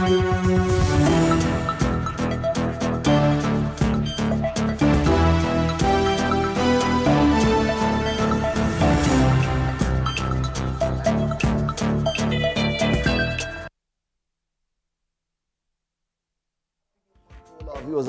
Viewers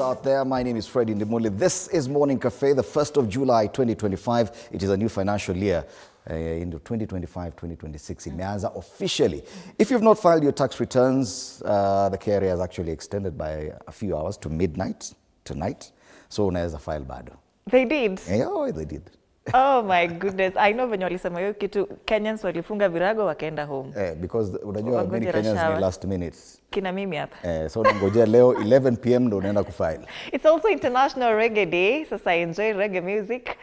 out there, my name is Freddie Ndiang'ui. This is Morning Cafe, the 1st of July 2025. It is a new financial year into 2025-2026. Imeanza officially. If you've not filed your tax returns, the KRA has actually extended by a few hours to midnight tonight. So unaweza file bado. They did? Yeah, they did. Oh my goodness. I know when walisema hiyo kitu Kenyans walifunga virago wakaenda home. Because unajua many Kenyans ni last minute. Kina mimi hapa. So ngojea leo 11 p.m. ndo unaenda kufile. It's also International Reggae Day, so I enjoy reggae music.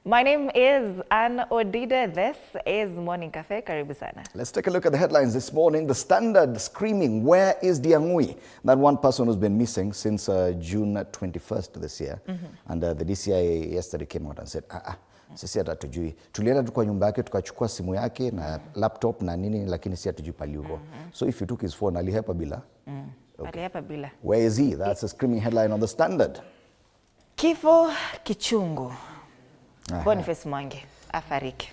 My name is Anne Odida. This is Morning Cafe. Karibu sana. Let's take a look at the headlines this morning. The Standard screaming, where is Ndiang'ui? That one person who's been missing since June 21st this year. And the DCI yesterday came out and said, sisi hata tujui. Tulienda tu kwa nyumba yake tukachukua simu yake na laptop na nini, lakini si hatujui pali yuko. So if you took his phone, alihepa bila? Alihepa bila. Where is he? That's a screaming headline on the Standard. Kifo kichungu. Boniface Mwangi afariki.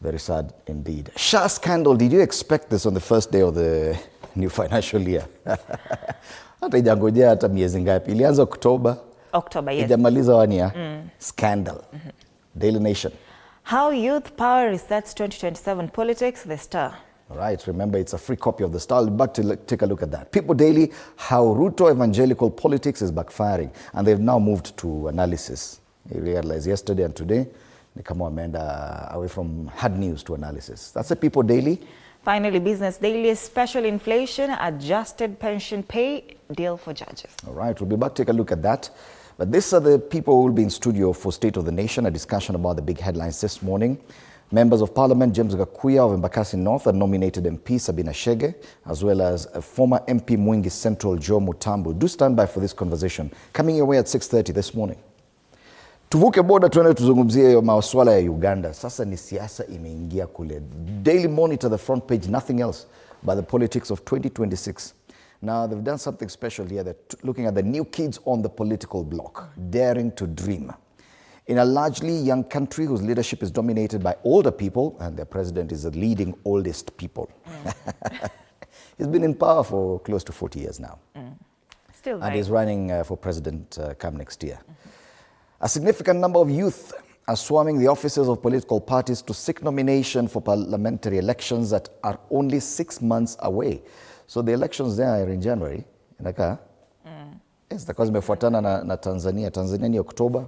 Very sad indeed. SHA scandal. Did you expect this on the first day of the new financial year? Hata ijangojea hata miezi ngapi. Ilianza October, yes. Ijamaliza 1 year. Scandal. Daily Nation. How youth power resets 2027 politics, The Star. All right, remember it's a free copy of The Star. I'll be back to take a look at that. People Daily, how Ruto evangelical politics is backfiring. And they've now moved to analysis. You realized yesterday and today, they come away from hard news to analysis. That's the People Daily. Finally, Business Daily, special inflation, adjusted pension pay, deal for judges. All right, we'll be back to take a look at that. But these are the people who will be in studio for State of the Nation, a discussion about the big headlines this morning. Members of Parliament, James Gakuya of Embakasi North, and nominated MP Sabina Chege, as well as former MP Mwingi Central Joe Mutambu. Do stand by for this conversation. Coming your way at 6:30 this morning. Tuvuke boda tuende tuzungumzie masuala ya Uganda. Sasa ni siasa imeingia kule. Daily Monitor, the front page, nothing else but the politics of 2026. Now, they've done something special here. They're looking at the new kids on the political block, daring to dream. In a largely young country whose leadership is dominated by older people, and their president is the leading oldest people. He's been in power for close to 40 years now. Still right. And he's running for president come next year. A significant number of youth are swarming the offices of political parties to seek nomination for parliamentary elections that are only 6 months away. So the elections there are in January. Yes, because zimefuatana na Tanzania. Tanzania ni October,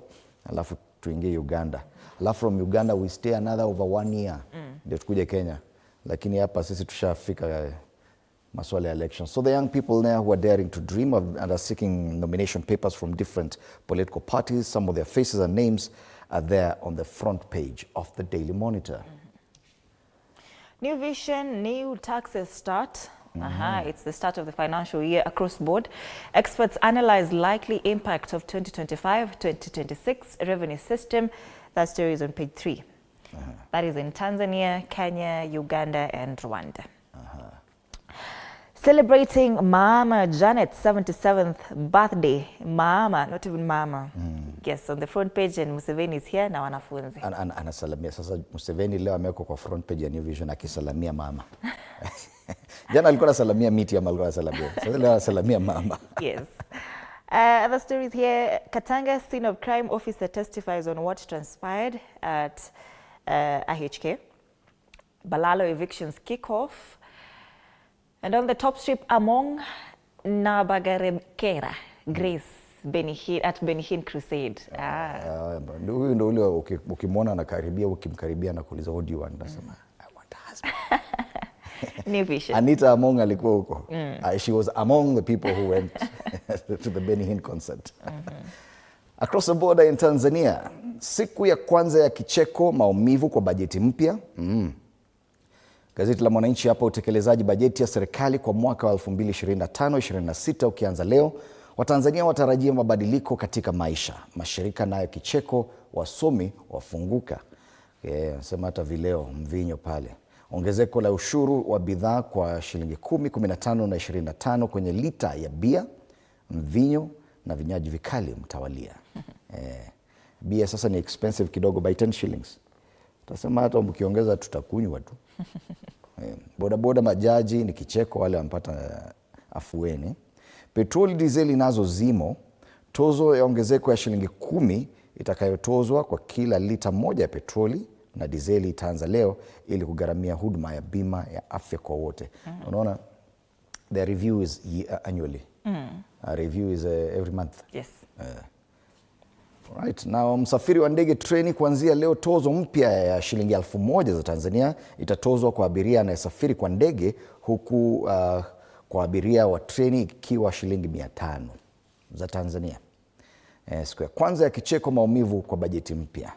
alafu tuingie Uganda. Alafu from Uganda we stay another over 1 year. Ndio tukuje Kenya. Lakini hapa sisi tushafika maswala ya elections. So the young people there who are daring to dream and are seeking nomination papers from different political parties, some of their faces and names are there on the front page of the Daily Monitor. New vision, new taxes start. It's the start of the financial year across board. Experts analyze likely impact of 2025-2026 revenue system. That story is on page 3. That is in Tanzania, Kenya, Uganda, and Rwanda. Celebrating Mama Janet's 77th birthday. Mama, not even Mama. Yes, on the front page, and Museveni is here na wanafunzi. Anasalamia. Sasa Museveni leo amewekwa kwa front page ya New Vision akisalamia mama. Jana alikuwa anasalamia miti ama alikuwa anasalamia. Sasa leo anasalamia mama. Yes. Other stories here. Katanga scene of crime officer testifies on what transpired at IHK. Balalo evictions kick off. And on the top strip, among Nabagarekera, Grace at Benihin Crusade. Huyu ndio ule ukimwona anakaribia, ukimkaribia na kuuliza what do you want? Nasema I want a husband. New vision. Anita Among alikuwa huko. She was among the people who went to the Benihin concert. Across the border in Tanzania, siku ya kwanza ya kicheko, maumivu kwa bajeti mpya. Gazeti la Mwananchi hapa, utekelezaji bajeti ya serikali kwa mwaka wa 2025-26 ukianza leo. Watanzania watarajia mabadiliko katika maisha. Mashirika nayo kicheko, wasomi wafunguka. Sema hata vileo mvinyo pale. Ongezeko la ushuru wa bidhaa kwa shilingi 10, 15 na 25 kwenye lita ya bia, mvinyo na vinywaji vikali mtawalia. Bia sasa ni expensive kidogo by 10 shillings. Tutasema hata mkiongeza tutakunywa tu. Bodaboda majaji ni kicheko, wale wampata afueni. Petroli dizeli nazo zimo. Tozo ya ongezeko ya shilingi 10 itakayotozwa kwa kila lita moja ya petroli na dizeli itaanza leo ili kugharamia huduma ya bima ya afya kwa wote. Unaona, the review is annually. Review is every month. Yes. Right. Now, msafiri wa ndege treni kuanzia leo tozo mpya ya shilingi 1,000 za Tanzania itatozwa kwa abiria anayesafiri kwa ndege, huku kwa abiria wa treni ikiwa shilingi 500 za Tanzania. Siku ya kwanza ya kicheko maumivu kwa bajeti mpya.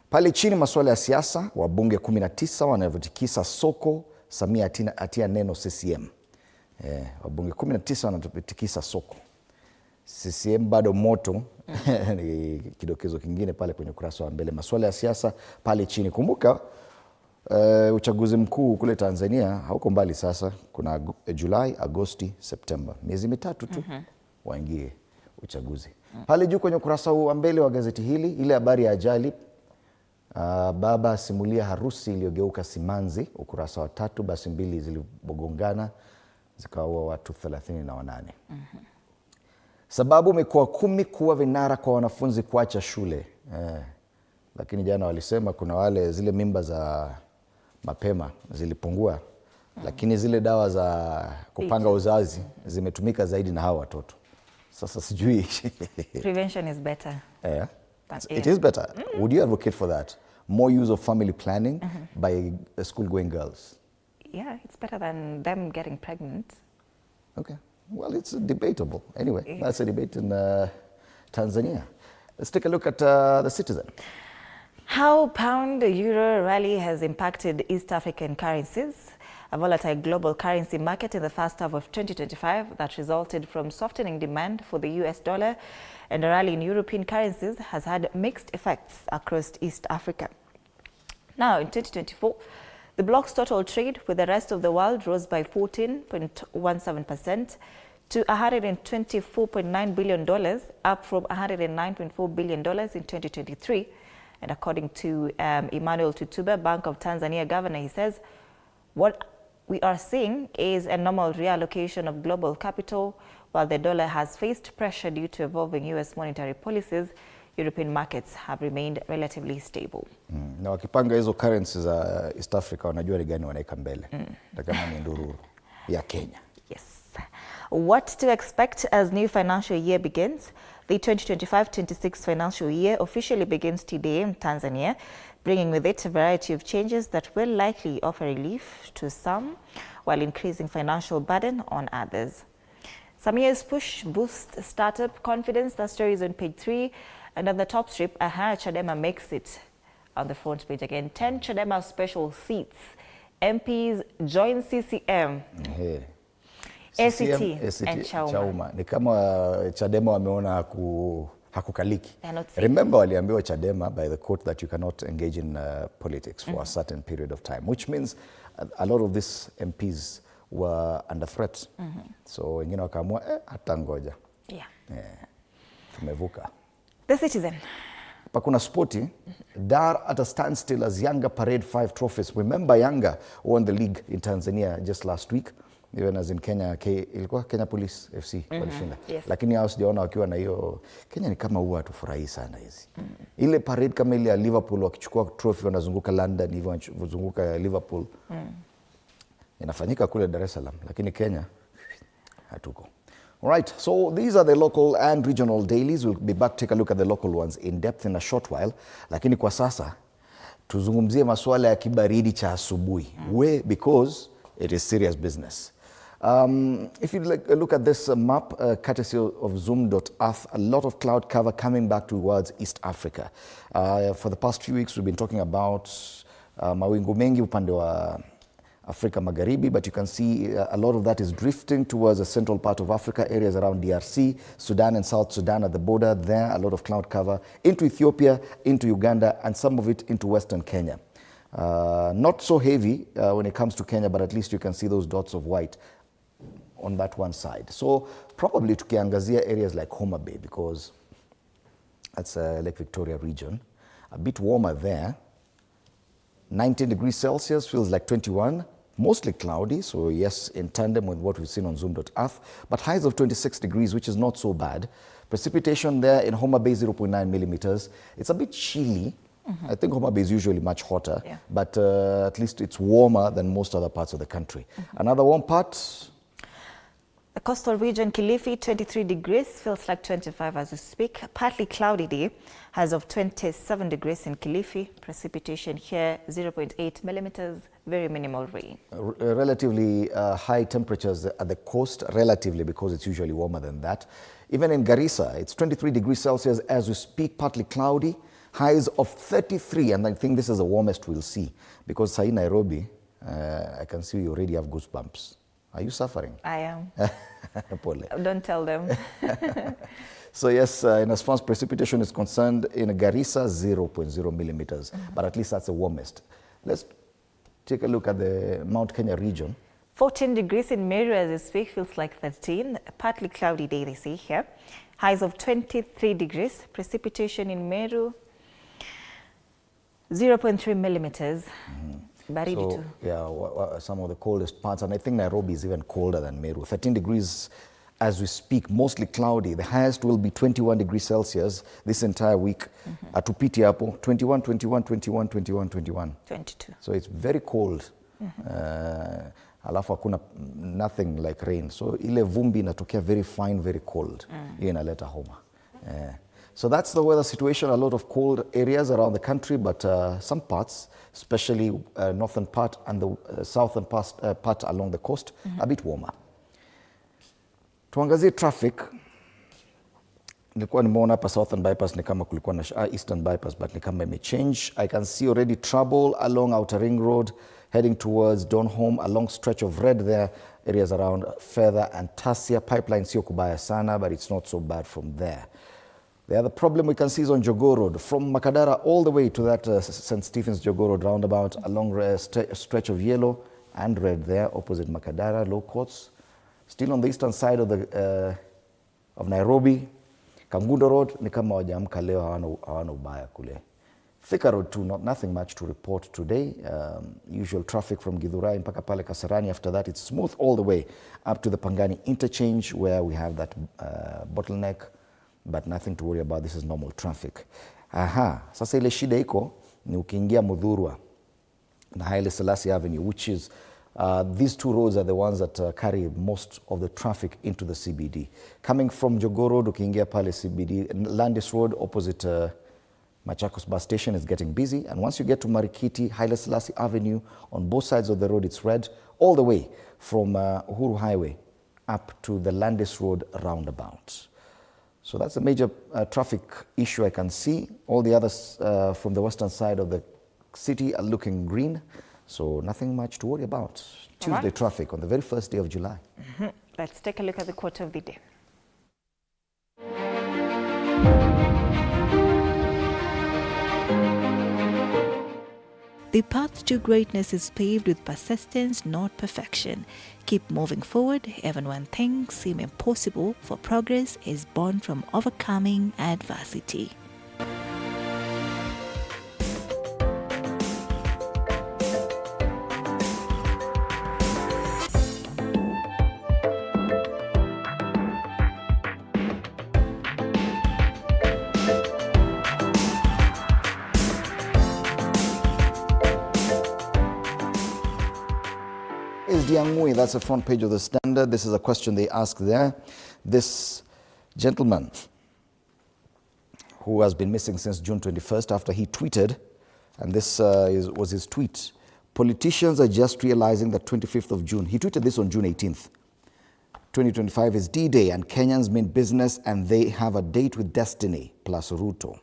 Pale chini masuala ya siasa, wabunge 19 wanavyotikisa soko, Samia atia neno CCM. Wabunge 19 wanavyotikisa soko. CCM bado moto. Ni kidokezo kingine pale kwenye ukurasa wa mbele. Masuala ya siasa pale chini. Kumbuka uchaguzi mkuu kule Tanzania hauko mbali sasa. Kuna Julai, Agosti, Septemba. Miezi mitatu tu waingie uchaguzi. Pale juu kwenye ukurasa wa mbele wa gazeti hili, ile habari ya ajali, baba asimulia harusi iliyogeuka simanzi. Ukurasa wa 3, basi mbili zilibogongana zikaua watu 38. Sababu imekuwa 10 kuwa vinara kwa wanafunzi kuacha shule. Lakini jana walisema kuna wale zile mimba za mapema zilipungua, lakini zile dawa za kupanga uzazi zimetumika zaidi na hawa watoto. Sasa sijui. Prevention is better. It is better. Would you advocate for that? More use of family planning by school-going girls? Yeah, it's better than them getting pregnant. Okay. Well, it's debatable. Anyway, that's a debate in Tanzania. Let's take a look at the Citizen. How pound-euro rally has impacted East African currencies. A volatile global currency market in the first half of 2025 that resulted from softening demand for the US dollar and a rally in European currencies has had mixed effects across East Africa. Now, in 2024, the bloc's total trade with the rest of the world rose by 14.17% to $124.9 billion, up from $109.4 billion in 2023. And according to Emmanuel Tutuba, Bank of Tanzania governor, he says, what we are seeing is a normal reallocation of global capital. While the dollar has faced pressure due to evolving US monetary policies, European markets have remained relatively stable. Na wakipanga hizo currencies za East Africa wanajua ni gani wanaika mbele. Kama ni ndururu ya Kenya. Yes. What to expect as new financial year begins? The 2025-26 financial year officially begins today in Tanzania, bringing with it a variety of changes that will likely offer relief to some while increasing financial burden on others. Samia's push boosts startup confidence. That story is on page 3. And on the top strip, Chadema makes it on the front page again. 10 Chadema special seats. MPs join CCM. ACT and Chauma. Ni kama Chadema wameona hakukaliki. Remember waliambiwa Chadema by the court that you cannot engage in politics for a certain period of time, which means a lot of these MPs were under threat. So wengine wakaamua hata ngoja. Tumevuka. The Citizen. Pa kuna sporti, Dar at a standstill as Yanga parade 5 trophies. Remember Yanga won the league in Tanzania just last week. Even as in Kenya, ilikuwa Kenya Police FC walishinda. Lakini hao sijaona wakiwa na hiyo. Kenya ni kama huwa hatufurahi sana hizi. Ile parade kama ile ya Liverpool wakichukua trophy wanazunguka London, hivyo wanazunguka Liverpool. Inafanyika kule Dar es Salaam, lakini Kenya hatuko. All right, so these are the local and regional dailies. We'll be back to take a look at the local ones in depth in a short while. Lakini kwa sasa tuzungumzie masuala ya kibaridi cha asubuhi. Because it is serious business. If you look at this map, courtesy of zoom.earth, a lot of cloud cover coming back towards East Africa. For the past few weeks, we've been talking about mawingu mengi upande wa Afrika Magharibi, but you can see a lot of that is drifting towards the central part of Africa, areas around DRC, Sudan and South Sudan at the border there, a lot of cloud cover, into Ethiopia, into Uganda, and some of it into Western Kenya. Not so heavy when it comes to Kenya, but at least you can see those dots of white on that one side. So probably tukiangazia areas like Homa Bay, because that's Lake Victoria region. A bit warmer there. 19 degrees Celsius, feels like 21. Mostly cloudy, so yes, in tandem with what we've seen on Zoom.earth. But highs of 26 degrees, which is not so bad. Precipitation there in Homa Bay, 0.9 millimeters. It's a bit chilly. I think Homa Bay is usually much hotter, but at least it's warmer than most other parts of the country. Another warm part? The coastal region, Kilifi, 23 degrees, feels like 25 as we speak. Partly cloudy day, highs of 27 degrees in Kilifi. Precipitation here, 0.8 millimeters, very minimal rain. Relatively high temperatures at the coast, relatively, because it's usually warmer than that. Even in Garissa, it's 23 degrees Celsius as we speak, partly cloudy. Highs of 33, and I think this is the warmest we'll see, because in Nairobi, I can see you already have goosebumps. Are you suffering? I am. Don't tell them. So yes, in as far as precipitation is concerned, in Garissa, 0.0 millimeters, but at least that's the warmest. Let's take a look at the Mount Kenya region. 14 degrees in Meru as we speak, feels like 13. Partly cloudy day, they say here. Highs of 23 degrees. Precipitation in Meru, 0.3 millimeters. Baridi too. Yeah, some of the coldest parts, and I think Nairobi is even colder than Meru. 13 degrees as we speak, mostly cloudy. The highest will be 21 degrees Celsius this entire week. At Tupiti hapo, 21, 21, 21, 21, 21. 22. So it's very cold. Alafu hakuna nothing like rain. So ile vumbi inatokea very fine, very cold. Hiyo inaleta homa. So that's the weather situation. A lot of cold areas around the country, but some parts, especially northern part and the southern part along the coast, a bit warmer. Tuangazie traffic. Nilikuwa nimeona hapa Southern Bypass ni kama kulikuwa na Eastern Bypass, but ni kama imechange. I can see already trouble along Outer Ring Road, heading towards Donholm, a long stretch of red there, areas around Feather and Tasia. Pipeline sio kubaya sana, but it's not so bad from there. The other problem we can see is on Jogoo Road, from Makadara all the way to that St. Stephen's Jogoo Road roundabout, along a stretch of yellow and red there, opposite Makadara, Low Courts. Still on the eastern side of Nairobi, Kangundo Road, ni kama wajaamka leo hawana ubaya kule. Thika Road too, nothing much to report today. Usual traffic from Githurai mpaka pale Kasarani. After that, it's smooth all the way up to the Pangani interchange, where we have that bottleneck. But nothing to worry about. This is normal traffic. Sasa ile shida iko ni ukiingia Mudhurwa na Haile Selassie Avenue, which is these two roads are the ones that carry most of the traffic into the CBD. Coming from Jogoo Road, ukiingia pale CBD, Landis Road opposite Machakos bus station is getting busy. And once you get to Marikiti, Haile Selassie Avenue, on both sides of the road it's red, all the way from Uhuru Highway up to the Landis Road roundabout. So that's a major traffic issue I can see. All the others from the western side of the city are looking green. So nothing much to worry about. Tuesday traffic on the very first day of July. Let's take a look at the quote of the day. The path to greatness is paved with persistence, not perfection. Keep moving forward even when things seem impossible, for progress is born from overcoming adversity. Ndiang'ui, that's the front page of the Standard. This is a question they ask there. This gentleman, who has been missing since June 21st after he tweeted, and this was his tweet, politicians are just realizing that 25th of June, he tweeted this on June 18th, 2025 is D-Day and Kenyans mean business and they have a date with destiny, plus Ruto.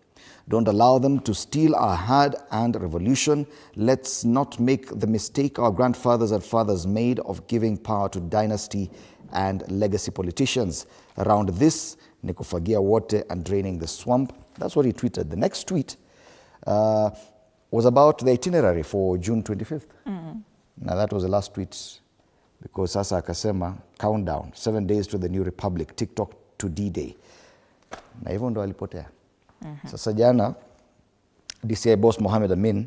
Don't allow them to steal our hard-earned revolution. Let's not make the mistake our grandfathers and fathers made of giving power to dynasty and legacy politicians. Around this, ni kufagia wote and draining the swamp. That's what he tweeted. The next tweet was about the itinerary for June 25th. Now that was the last tweet, because sasa akasema countdown 7 days to the new republic, TikTok to D-Day, na hivyo ndo alipotea. Sasa jana DCI boss Mohamed Amin,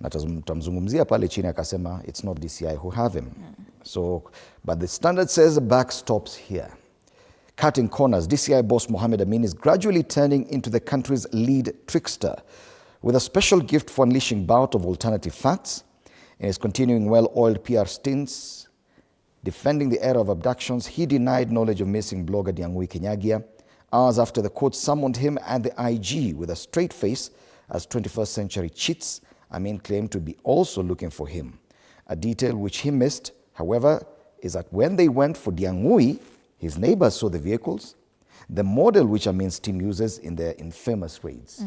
na tutamzungumzia pale chini, akasema it's not DCI who have him. So, but the Standard says the buck stops here. Cutting corners, DCI boss Mohamed Amin is gradually turning into the country's lead trickster, with a special gift for unleashing bout of alternative facts. In his continuing well-oiled PR stints, defending the era of abductions, he denied knowledge of missing blogger Ndiang'ui hours after the court summoned him and the IG with a straight face as 21st century cheats. Amin claimed to be also looking for him. A detail which he missed, however, is that when they went for Ndiang'ui, his neighbors saw the vehicles, the model which Amin's team uses in their infamous raids.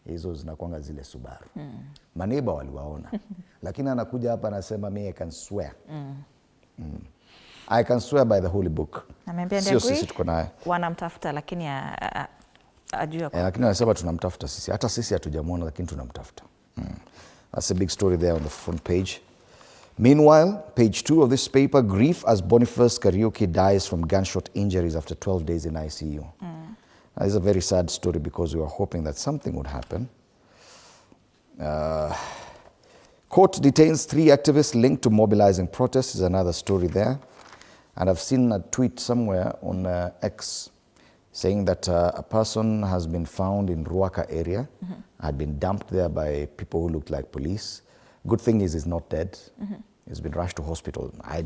Hizo zinakuanga zile Subaru. Maneiba waliwaona. Lakini anakuja hapa anasema me I can swear. I can swear by the holy book. Sio sisi tuko naye. Wanamtafuta lakini ajua kwa. Lakini anasema tunamtafuta sisi. Hata sisi hatujamuona lakini tunamtafuta. That's a big story there on the front page. Meanwhile, page 2 of this paper, grief as Boniface Kariuki dies from gunshot injuries after 12 days in ICU. This is a very sad story because we were hoping that something would happen. Court detains 3 activists linked to mobilizing protests is another story there. And I've seen a tweet somewhere on X saying that a person has been found in Ruaka area, had been dumped there by people who looked like police. Good thing is he's not dead. He's been rushed to hospital. I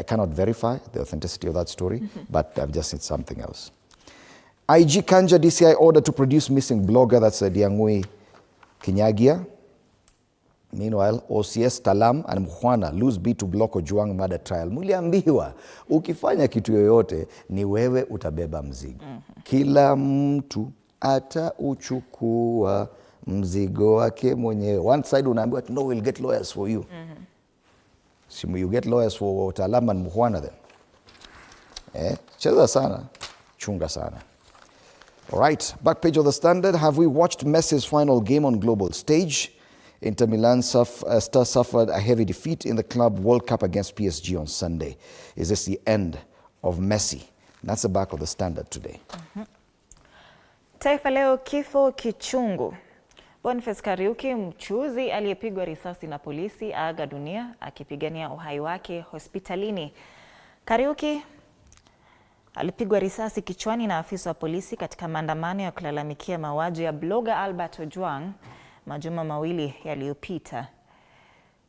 cannot verify the authenticity of that story, but I've just seen something else. IG Kanja DCI order to produce missing blogger, that's Ndiang'ui Kinyagia. Meanwhile, OCS Talam and Mkhwana lose bid to block Ojwang murder trial. Muliambiwa, ukifanya kitu yoyote ni wewe utabeba mzigo. Kila mtu atauchukua mzigo wake mwenyewe. One side unaambiwa, no, we'll get lawyers for you. So you get lawyers for Talam and Mkhwana then. Cheza sana, chunga sana. All right, back page of the Standard. Have we watched Messi's final game on global stage? Inter Milan star suffered a heavy defeat in the Club World Cup against PSG on Sunday. Is this the end of Messi? That's the back of the Standard today. Taifa Leo, kifo kichungu. Boniface Kariuki, mchuuzi aliyepigwa risasi na polisi, aaga dunia akipigania uhai wake hospitalini. Kariuki alipigwa risasi kichwani na afisa wa polisi katika maandamano ya kulalamikia mauaji ya blogger Albert Ojwang majuma mawili yaliyopita.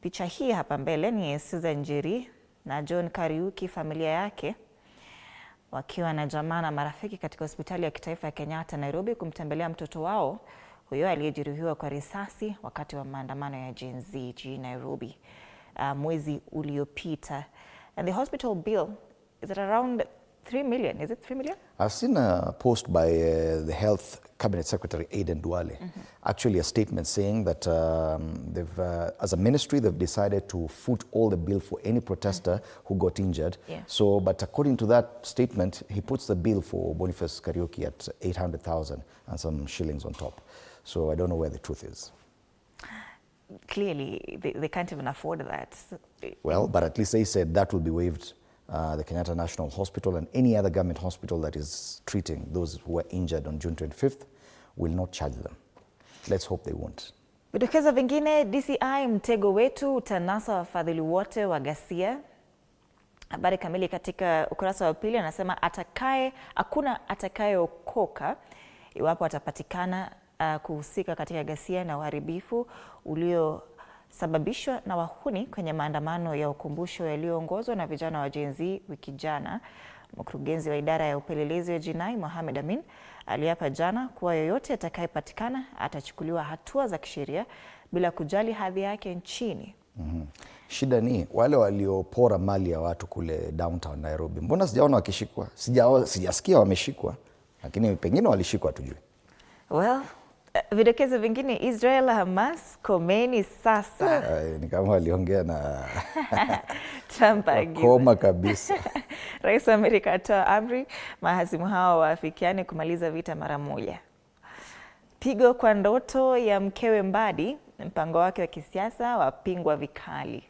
Picha hii hapa mbele ni Susan Njeri na John Kariuki, familia yake, wakiwa na jamaa na marafiki katika hospitali ya kitaifa ya Kenyatta Nairobi kumtembelea mtoto wao huyo aliyejeruhiwa kwa risasi wakati wa maandamano ya Gen Z jijini Nairobi mwezi uliopita. And the hospital bill is at around 3 million. Is it 3 million? I've seen a post by the Health Cabinet Secretary Aden Duale, actually a statement saying that they've, as a ministry, they've decided to foot all the bill for any protester who got injured. So, but according to that statement, he puts the bill for Boniface Kariuki at 800,000 and some shillings on top. So I don't know where the truth is. Clearly, they can't even afford that. Well, but at least they said that will be waived. The Kenyatta National Hospital and any other government hospital that is treating those who were injured on June 25th will not charge them. Let's hope they won't. Vidokezo vingine, DCI mtego wetu utanasa wafadhili wote wa ghasia. Habari kamili katika ukurasa wa pili anasema hakuna atakayeokoka iwapo atapatikana kuhusika katika ghasia na uharibifu uliosababishwa na wahuni kwenye maandamano ya ukumbusho yaliyoongozwa na vijana wa Gen Z wiki jana. Mkurugenzi wa idara ya upelelezi wa jinai Mohamed Amin aliapa jana kuwa yoyote atakayepatikana atachukuliwa hatua za kisheria bila kujali hadhi yake nchini. Shida ni wale waliopora mali ya watu kule downtown Nairobi. Mbona sijaona wakishikwa? Sijasikia wameshikwa, lakini pengine walishikwa tujui. Well, vidokezo vingine, Israel Hamas komeni sasa. Ni kama waliongea na Trump koma kabisa. Rais wa Amerika atoa amri mahasimu hao waafikiane kumaliza vita mara moja. Pigo kwa ndoto ya mkewe Mbadi, mpango wake wa kisiasa wapingwa vikali.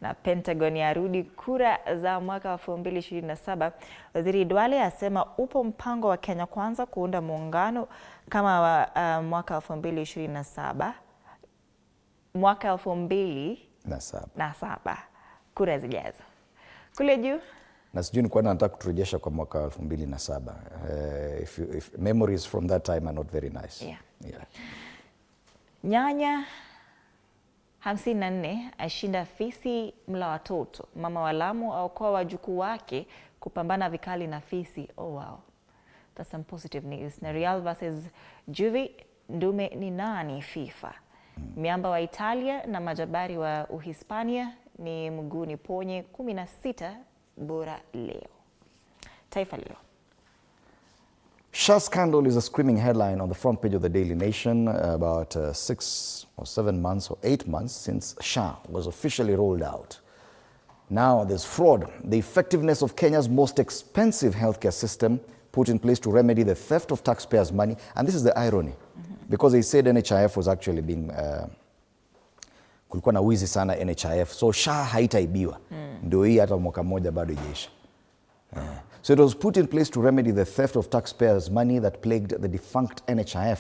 Na Pentagon yarudi kura za mwaka wa 2027. Waziri Duale asema upo mpango wa Kenya Kwanza kuunda muungano kama wa mwaka wa 2027. Mwaka 2007. Kura zijazo. Kule juu na sijui ni kwa nini nataka kuturejesha kwa mwaka 2007. If memories from that time are not very nice. Yeah. Nyanya 54 ashinda fisi mla watoto. Mama wa Lamu aokoa wajukuu wake kupambana vikali na fisi. Oh wow. That's some positive news. Na Real versus Juve, ndume ni nani FIFA? Miamba wa Italia na majabari wa Uhispania ni mguuni ponye 16 bora leo. Taifa Leo. SHA scandal is a screaming headline on the front page of the Daily Nation about 6 or 7 months or 8 months since SHA was officially rolled out. Now there's fraud. The effectiveness of Kenya's most expensive healthcare system put in place to remedy the theft of taxpayers' money. And this is the irony. Because they said NHIF was actually being... kulikuwa na wizi sana NHIF. So SHA haitaibiwa. Ndio hii hata mwaka moja bado ijeisha. So it was put in place to remedy the theft of taxpayers' money that plagued the defunct NHIF.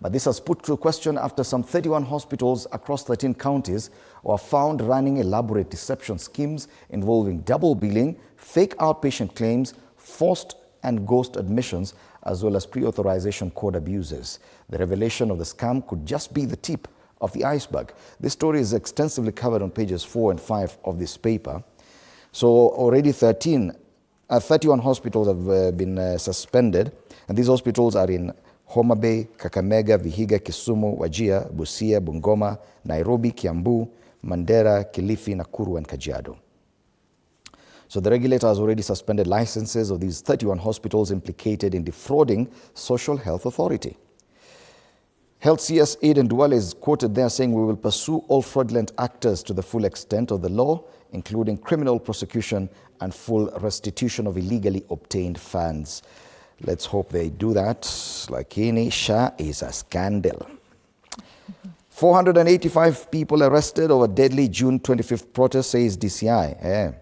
But this has put to question after some 31 hospitals across 13 counties were found running elaborate deception schemes involving double billing, fake outpatient claims, forced and ghost admissions, as well as pre-authorization code abuses. The revelation of the scam could just be the tip of the iceberg. This story is extensively covered on pages 4 and 5 of this paper. So already 31 hospitals have been suspended, and these hospitals are in Homa Bay, Kakamega, Vihiga, Kisumu, Wajir, Busia, Bungoma, Nairobi, Kiambu, Mandera, Kilifi, Nakuru, and Kajiado. So the regulator has already suspended licenses of these 31 hospitals implicated in defrauding Social Health Authority. Health CS Aiden Duale is quoted there saying, "We will pursue all fraudulent actors to the full extent of the law, including criminal prosecution and full restitution of illegally obtained funds." Let's hope they do that. Lakini SHA is a scandal. 485 people arrested over deadly June 25th protest, says DCI.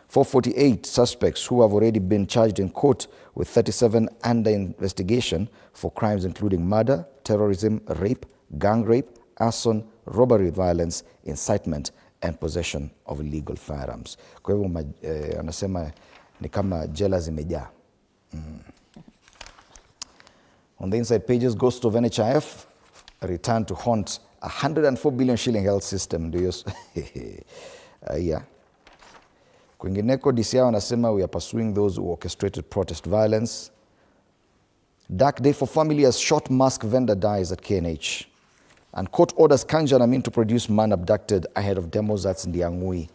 448 suspects who have already been charged in court, with 37 under investigation for crimes including murder, terrorism, rape, gang rape, arson, robbery with violence, incitement, and possession of illegal firearms. Kwa hivyo anasema ni kama jela zimejaa. On the inside pages, ghost of NHIF returned to haunt 104 billion shilling health system. Do you yeah. Kwingineko, DCI wanasema we are pursuing those who orchestrated protest violence. Dark day for family as short mask vendor dies at KNH. And court orders Kanja Namin to produce man abducted ahead of demos at Ndiang'ui.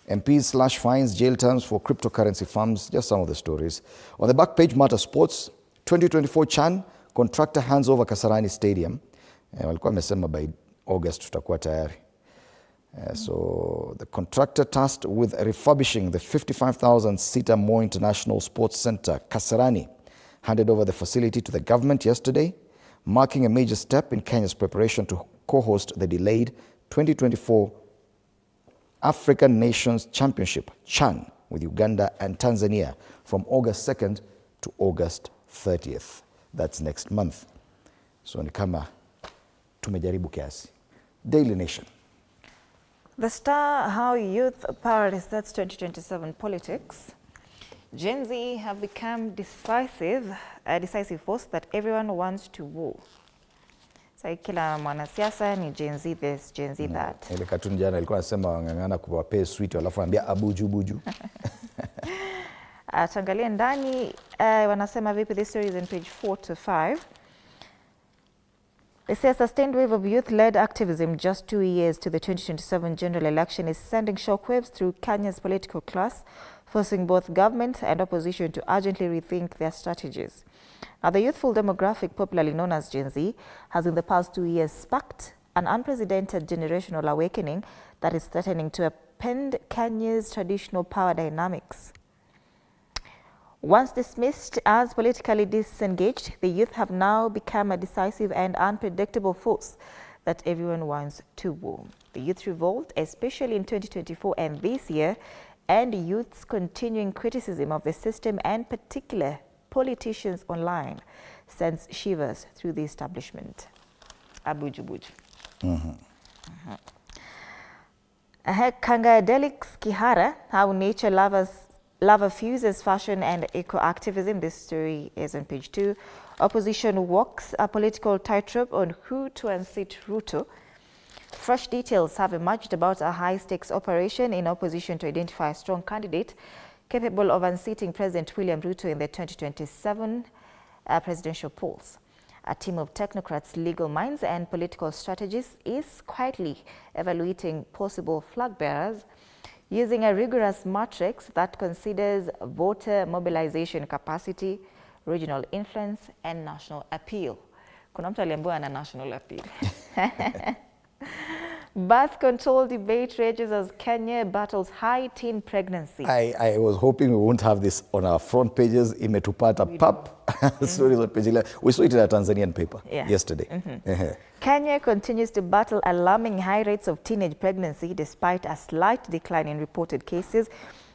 MPs slash fines, jail terms for cryptocurrency farms, just some of the stories. On the back page, Mata Sports, 2024 Chan, contractor hands over Kasarani Stadium. Walikuwa wamesema by August tutakuwa tayari. So the contractor tasked with refurbishing the 55,000-seater Moi International Sports Center, Kasarani, handed over the facility to the government yesterday, marking a major step in Kenya's preparation to co-host the delayed 2024 African Nations Championship, CHAN, with Uganda and Tanzania from August 2nd to August 30th. That's next month. So ni kama tumejaribu kiasi. Daily Nation. The Star, how youth power restarts 2027 politics. Gen Z have become a decisive force that everyone wants to woo. So kila mwanasiasa ni Gen Z this, Gen Z that. Ile cartoon jana ilikuwa nasema wangangana kuwapea sweet alafu anambia abuju buju. Tangalia ndani wanasema vipi. This story is in page 4 to 5. They say a sustained wave of youth-led activism just 2 years to the 2027 general election is sending shockwaves through Kenya's political class, forcing both government and opposition to urgently rethink their strategies. Now, the youthful demographic, popularly known as Gen Z, has in the past 2 years sparked an unprecedented generational awakening that is threatening to upend Kenya's traditional power dynamics. Once dismissed as politically disengaged, the youth have now become a decisive and unpredictable force that everyone wants to woo. The youth revolt, especially in 2024 and this year, and youth's continuing criticism of the system and particular politicians online sends shivers through the establishment. Abujubuju. Kangadelix Kihara, how nature lover fuses fashion and eco-activism. This story is on page 2. Opposition walks a political tightrope on who to unseat Ruto. Fresh details have emerged about a high-stakes operation in opposition to identify a strong candidate capable of unseating President William Ruto in the 2027 presidential polls. A team of technocrats, legal minds, and political strategists is quietly evaluating possible flag bearers using a rigorous matrix that considers voter mobilization capacity, regional influence, and national appeal. Kuna mtu aliambiwa na national appeal. Birth control debate rages as Kenya battles high teen pregnancy. I was hoping we won't have this on our front pages. Imetupata pap. Stories on page 11. We saw it in a Tanzanian paper yesterday. Kenya continues to battle alarming high rates of teenage pregnancy despite a slight decline in reported cases.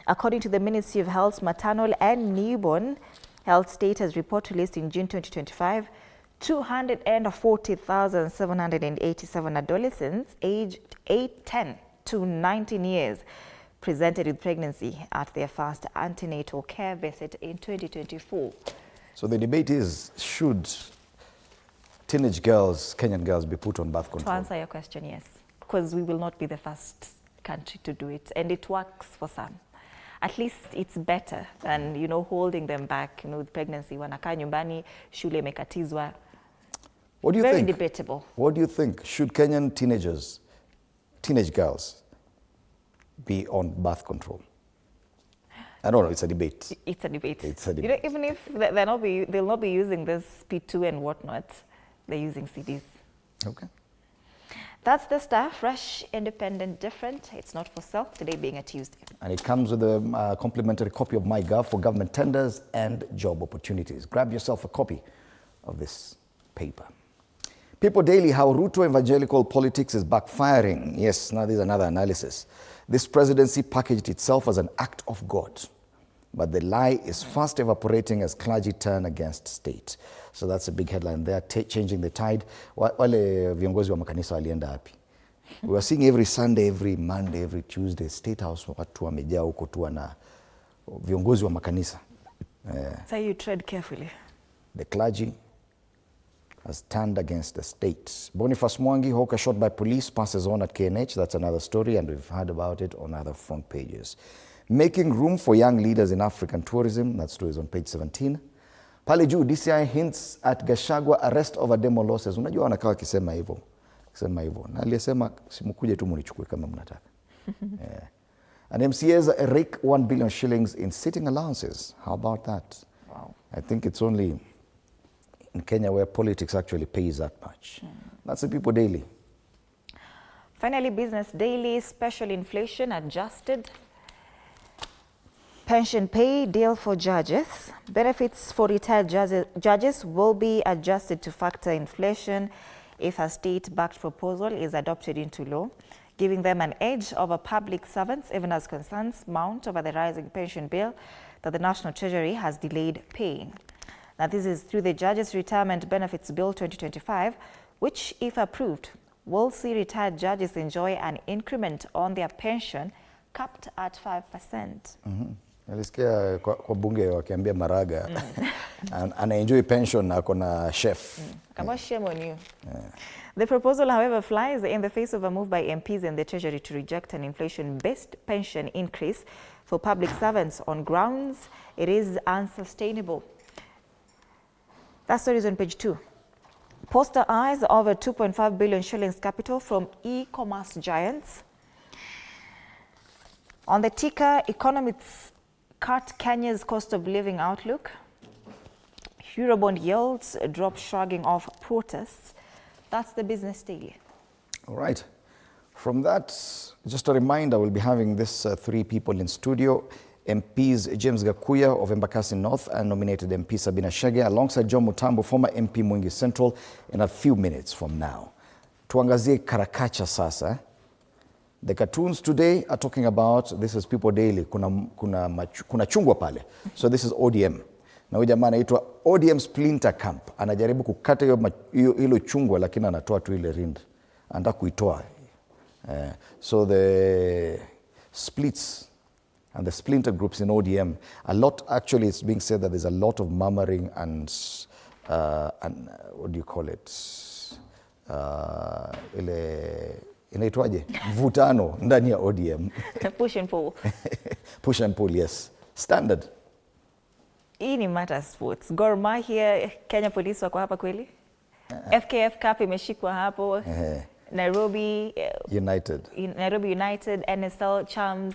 According to the Ministry of Health's Maternal and Newborn Health Status report released in June 2025, 240,787 adolescents aged 10 to 19 years presented with pregnancy at their first antenatal care visit in 2024. So the debate is, should teenage girls, Kenyan girls, be put on birth control? To answer your question, yes, because we will not be the first country to do it, and it works for some. At least it's better than, holding them back, with pregnancy. Wanakaa nyumbani, shule imekatizwa. What do you think? Very debatable. What do you think? Should Kenyan teenage girls, be on birth control? I don't know, it's a debate. It's a debate. It's a debate. Even if they'll not be using this P2 and whatnot, they're using CDs. Okay. That's the stuff. Fresh, independent, different. It's not for sale, today being a Tuesday. And it comes with a complimentary copy of MyGov for government tenders and job opportunities. Grab yourself a copy of this paper. People Daily, how Ruto evangelical politics is backfiring. Yes, now there's another analysis. This presidency packaged itself as an act of God, but the lie is fast evaporating as clergy turn against state. So that's a big headline there, changing the tide. Wale viongozi wa makanisa walienda wapi? We are seeing every Sunday, every Monday, every Tuesday, State House watu wamejaa huko tu na viongozi wa makanisa. So you tread carefully. The clergy has turned against the state. Boniface Mwangi, hawker shot by police, passes on at KNH. That's another story, and we've heard about it on other front pages. Making room for young leaders in African tourism. That story is on page 17. Pale juu, DCI hints at Gachagua arrest over demo losses. Unajua wanakaa wakisema hivyo. Na aliyesema simukuje tu munichukue kama mnataka. And MCAs rake 1 billion shillings in sitting allowances. How about that? Wow. I think it's only in Kenya where politics actually pays that much. That's the People Daily. Finally, Business Daily, special inflation adjusted. Pension pay deal for judges. Benefits for retired judges will be adjusted to factor inflation if a state-backed proposal is adopted into law, giving them an edge over public servants, even as concerns mount over the rising pension bill that the National Treasury has delayed paying. Now, this is through the Judges Retirement Benefits Bill 2025, which, if approved, will see retired judges enjoy an increment on their pension capped at 5%. Nilisikia kwa bunge wakiambia Maraga ana-enjoy pension na akona chef. Kama shame on you. The proposal, however, flies in the face of a move by MPs and the Treasury to reject an inflation-based pension increase for public servants on grounds it is unsustainable. That story is on page 2. Poster eyes over 2.5 billion shillings capital from e-commerce giants. On the ticker, economists cut Kenya's cost of living outlook. Eurobond yields drop, shrugging off protests. That's the Business Daily. All right. From that, just a reminder, we'll be having this 3 people in studio. MPs James Gakuya of Embakasi North and nominated MP Sabina Chege alongside John Mutambo, former MP Mwingi Central, in a few minutes from now. Tuangazie karakacha sasa. The cartoons today are talking about, this is People Daily, kuna chungwa pale. So this is ODM. Na huyu jamaa anaitwa ODM Splinter Camp. Anajaribu kukata hilo chungwa lakini anatoa tu ile rind. Anataka kuitoa. So the splits and the splinter groups in ODM, a lot, actually it's being said that there's a lot of murmuring and what do you call it? Inaitwaje? Mvutano ndani ya ODM. Push and pull. Push and pull, yes. Standard. Hii ni Matter Sports. Gor Mahia, Kenya Police wako hapa kweli? FKF Cup imeshikwa hapo. Nairobi United, NSL Charms.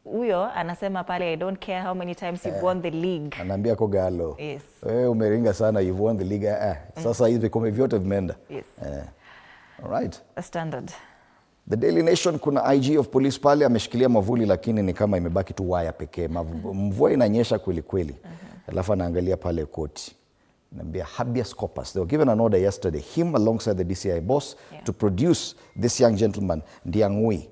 Huyo anasema pale, I don't care how many times you've won the league. Anaambia Kogalo. Yes. Wewe umeringa sana, you've won the league. Sasa hivi vikombe vyote vimeenda. Yes. All right. A standard. The Daily Nation, kuna IG of police pale ameshikilia mavuli lakini ni kama imebaki tu waya pekee. Mvua inanyesha kweli kweli. Alafu anaangalia pale koti. Naambia habeas corpus. They were given an order yesterday, him alongside the DCI boss, to produce this young gentleman, Ndiang'ui,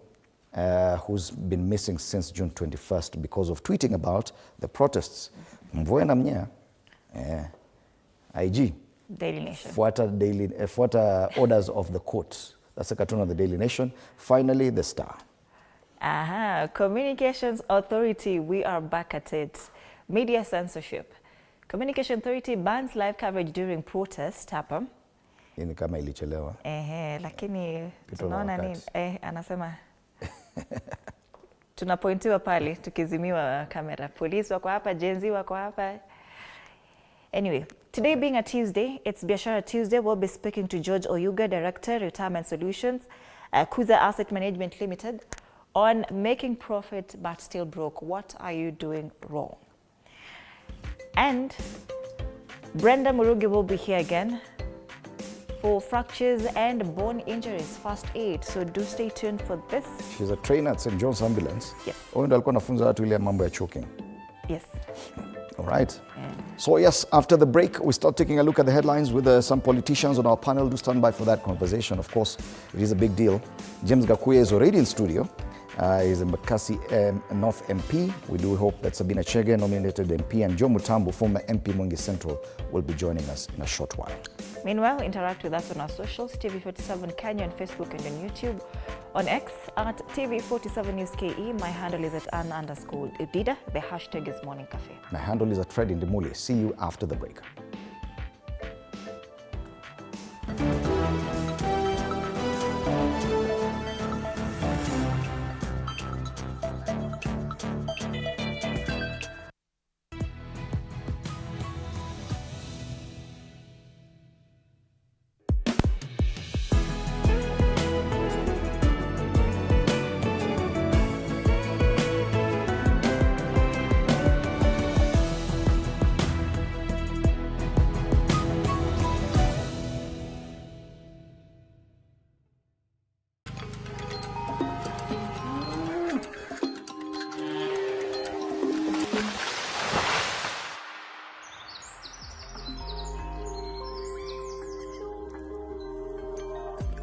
who's been missing since June 21st because of tweeting about the protests. Mvua inamnyea. IG. Daily Nation. Fuata orders of the court. That's a cartoon of the Daily Nation. Finally, the Star. Communications Authority, we are back at it. Media censorship. Communication Authority bans live coverage during protest hapa. Hii ni kama ilichelewa. Lakini tunaona nini? Anasema tunapointiwa pale tukizimiwa kamera. Polisi wako hapa, jenzi wako hapa. Anyway, today being a Tuesday, it's Biashara Tuesday. We'll be speaking to George Oyuga, Director, Retirement Solutions, Kuza Asset Management Limited, on making profit but still broke. What are you doing wrong? And Brenda Murugi will be here again for fractures and bone injuries, first aid. So do stay tuned for this. She's a trainer at St. John's Ambulance. Yes. Huyo ndo alikuwa anafunza watu ile mambo ya choking. Yes. All right. So yes, after the break, we start taking a look at the headlines with some politicians on our panel. Do stand by for that conversation. Of course, it is a big deal. James Gakuya is already in studio. He's a Embakasi North MP. We do hope that Sabina Chege, nominated MP, and John Mutambo, former MP Mwingi Central, will be joining us in a short while. Meanwhile, interact with us on our socials, TV47 Kenya on Facebook and on YouTube. On X, at TV47 News KE. My handle is at Ann_Udida. The hashtag is Morning Cafe. My handle is at Fred Indimuli. See you after the break.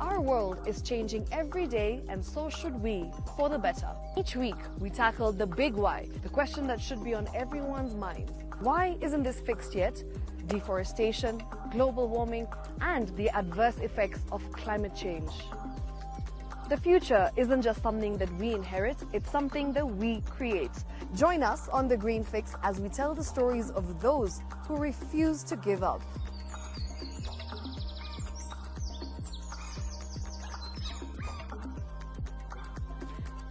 Our world is changing every day, and so should we, for the better. Each week, we tackle the big why, the question that should be on everyone's mind. Why isn't this fixed yet? Deforestation, global warming, and the adverse effects of climate change. The future isn't just something that we inherit, it's something that we create. Join us on The Green Fix as we tell the stories of those who refuse to give up.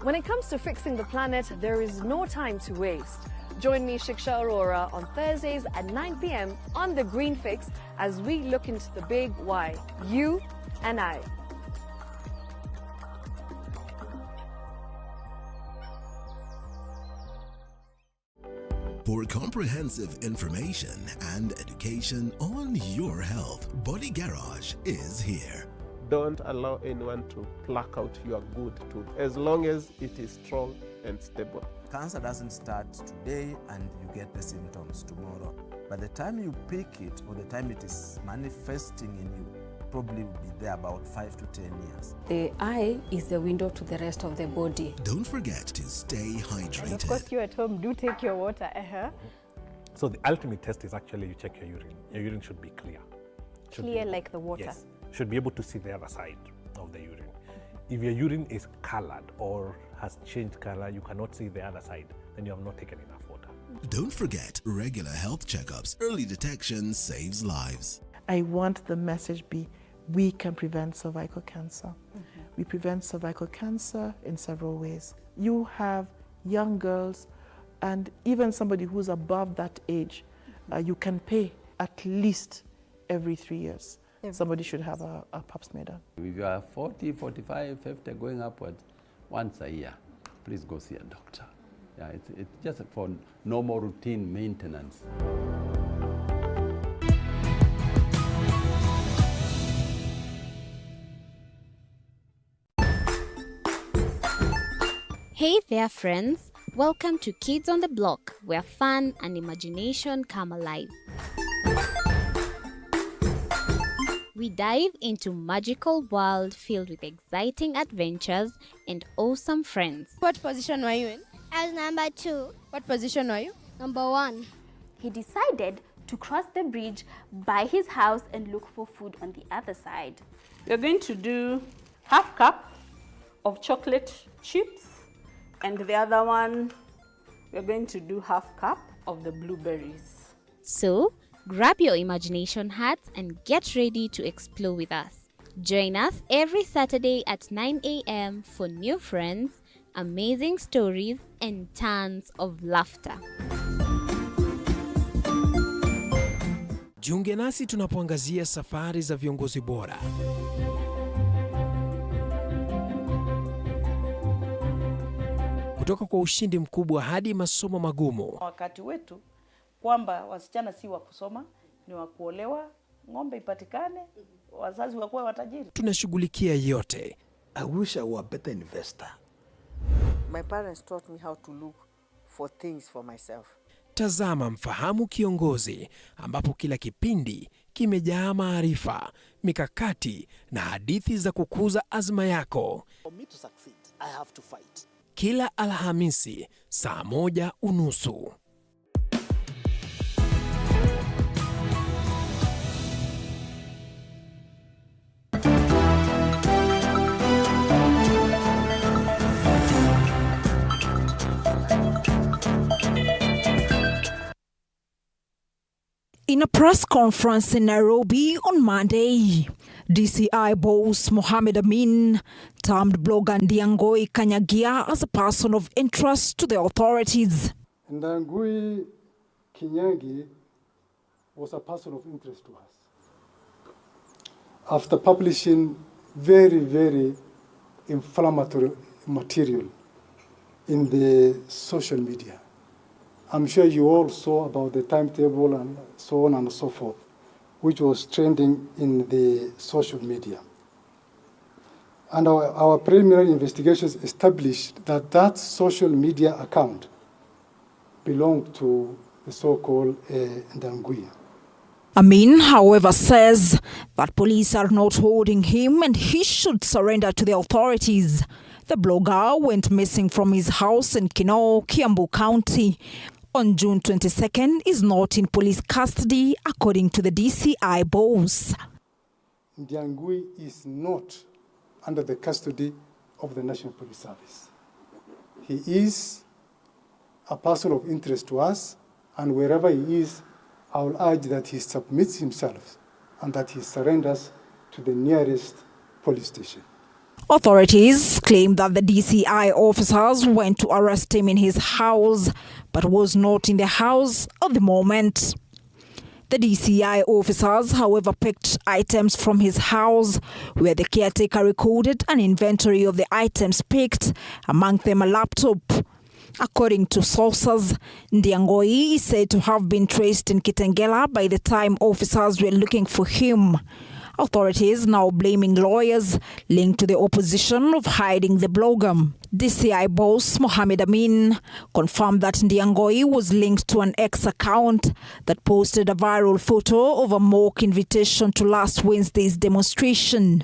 When it comes to fixing the planet, there is no time to waste. Join me, Shiksha Arora, on Thursdays at 9 p.m. on The Green Fix as we look into the big why, you and I. For comprehensive information and education on your health, Body Garage is here. Don't allow anyone to pluck out your good tooth as long as it is strong and stable. cancer doesn't start today and you get the symptoms tomorrow. By the time you pick it or the time it is manifesting in you, probably will be there about 5 to 10 years. The eye is the window to the rest of the body. Don't forget to stay hydrated. And of course, you at home do take your water. So the ultimate test is actually you check your urine. Your urine should be clear. Clear like the water? Yes. Should be able to see the other side of the urine. If your urine is colored or has changed color, you cannot see the other side, then you have not taken enough water. Don't forget regular health checkups. Early detection saves lives. I want the message be, we can prevent cervical cancer. We prevent cervical cancer in several ways. You have young girls and even somebody who's above that age, you can pay at least every 3 years. Somebody should have a pap smear done. If you are 40, 45, 50, going upwards, once a year, please go see a doctor. Yeah, it's just for normal routine maintenance. Hey there, friends. Welcome to Kids on the Block, where fun and imagination come alive. We dive into magical world filled with exciting adventures and awesome friends. What position were you in? I was number 2. What position were you? Number 1. He decided to cross the bridge by his house and look for food on the other side. You're going to do half cup of chocolate chips, and the other one, we're going to do half cup of the blueberries. So, grab your imagination hats and get ready to explore with us. Join us every Saturday at 9 a.m. for new friends, amazing stories, and tons of laughter. Jiunge nasi tunapoangazia safari za viongozi bora. Kutoka kwa ushindi mkubwa hadi masomo magumu. Wakati wetu kwamba wasichana si wa kusoma, ni wa kuolewa, ng'ombe ipatikane, wazazi wakuwe watajiri. Tunashughulikia yote. I wish I were a better investor. My parents taught me how to look for things for myself. Tazama Mfahamu Kiongozi, ambapo kila kipindi kimejaa maarifa, mikakati na hadithi za kukuza azma yako. For me to succeed, I have to fight. Kila Alhamisi saa 1:30. In a press conference in Nairobi on Monday, DCI boss Mohamed Amin termed blogger Ndiang'ui Kanyagia as a person of interest to the authorities. Ndiang'ui Kinyangi was a person of interest to us. After publishing very, very inflammatory material in the social media, I'm sure you all saw about the timetable and so on and so forth, which was trending in the social media. And our preliminary investigations established that that social media account belonged to the so-called Ndiang'ui. Amin, however, says that police are not holding him and he should surrender to the authorities. The blogger went missing from his house in Kinoo, Kiambu County. On June 22nd, is not in police custody, according to the DCI boss. Ndiang'ui is not under the custody of the National Police Service. He is a person of interest to us, and wherever he is, I will urge that he submits himself and that he surrenders to the nearest police station. Authorities claim that the DCI officers went to arrest him in his house, but was not in the house at the moment. The DCI officers, however, picked items from his house, where the caretaker recorded an inventory of the items picked, among them a laptop. According to sources, Ndiang'ui is said to have been traced in Kitengela by the time officers were looking for him. Authorities now blaming lawyers linked to the opposition of hiding the blogger. DCI boss Mohammed Amin confirmed that Ndiang'ui was linked to an X account that posted a viral photo of a mock invitation to last Wednesday's demonstration.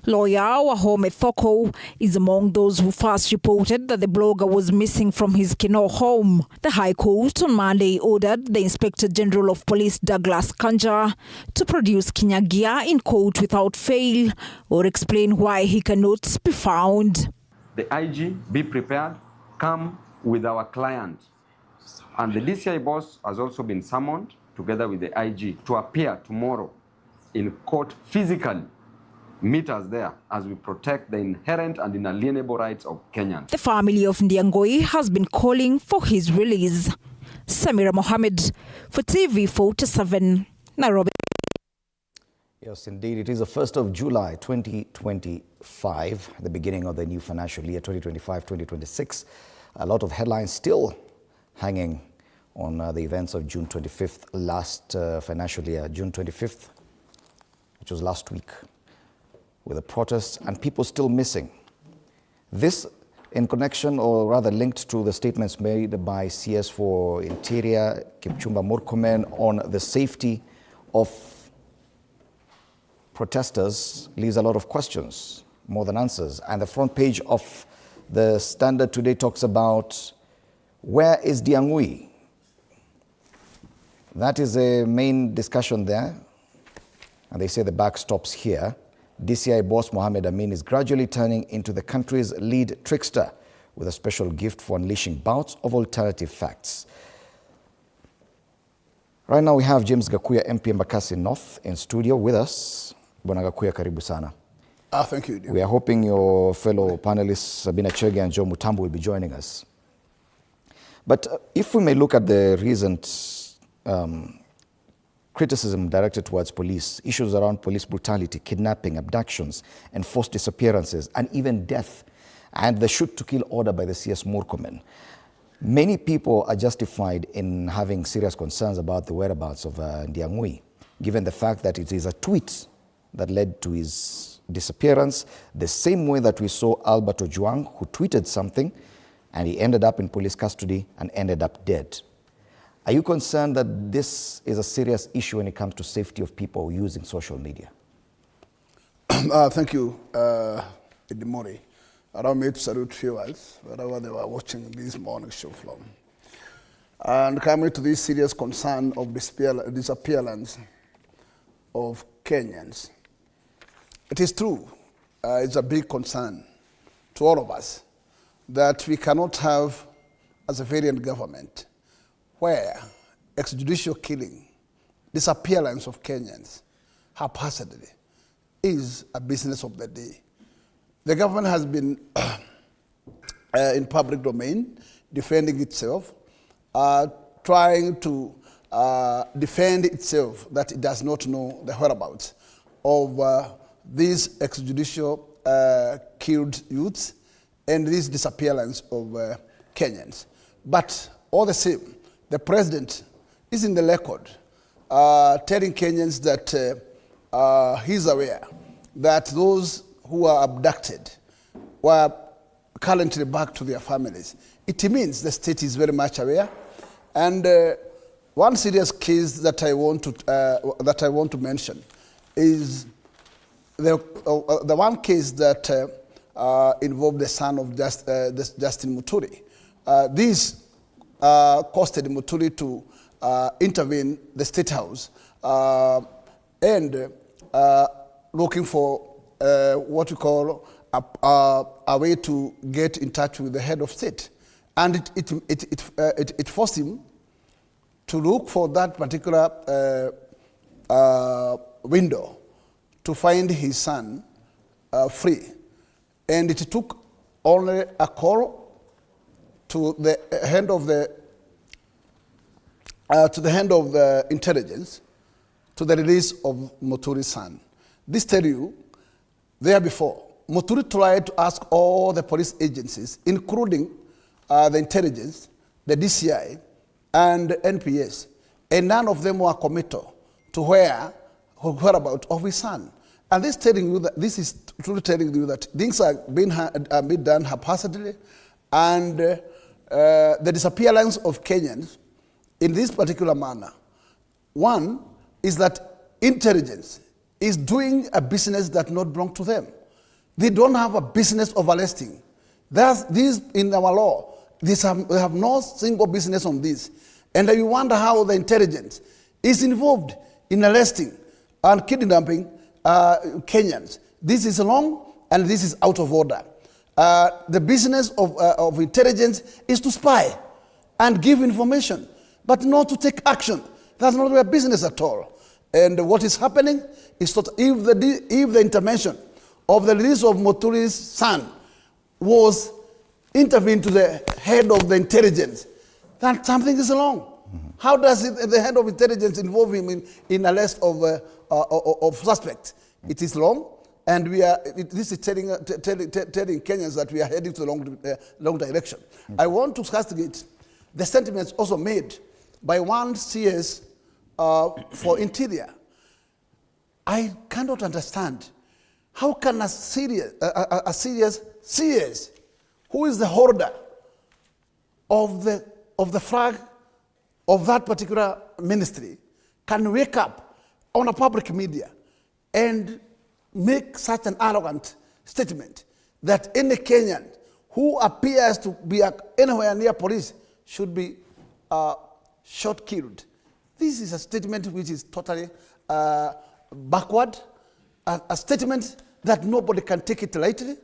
Lawyer Wahome Thoko is among those who first reported that the blogger was missing from his Kinoo home. The High Court on Monday ordered the Inspector General of Police Douglas Kanja to produce Kinyagia in court without fail or explain why he cannot be found. The IG, be prepared, come with our client. And the DCI boss has also been summoned together with the IG to appear tomorrow in court physically. Meet us there as we protect the inherent and inalienable rights of Kenyans. The family of Ndiang'ui has been calling for his release. Samira Mohammed for TV47, Nairobi. Yes, indeed. It is the 1st of July 2025, the beginning of the new financial year 2025-2026. A lot of headlines still hanging on the events of June 25th, last financial year, June 25th, which was last week, with the protests and people still missing. This in connection, or rather linked to the statements made by CS for Interior, Kipchumba Murkomen, on the safety of protesters leaves a lot of questions, more than answers. And the front page of the Standard today talks about, where is Ndiang'ui? That is a main discussion there. And they say the buck stops here. DCI boss Mohammed Amin is gradually turning into the country's lead trickster with a special gift for unleashing bouts of alternative facts. Right now we have James Gakuya, MP Embakasi North, in studio with us. Bwana Gakuya, karibu sana. Thank you. We are hoping your fellow panelists, Sabina Chege and Joe Mutambu, will be joining us. But if we may look at the recent criticism directed towards police, issues around police brutality, kidnapping, abductions, enforced disappearances, and even death, and the shoot-to-kill order by the CS Murkomen. Many people are justified in having serious concerns about the whereabouts of Ndiang'ui, given the fact that it is a tweet that led to his disappearance, the same way that we saw Albert Ojwang, who tweeted something, and he ended up in police custody and ended up dead. Are you concerned that this is a serious issue when it comes to safety of people using social media? Thank you, Edimori. Allow me to salute viewers, wherever they were watching this morning show from. And coming to this serious concern of disappearance of Kenyans. It is true, it's a big concern to all of us that we cannot have a civilian government where extrajudicial killing, disappearance of Kenyans haphazardly is a business of the day. The government has been in public domain, defending itself, trying to defend itself that it does not know the whereabouts of these extrajudicial killed youths and this disappearance of Kenyans. But all the same, the president is in the record telling Kenyans that he's aware that those who are abducted were currently back to their families. It means the state is very much aware. And one serious case that I want to mention is the one case that involved the son of Justin Muturi. This costed Muturi to intervene the State House and looking for what we call a way to get in touch with the head of state. And it forced him to look for that particular window to find his son free. And it took only a call to the hand of the intelligence to the release of Muturi's son. This tell you, there before, Muturi tried to ask all the police agencies, including the intelligence, the DCI, and NPS, and none of them were committal to where whereabouts of his son. And this is truly telling you that things are being done haphazardly, and the disappearance of Kenyans in this particular manner. One is that intelligence is doing a business that not belong to them. They don't have a business of arresting. This in our law. We have no single business on this. And you wonder how the intelligence is involved in arresting and kidnapping Kenyans. This is wrong and this is out of order. The business of intelligence is to spy and give information, but not to take action. That's not their business at all. And what is happening is that if the intervention of the release of Muturi's son was intervened to the head of the intelligence, then something is wrong. How does the head of intelligence involve him in arrest of suspects? It is wrong, and this is telling Kenyans that we are heading to the wrong direction. I want to castigate the sentiments also made by one CS for Interior. I cannot understand how can a serious CS, who is the holder of the flag of that particular ministry, can wake up on a public media and make such an arrogant statement that any Kenyan who appears to be anywhere near police should be shot, killed. This is a statement which is totally backward, a statement that nobody can take it lightly.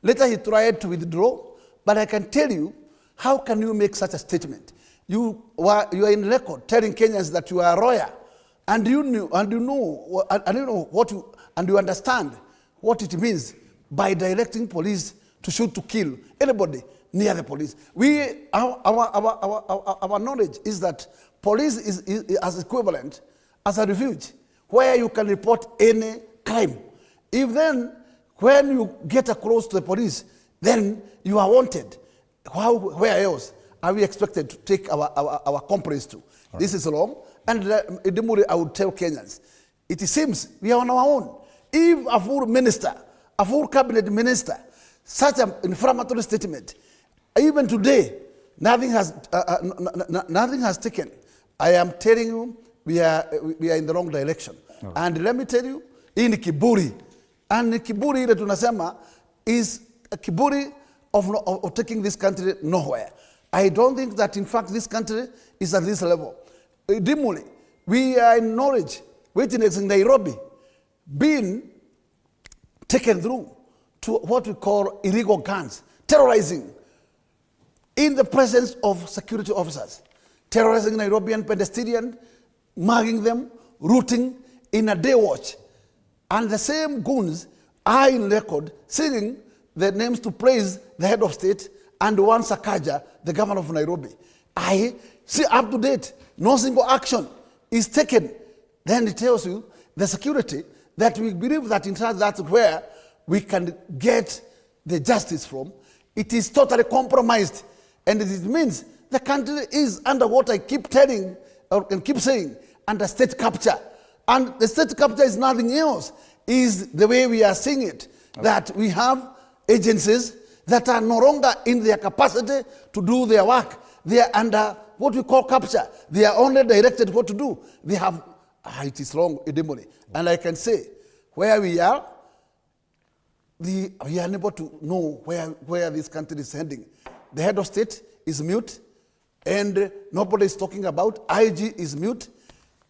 Later he tried to withdraw, but I can tell you, how can you make such a statement? You are in record telling Kenyans that you are a lawyer, and you understand what it means by directing police to shoot to kill anybody near the police. Our knowledge is that police is as equivalent as a refuge, where you can report any crime. If then, when you get across to the police, then you are wanted. Where else are we expected to take our complaints to? Right. This is wrong. And I would tell Kenyans, it seems we are on our own. If a full minister, a full cabinet minister, such an inflammatory statement, even today, nothing has taken. I am telling you, we are in the wrong direction. Right. And let me tell you, in kiburi, and kiburi ile tunasema is a kiburi of taking this country nowhere. I don't think that, in fact, this country is at this level. Dimuli, we are in Norwich, witnessing Nairobi being taken through to what we call illegal guns, terrorizing in the presence of security officers, terrorizing Nairobian pedestrians, mugging them, rooting in a day watch. And the same goons are in record singing the names to praise the head of state and one Sakaja, the governor of Nairobi. I see up to date, no single action is taken. Then it tells you the security that we believe that in fact that's where we can get the justice from. It is totally compromised, and it means the country is under what I keep telling and keep saying, under state capture. And the state capture is nothing else, is the way we are seeing it, okay. That we have agencies that are no longer in their capacity to do their work. They are under what we call capture. They are only directed what to do. They have, it is wrong, Idemoni. And I can say, where we are, we are unable to know where this country is heading. The head of state is mute, and nobody is talking about. IG is mute,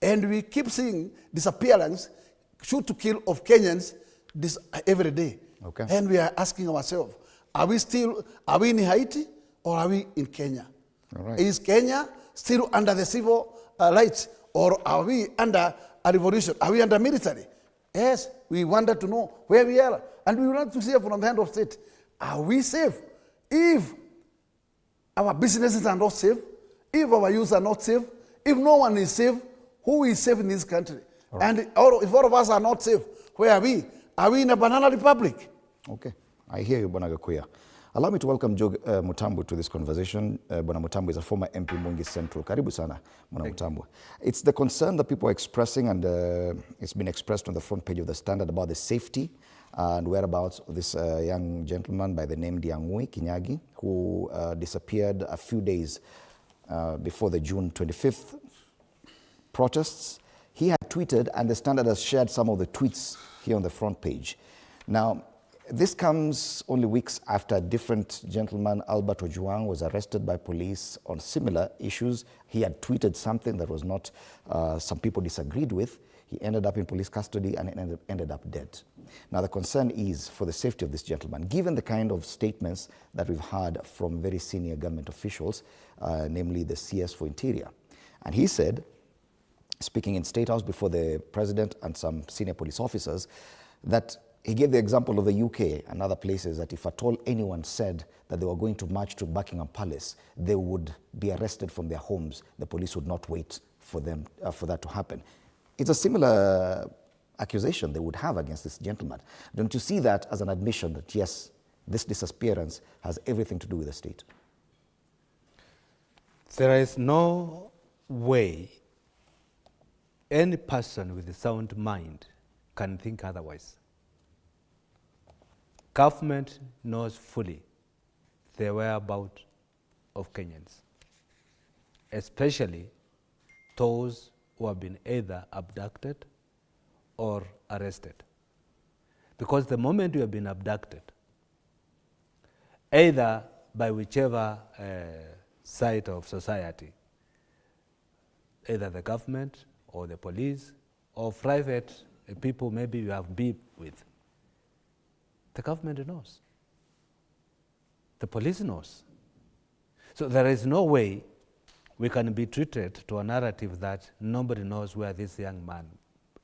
and we keep seeing disappearance, shoot to kill of Kenyans every day. Okay. And we are asking ourselves, are we in Haiti or are we in Kenya? All right. Is Kenya still under the civil rights, or are we under a revolution? Are we under military? Yes, we wanted to know where we are. And we want to hear from the head of state, are we safe? If our businesses are not safe, if our youth are not safe, if no one is safe, who is safe in this country? Right. And if all of us are not safe, where are we? Are we in a banana republic? Okay, I hear you, Bwana Gakuya. Allow me to welcome Joe Mutambu to this conversation. Bwana Mutambu is a former MP Mwingi Central. Karibu sana, Bwana Mutambu. It's the concern that people are expressing, and it's been expressed on the front page of the Standard about the safety and whereabouts of this young gentleman by the name Ndiang'ui Kinyagi, who disappeared a few days before the June 25th protests. He had tweeted, and the Standard has shared some of the tweets here on the front page. Now, this comes only weeks after a different gentleman, Albert Ojwang, was arrested by police on similar issues. He had tweeted something that was not, some people disagreed with. He ended up in police custody and ended up dead. Now, the concern is for the safety of this gentleman, given the kind of statements that we've heard from very senior government officials, namely the CS for Interior. And he said, speaking in State House before the president and some senior police officers, that he gave the example of the UK and other places that if at all anyone said that they were going to march to Buckingham Palace, they would be arrested from their homes. The police would not wait for them for that to happen. It's a similar accusation they would have against this gentleman. Don't you see that as an admission that yes, this disappearance has everything to do with the state? There is no way any person with a sound mind can think otherwise. Government knows fully the whereabouts of Kenyans, especially those who have been either abducted or arrested. Because the moment you have been abducted, either by whichever side of society, either the government or the police or private people maybe you have beef with, the government knows. The police knows. So there is no way we can be treated to a narrative that nobody knows where this young man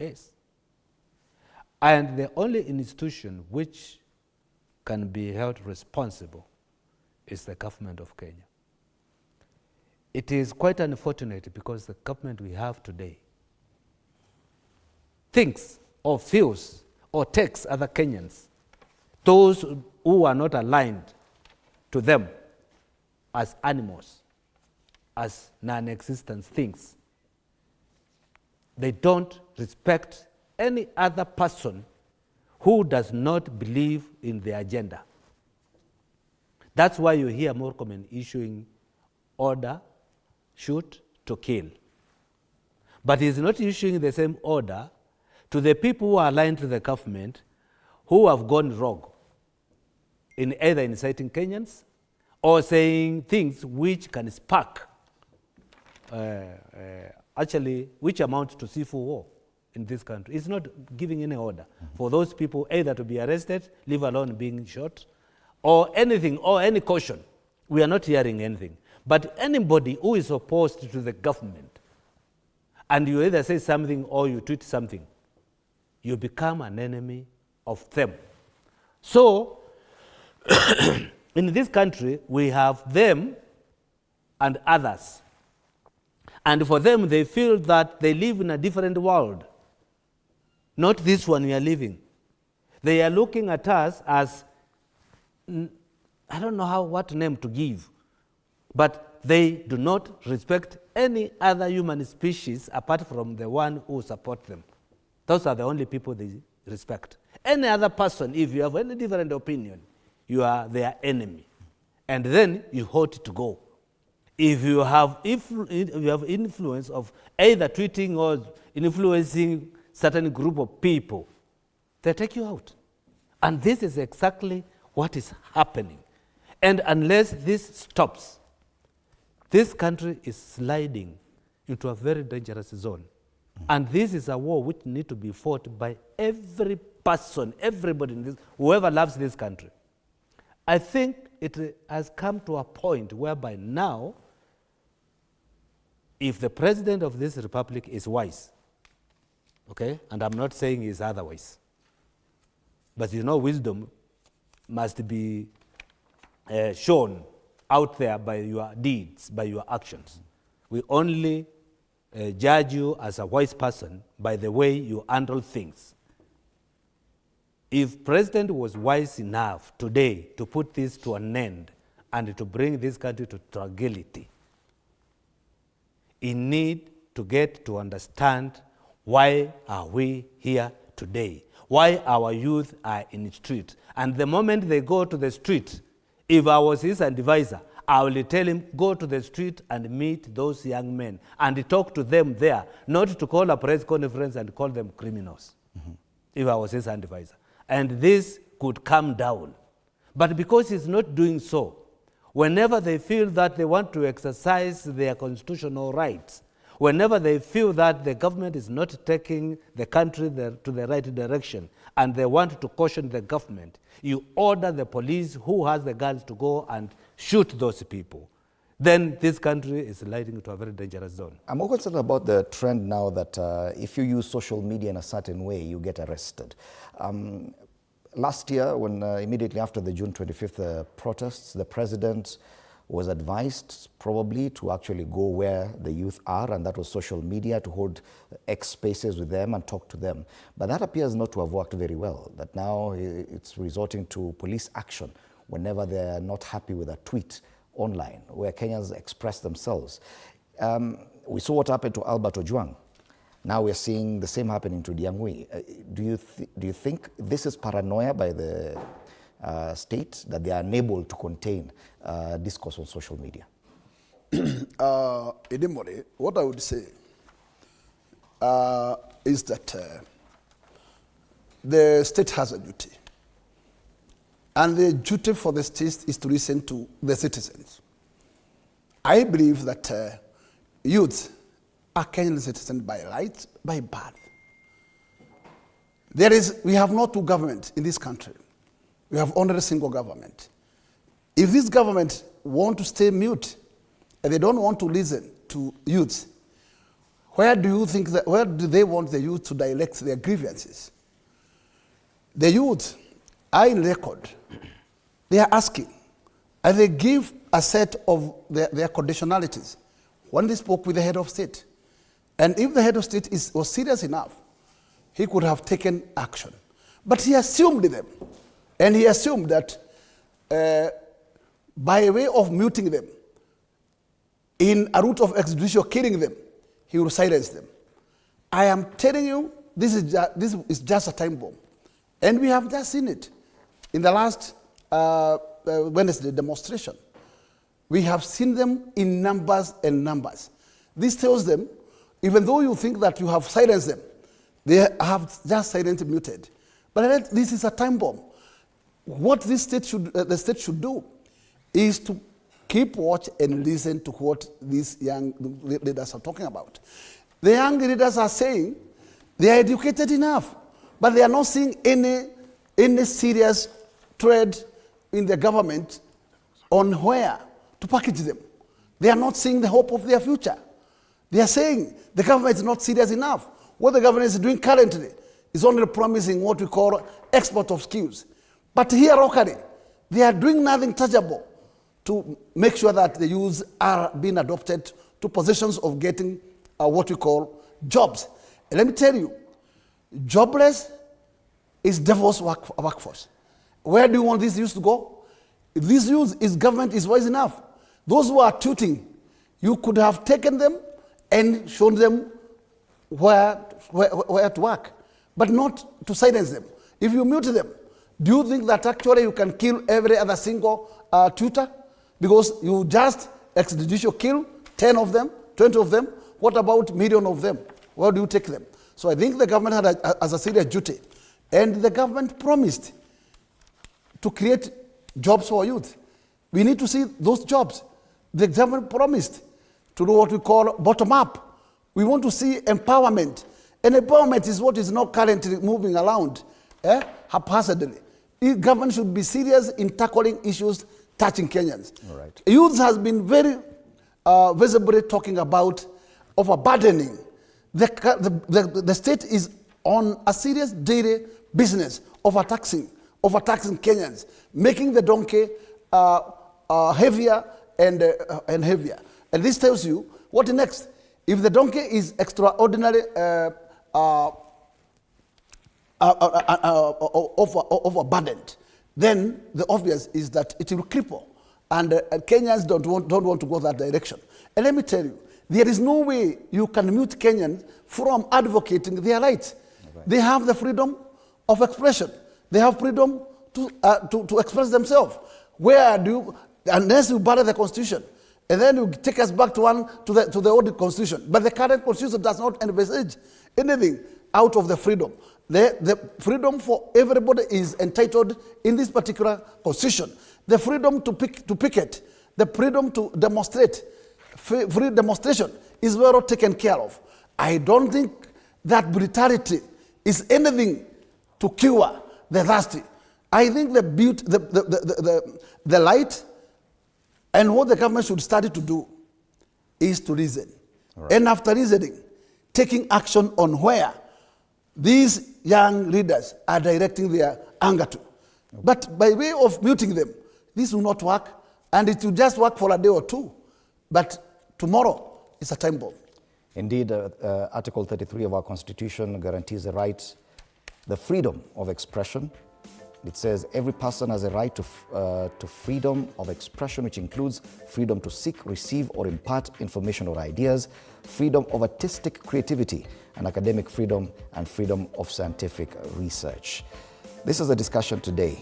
is. And the only institution which can be held responsible is the government of Kenya. It is quite unfortunate because the government we have today thinks or feels or takes other Kenyans, those who are not aligned to them, as animals, as non-existent things. They don't respect any other person who does not believe in the agenda. That's why you hear Murkomen issuing order, shoot to kill. But he's not issuing the same order to the people who are aligned to the government who have gone rogue in either inciting Kenyans or saying things which can spark, actually, which amount to civil war in this country. It's not giving any order for those people either to be arrested, leave alone being shot, or anything, or any caution. We are not hearing anything. But anybody who is opposed to the government, and you either say something or you tweet something, you become an enemy of them. So, in this country, we have them and others. And for them, they feel that they live in a different world, not this one we are living. They are looking at us as, I don't know what name to give, but they do not respect any other human species apart from the one who supports them. Those are the only people they respect. Any other person, if you have any different opinion, you are their enemy. And then you ought to go. If you have influence of either tweeting or influencing certain group of people, they take you out. And this is exactly what is happening. And unless this stops, this country is sliding into a very dangerous zone. And this is a war which needs to be fought by every person, everybody in this, whoever loves this country. I think it has come to a point whereby now, if the president of this republic is wise, okay, and I'm not saying he's otherwise, but you know, wisdom must be shown out there by your deeds, by your actions. We only judge you as a wise person by the way you handle things. If President was wise enough today to put this to an end and to bring this country to tranquility, he need to get to understand why are we here today, why our youth are in the street. And the moment they go to the street, if I was his advisor, I will tell him, go to the street and meet those young men and talk to them there, not to call a press conference and call them criminals, if I was his advisor. And this could come down. But because he's not doing so, whenever they feel that they want to exercise their constitutional rights, whenever they feel that the government is not taking the country to the right direction and they want to caution the government, you order the police who has the guns to go and shoot those people. Then this country is sliding into a very dangerous zone. I'm more concerned about the trend now that if you use social media in a certain way, you get arrested. Last year, when immediately after the June 25th protests, the president was advised probably to actually go where the youth are, and that was social media, to hold X spaces with them and talk to them. But that appears not to have worked very well, that now it's resorting to police action whenever they're not happy with a tweet online, where Kenyans express themselves. We saw what happened to Albert Ojwang. Now we're seeing the same happening to Ndiang'ui. Do you think this is paranoia by the state, that they are unable to contain discourse on social media? Edimore, what I would say is that the state has a duty. And the duty for the state is to listen to the citizens. I believe that youth are Kenyan citizens by right, by birth. We have not two governments in this country. We have only a single government. If this government want to stay mute and they don't want to listen to youth, where do they want the youth to direct their grievances? The youth are in record. They are asking, and they give a set of their conditionalities when they spoke with the head of state. And if the head of state was serious enough, he could have taken action. But he assumed them. And he assumed that by way of muting them, in a route of extrajudicial killing them, he will silence them. I am telling you, this is just a time bomb. And we have just seen it. In the last Wednesday demonstration, we have seen them in numbers and numbers. This tells them, even though you think that you have silenced them, they have just silently muted. But this is a time bomb. What the state should do is to keep watch and listen to what these young leaders are talking about. The young leaders are saying they are educated enough, but they are not seeing any serious trade in the government on where to package them. They are not seeing the hope of their future. They are saying the government is not serious enough. What the government is doing currently is only promising what we call export of skills. But here locally, they are doing nothing tangible to make sure that the youths are being adopted to positions of getting what we call jobs. And let me tell you, jobless is devil's workforce. Where do you want these youths to go? If these youths, government is wise enough, those who are tutoring, you could have taken them and shown them where to work, but not to silence them. If you mute them, do you think that actually you can kill every other single tutor? Because you just extrajudicial kill 10 of them, 20 of them. What about million of them? Where do you take them? So I think the government has a serious duty. And the government promised to create jobs for youth. We need to see those jobs. The government promised to do what we call bottom-up. We want to see empowerment. And empowerment is what is not currently moving around haphazardly. Government should be serious in tackling issues touching Kenyans. All right. Youth has been very visibly talking about overburdening. The state is on a serious daily business overtaxing Kenyans, making the donkey heavier and heavier. And this tells you what next. If the donkey is extraordinarily overburdened, then the obvious is that it will cripple. And Kenyans don't want to go that direction. And let me tell you, there is no way you can mute Kenyans from advocating their rights. Right. They have the freedom of expression. They have freedom to express themselves. Where do you, unless you bury the Constitution, and then you take us back to the old Constitution. But the current Constitution does not envisage anything out of the freedom. The freedom for everybody is entitled in this particular Constitution. The freedom to picket, the freedom to demonstrate, free demonstration is well taken care of. I don't think that brutality is anything to cure the thirsty. I think the light and what the government should study to do is to reason. Right. And after reasoning, taking action on where these young leaders are directing their anger to. Okay. But by way of muting them, this will not work, and it will just work for a day or two. But tomorrow is a time bomb. Indeed, Article 33 of our Constitution guarantees the freedom of expression. It says every person has a right to freedom of expression, which includes freedom to seek, receive, or impart information or ideas, freedom of artistic creativity, and academic freedom, and freedom of scientific research. This is a discussion today.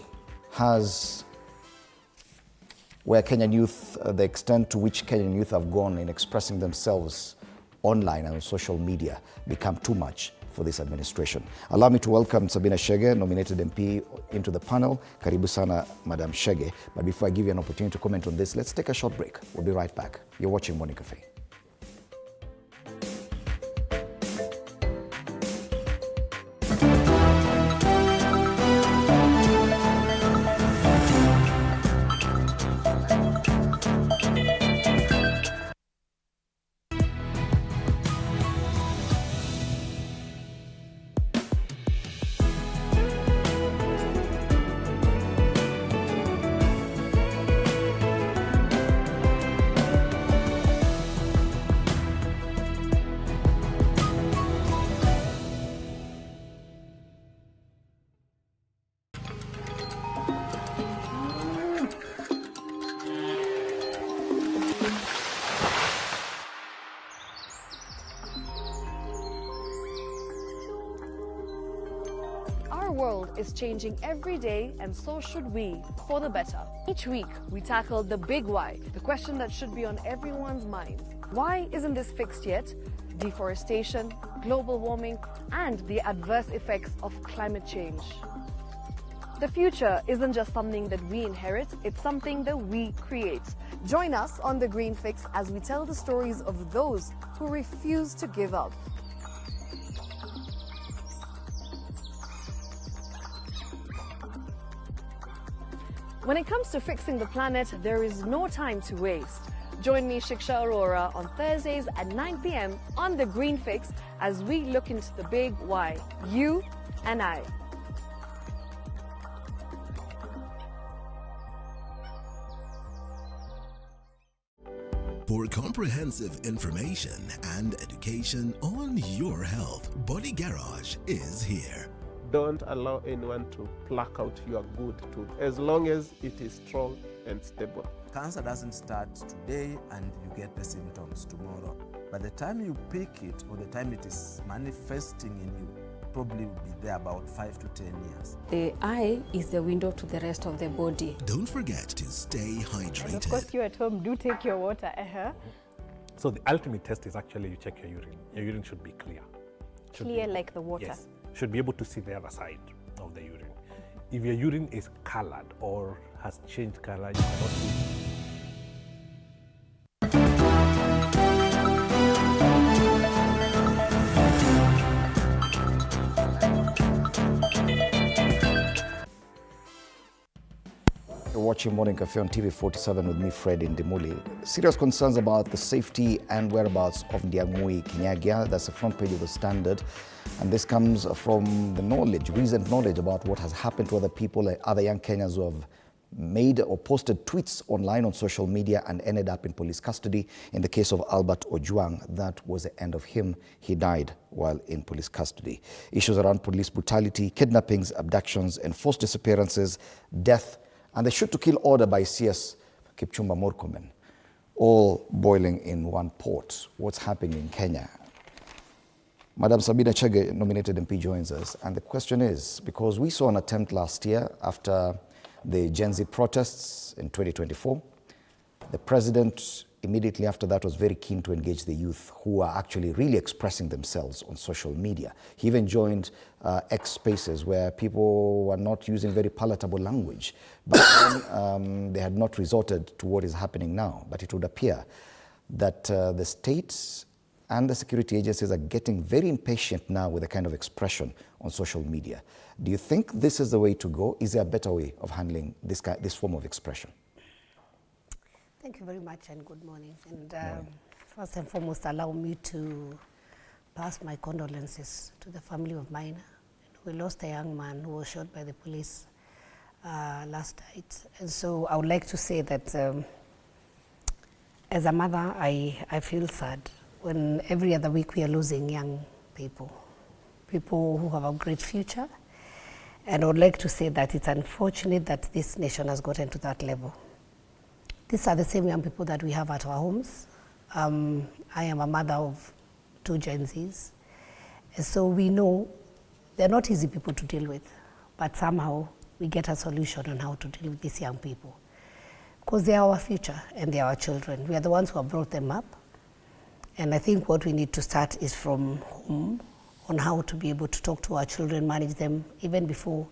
Where Kenyan youth, the extent to which Kenyan youth have gone in expressing themselves online and on social media become too much for this administration. Allow me to welcome Sabina Chege, nominated MP, into the panel. Karibu sana, Madam Chege. But before I give you an opportunity to comment on this, let's take a short break. We'll be right back. You're watching Morning Cafe. Is changing every day, and so should we, for the better. Each week, we tackle the big why, the question that should be on everyone's minds. Why isn't this fixed yet? Deforestation, global warming, and the adverse effects of climate change. The future isn't just something that we inherit, it's something that we create. Join us on The Green Fix as we tell the stories of those who refuse to give up. When it comes to fixing the planet, there is no time to waste. Join me, Shiksha Arora, on Thursdays at 9 p.m. on The Green Fix as we look into the big why, you and I. For comprehensive information and education on your health, Body Garage is here. Don't allow anyone to pluck out your good tooth as long as it is strong and stable. Cancer doesn't start today and you get the symptoms tomorrow. By the time you pick it or the time it is manifesting in you, probably will be there about 5 to 10 years. The eye is the window to the rest of the body. Don't forget to stay hydrated. And of course, you at home, do take your water. So the ultimate test is actually you check your urine. Your urine should be clear. Clear like the water? Yes. Should be able to see the other side of the urine. If your urine is colored or has changed color, you cannot see. You're watching Morning Cafe on TV 47 with me, Fred Ndimuli. Serious concerns about the safety and whereabouts of Ndiang'ui Kinyagia. That's the front page of the Standard. And this comes from the recent knowledge about what has happened to other people, other young Kenyans who have made or posted tweets online on social media and ended up in police custody. In the case of Albert Ojwang, that was the end of him. He died while in police custody. Issues around police brutality, kidnappings, abductions, enforced disappearances, death, and the shoot-to-kill order by CS Kipchumba Murkomen, all boiling in one pot. What's happening in Kenya? Madam Sabina Chege, nominated MP, joins us. And the question is, because we saw an attempt last year after the Gen Z protests in 2024, the president immediately after that was very keen to engage the youth who are actually really expressing themselves on social media. He even joined X spaces where people were not using very palatable language. But then, they had not resorted to what is happening now. But it would appear that the states and the security agencies are getting very impatient now with the kind of expression on social media. Do you think this is the way to go? Is there a better way of handling this form of expression? Thank you very much and good morning. And first and foremost, allow me to pass my condolences to the family of mine. We lost a young man who was shot by the police last night. And so I would like to say that as a mother, I feel sad when every other week we are losing young people who have a great future. And I would like to say that it's unfortunate that this nation has gotten to that level. These are the same young people that we have at our homes. I am a mother of 2 Gen Zs. And so we know they're not easy people to deal with, but somehow we get a solution on how to deal with these young people. Because they are our future and they are our children. We are the ones who have brought them up. And I think what we need to start is from home on how to be able to talk to our children, manage them, even before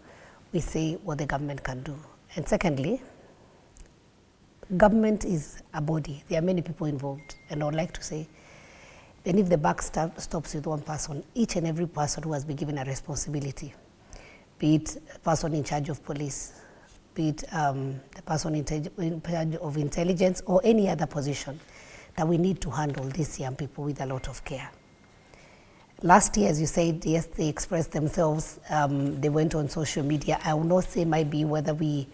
we say what the government can do. And secondly, government is a body. There are many people involved. And I would like to say, then if the buck stops with one person, each and every person who has been given a responsibility, be it a person in charge of police, be it the person in charge of intelligence or any other position, that we need to handle these young people with a lot of care. Last year, as you said, yes, they expressed themselves. They went on social media. I will not say might be whether we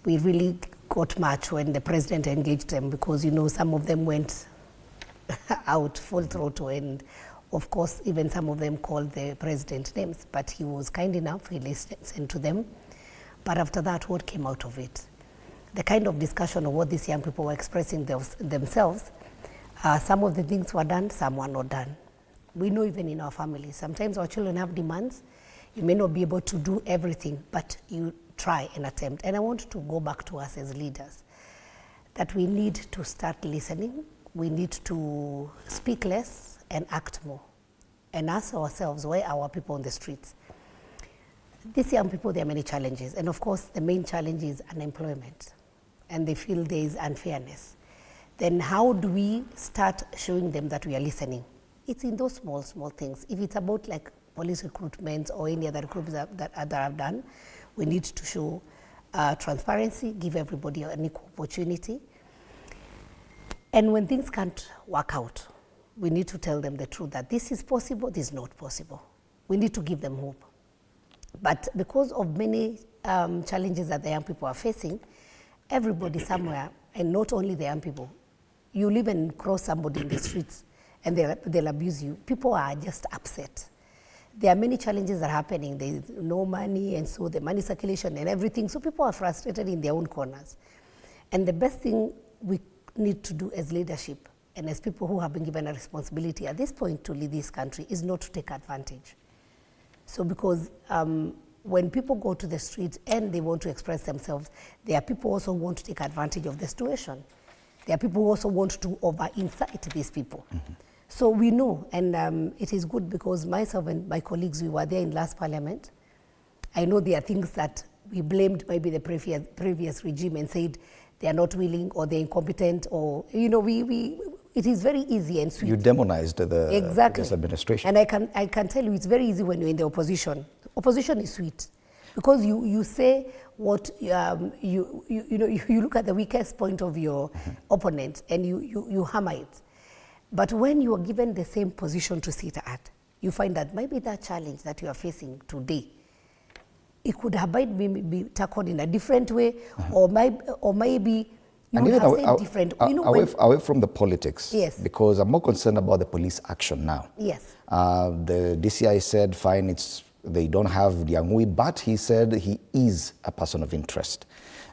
really got much when the president engaged them, because you know some of them went out full throttle, and of course even some of them called the president names, but he was kind enough, he listened to them. But after that, what came out of it? The kind of discussion of what these young people were expressing themselves, some of the things were done, some were not done. We know even in our families, sometimes our children have demands. You may not be able to do everything, but you try and attempt. And I want to go back to us as leaders, that we need to start listening. We need to speak less and act more, and ask ourselves, where are our people on the streets? These young people, there are many challenges. And of course, the main challenge is unemployment. And they feel there is unfairness. Then how do we start showing them that we are listening? It's in those small things. If it's about like police recruitment or any other groups that have done, we need to show transparency, give everybody an equal opportunity. And when things can't work out, we need to tell them the truth, that this is possible, this is not possible. We need to give them hope. But because of many challenges that the young people are facing, everybody somewhere, and not only the young people, you'll even cross somebody in the streets and they'll abuse you. People are just upset. There are many challenges that are happening. There is no money, and so the money circulation and everything. So people are frustrated in their own corners. And the best thing we need to do as leadership and as people who have been given a responsibility at this point to lead this country is not to take advantage. So because when people go to the streets and they want to express themselves, there are people also who want to take advantage of the situation. There are people who also want to over-incite these people. Mm-hmm. So we know, and it is good because myself and my colleagues, we were there in last parliament. I know there are things that we blamed maybe the previous regime and said they are not willing or they're incompetent, or, you know, it is very easy and sweet. You demonized this administration. And I can tell you it's very easy when you're in the opposition. Opposition is sweet because you say what, you look at the weakest point of your opponent and you hammer it. But when you are given the same position to sit at, you find that maybe that challenge that you are facing today, it could have be tackled in a different way, or maybe you And would even have said different. away from the politics, Yes. because I'm more concerned about the police action now. Yes. The DCI said, fine, they don't have Ndiang'ui, but he said he is a person of interest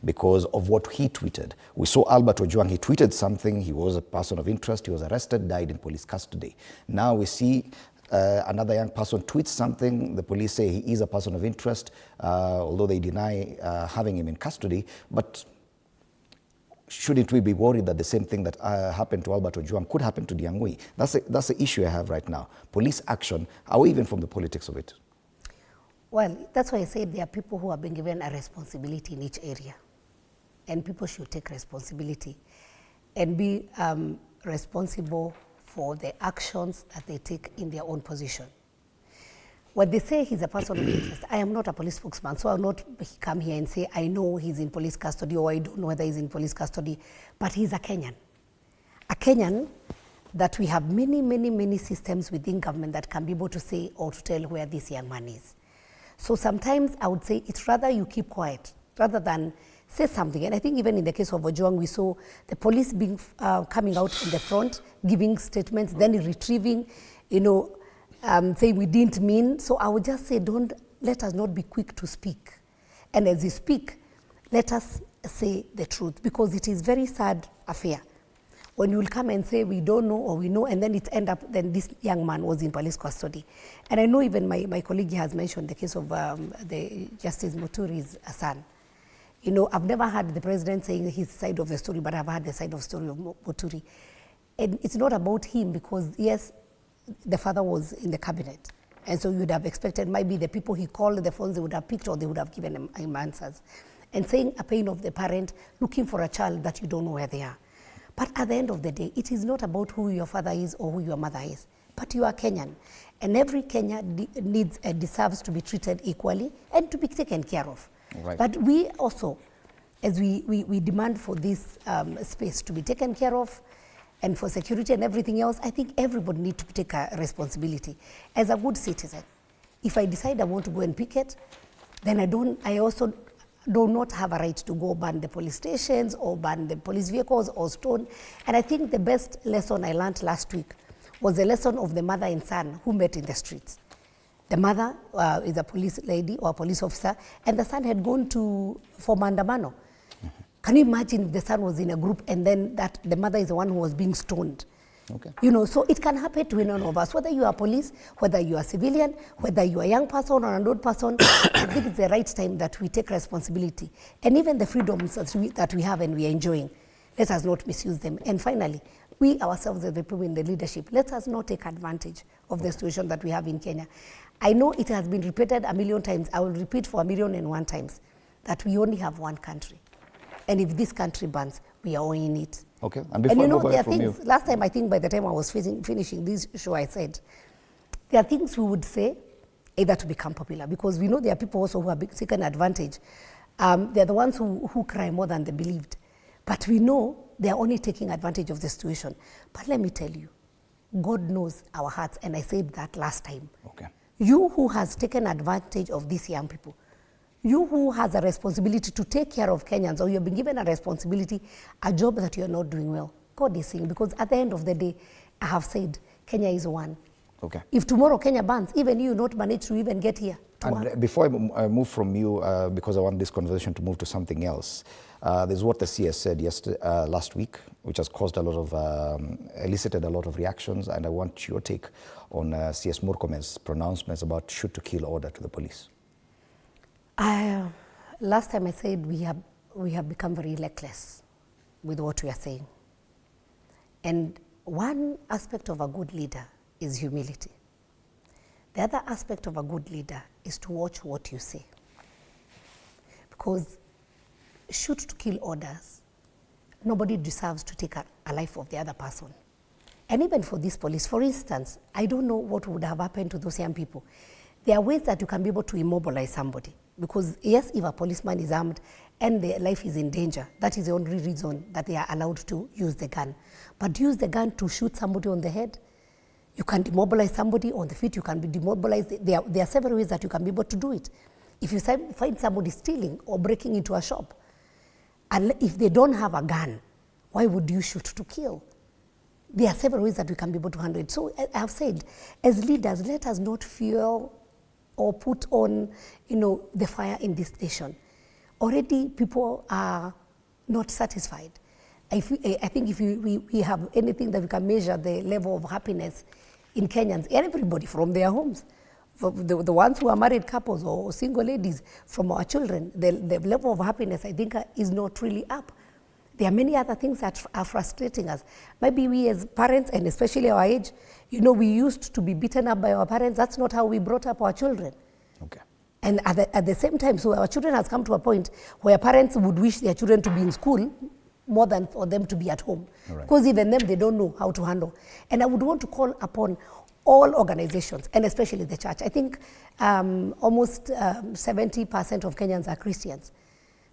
because of what he tweeted. We saw Albert Ojwang, he tweeted something, he was a person of interest, he was arrested, died in police custody. Now we see another young person tweets something, the police say he is a person of interest, although they deny having him in custody. But shouldn't we be worried that the same thing that happened to Albert Ojwang could happen to Ndiang'ui? That's the issue I have right now. Police action, away even from the politics of it. Well, that's why I said there are people who have been given a responsibility in each area. And people should take responsibility and be responsible for the actions that they take in their own position. When they say he's a person of interest, I am not a police spokesman, so I'll not come here and say, I know he's in police custody or I don't know whether he's in police custody, but he's a Kenyan. A Kenyan that we have many systems within government that can be able to say or to tell where this young man is. So sometimes I would say it's rather you keep quiet rather than say something. And I think even in the case of Ojwang, we saw the police being coming out in the front, giving statements, then retrieving, saying we didn't mean. So I would just say, let us not be quick to speak. And as we speak, let us say the truth, because it is very sad affair when you will come and say we don't know or we know, and then it end up, then this young man was in police custody. And I know even my colleague has mentioned the case of the Justice Muturi's son. I've never heard the president saying his side of the story, but I've heard the side of the story of Muturi. And it's not about him because, yes, the father was in the cabinet. And so you would have expected maybe the people he called, the phones they would have picked or they would have given him answers. And saying a pain of the parent looking for a child that you don't know where they are. But at the end of the day, it is not about who your father is or who your mother is, but you are Kenyan. And every Kenyan needs and deserves to be treated equally and to be taken care of. Right. But we also, as we demand for this space to be taken care of and for security and everything else, I think everybody needs to take a responsibility. As a good citizen, if I decide I want to go and picket, then I also do not have a right to go ban the police stations or ban the police vehicles or stone. And I think the best lesson I learned last week was the lesson of the mother and son who met in the streets. The mother is a police lady or a police officer, and the son had gone for Mandamano. Can you imagine if the son was in a group and then the mother is the one who was being stoned? Okay. So it can happen to any one of us, whether you are police, whether you are civilian, whether you are a young person or an old person. I think it's the right time that we take responsibility. And even the freedoms that we have and we are enjoying, let us not misuse them. And finally, we ourselves as the people in the leadership, let us not take advantage of the situation that we have in Kenya. I know it has been repeated a million times. I will repeat for 1,000,001 times that we only have one country. And if this country burns, we are all in it. Okay. And before there are things, last time I think by the time I was finishing this show, I said, there are things we would say either to become popular, because we know there are people also who have taken advantage. They're the ones who cry more than they believed. But we know they're only taking advantage of the situation. But let me tell you, God knows our hearts, and I said that last time. Okay. You who has taken advantage of these young people, you who has a responsibility to take care of Kenyans, or you've been given a responsibility, a job that you're not doing well, God is seeing, because at the end of the day, I have said, Kenya is one. Okay. If tomorrow Kenya bans, even you not manage to even get here. And before I move from you, because I want this conversation to move to something else, there's what the CS said last week, which has caused elicited a lot of reactions, and I want your take on CS Murkomen's pronouncements about shoot to kill order to the police. Last time I said we have become very reckless with what we are saying. And one aspect of a good leader is humility. The other aspect of a good leader is to watch what you say. Because shoot to kill orders, nobody deserves to take a life of the other person. And even for this police, for instance, I don't know what would have happened to those young people. There are ways that you can be able to immobilize somebody. Because yes, if a policeman is armed and their life is in danger, that is the only reason that they are allowed to use the gun. But use the gun to shoot somebody on the head, you can demobilize somebody on the feet, you can be demobilized. There are several ways that you can be able to do it. If you find somebody stealing or breaking into a shop, and if they don't have a gun, why would you shoot to kill? There are several ways that we can be able to handle it. So I have said, as leaders, let us not fuel or put on, the fire in this nation. Already people are not satisfied. I think if we have anything that we can measure the level of happiness in Kenyans, everybody from their homes, the ones who are married couples or single ladies, from our children, the level of happiness, I think, is not really up. There are many other things that are frustrating us. Maybe we as parents, and especially our age, we used to be beaten up by our parents. That's not how we brought up our children. Okay. And at the same time, so our children has come to a point where parents would wish their children to be in school more than for them to be at home. Because even them, they don't know how to handle. And I would want to call upon all organizations, and especially the church. I think almost 70% of Kenyans are Christians.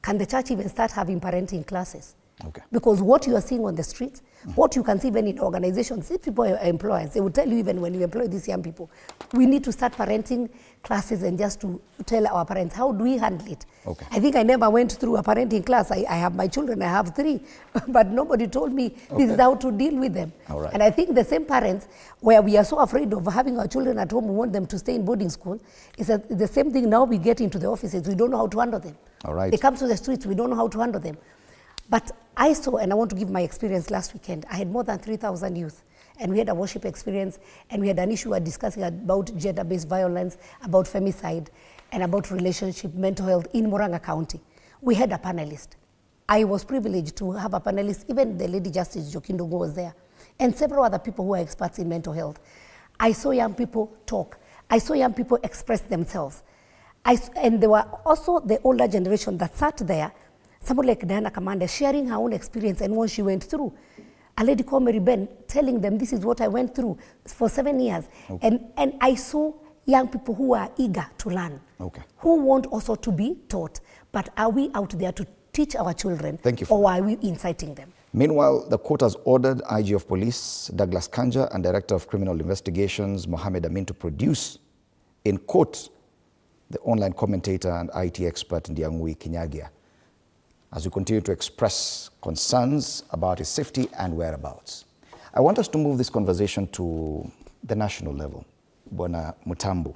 Can the church even start having parenting classes? Okay. Because what you are seeing on the streets, what you can see even in organizations, if people are employers, they will tell you even when you employ these young people, we need to start parenting classes and just to tell our parents, how do we handle it? Okay. I think I never went through a parenting class. I have my children, I have 3, but nobody told me this is how to deal with them. All right. And I think the same parents, where we are so afraid of having our children at home, we want them to stay in boarding school, is that the same thing now we get into the offices, we don't know how to handle them. All right. They come to the streets, we don't know how to handle them. But I saw, and I want to give my experience last weekend, I had more than 3,000 youth, and we had a worship experience, and we had an issue we were discussing about gender-based violence, about femicide, and about relationship, mental health in Murang'a County. We had a panelist. I was privileged to have a panelist, even the Lady Justice Jokindongo was there, and several other people who are experts in mental health. I saw young people talk. I saw young people express themselves. And there were also the older generation that sat there, somebody like Diana Kamanda sharing her own experience and what she went through. A lady called Mary Ben telling them, this is what I went through for 7 years. Okay. And I saw young people who are eager to learn, who want also to be taught. But are we out there to teach our children? Thank you. Or are we inciting them? Meanwhile, the court has ordered IG of Police Douglas Kanja and Director of Criminal Investigations Mohammed Amin to produce in court the online commentator and IT expert Ndiang'ui Kinyagia, as we continue to express concerns about his safety and whereabouts. I want us to move this conversation to the national level. Bwana Mutambu,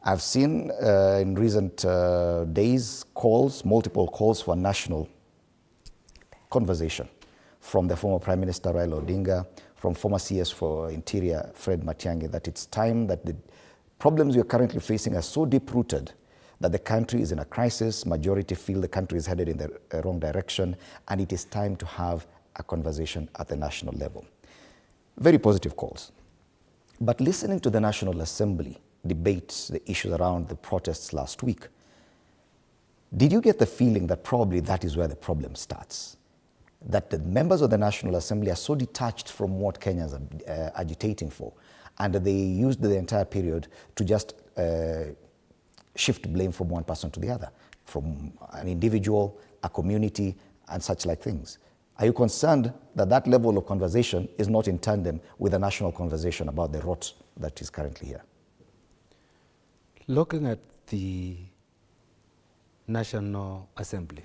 I've seen in recent days multiple calls for national conversation from the former Prime Minister Raila Odinga, from former CS for Interior Fred Matiang'i, that it's time that the problems we are currently facing are so deep-rooted that the country is in a crisis, majority feel the country is headed in the wrong direction, and it is time to have a conversation at the national level. Very positive calls. But listening to the National Assembly debates the issues around the protests last week, did you get the feeling that probably that is where the problem starts? That the members of the National Assembly are so detached from what Kenyans are agitating for, and they used the entire period to just shift blame from one person to the other, from an individual, a community, and such like things. Are you concerned that that level of conversation is not in tandem with a national conversation about the rot that is currently here? Looking at the National Assembly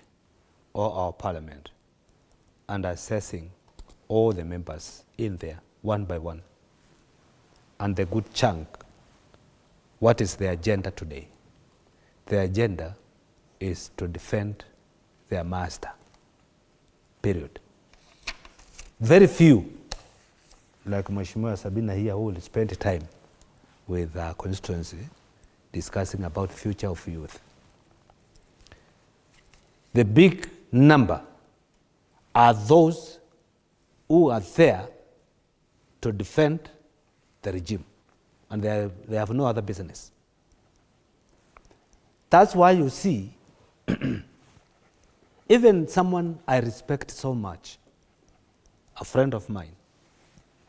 or our parliament and assessing all the members in there one by one, and the good chunk, what is the agenda today? The agenda is to defend their master, period. Very few, like Mheshimiwa Sabina here, who will spend time with our constituency discussing about the future of youth. The big number are those who are there to defend the regime, and they have no other business. That's why you see even someone I respect so much, a friend of mine,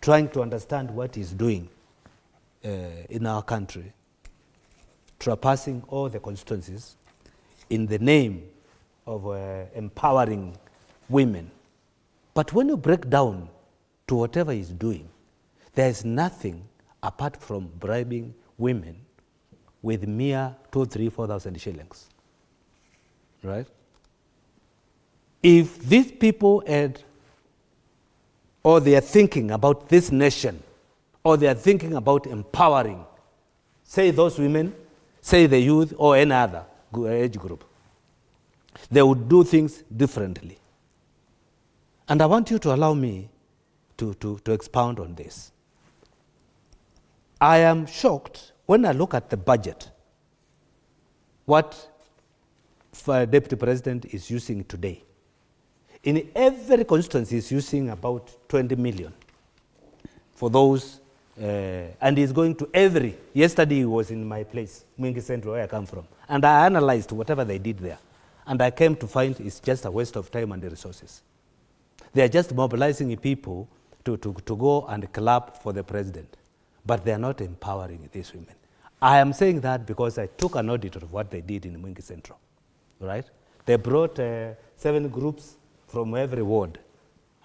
trying to understand what he's doing in our country, traversing all the constituencies in the name of empowering women. But when you break down to whatever he's doing, there is nothing apart from bribing women with mere 2,000, 3,000, 4,000 shillings, right? If these people had, or they are thinking about this nation, or they are thinking about empowering, say those women, say the youth, or any other age group, they would do things differently. And I want you to allow me to expound on this. I am shocked when I look at the budget, what Deputy President is using today. In every constituency, he's using about 20 million for those, and he's going to every. Yesterday, he was in my place, Mwingi Central, where I come from, and I analyzed whatever they did there, and I came to find it's just a waste of time and resources. They are just mobilizing people to go and clap for the president, but they are not empowering these women. I am saying that because I took an audit of what they did in Mwingi Central, right? They brought 7 groups from every ward.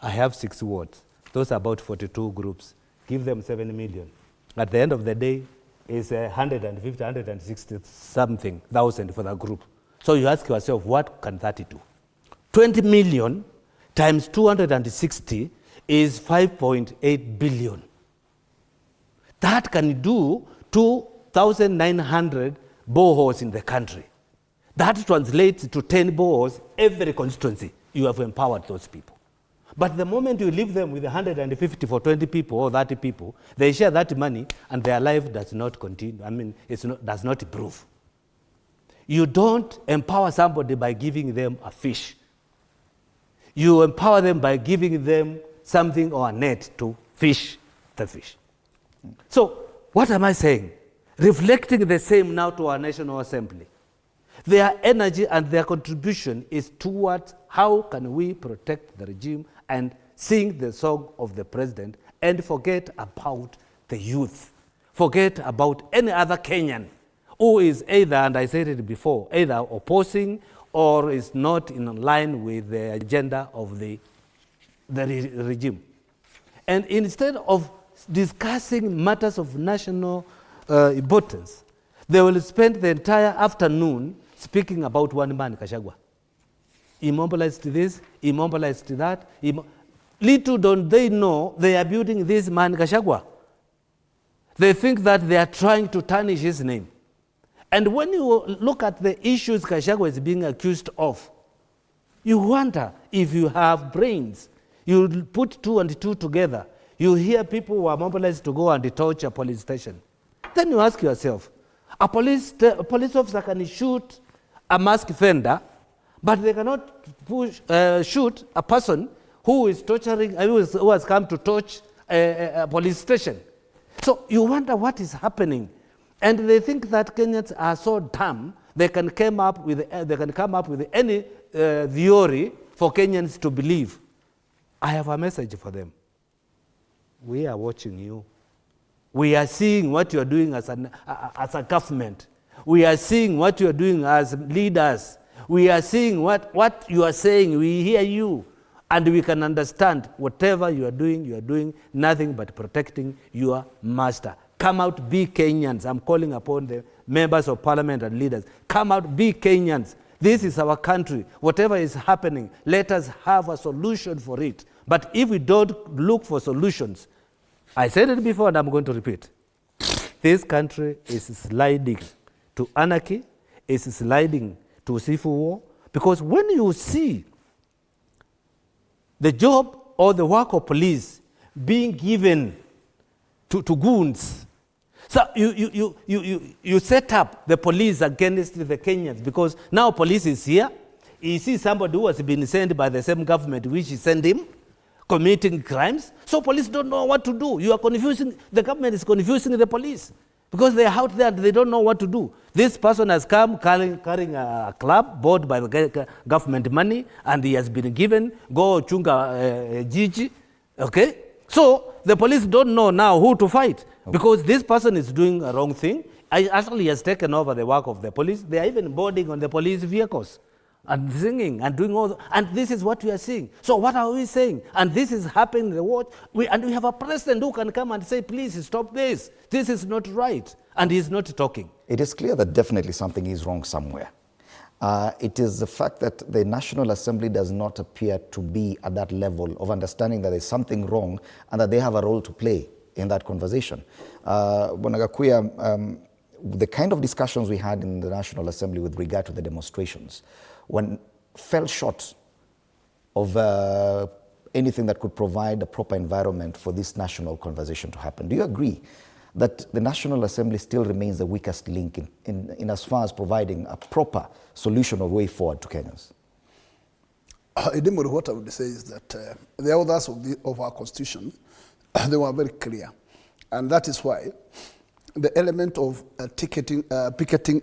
I have 6 wards. Those are about 42 groups. Give them 7 million. At the end of the day, it's 150, 160 something thousand for the group. So you ask yourself, what can that do? 20 million times 260 is 5.8 billion. That can do 2,900 boreholes in the country. That translates to 10 boreholes every constituency. You have empowered those people. But the moment you leave them with 150 for 20 people or 30 people, they share that money and their life does not continue. Does not improve. You don't empower somebody by giving them a fish. You empower them by giving them something or a net to fish the fish. So, what am I saying? Reflecting the same now to our National Assembly. Their energy and their contribution is towards how can we protect the regime and sing the song of the president and forget about the youth. Forget about any other Kenyan who is either, and I said it before, either opposing or is not in line with the agenda of the regime. And instead of discussing matters of national importance, they will spend the entire afternoon speaking about one man, Kashagwa. He mobilized this, he mobilized that. Little don't they know they are building this man, Kashagwa. They think that they are trying to tarnish his name. And when you look at the issues Kashagwa is being accused of, you wonder if you have brains. You put 2 and 2 together. You hear people who are mobilized to go and torch a police station. Then you ask yourself, a police officer can shoot a masked offender, but they cannot shoot a person who is torturing, who has come to torch a police station. So you wonder what is happening. And they think that Kenyans are so dumb, they can come up with any theory for Kenyans to believe. I have a message for them. We are watching you. We are seeing what you are doing as a government. We are seeing what you are doing as leaders. We are seeing what you are saying. We hear you. And we can understand whatever you are doing nothing but protecting your master. Come out, be Kenyans. I'm calling upon the members of parliament and leaders. Come out, be Kenyans. This is our country. Whatever is happening, let us have a solution for it. But if we don't look for solutions, I said it before and I'm going to repeat. This country is sliding to anarchy, is sliding to civil war, because when you see the job or the work of police being given to goons, so you set up the police against the Kenyans, because now police is here. You see somebody who has been sent by the same government which sent him, committing crimes. So police don't know what to do. You are confusing, the government is confusing the police because they are out there and they don't know what to do. This person has come carrying a club bought by the government money and he has been given, go chunga jiji, okay? So the police don't know now who to fight because this person is doing a wrong thing. Actually has taken over the work of the police. They are even boarding on the police vehicles and singing and doing all and this is what we are seeing. So what are we saying? And this is happening in the world. And we have a president who can come and say, please stop this. This is not right. And he's not talking. It is clear that definitely something is wrong somewhere. It is the fact that the National Assembly does not appear to be at that level of understanding that there's something wrong and that they have a role to play in that conversation. Bonagakuya, the kind of discussions we had in the National Assembly with regard to the demonstrations fell short of anything that could provide a proper environment for this national conversation to happen. Do you agree that the National Assembly still remains the weakest link in as far as providing a proper solution or way forward to Kenyans? What I would say is that the authors of our constitution, they were very clear. And that is why the element of picketing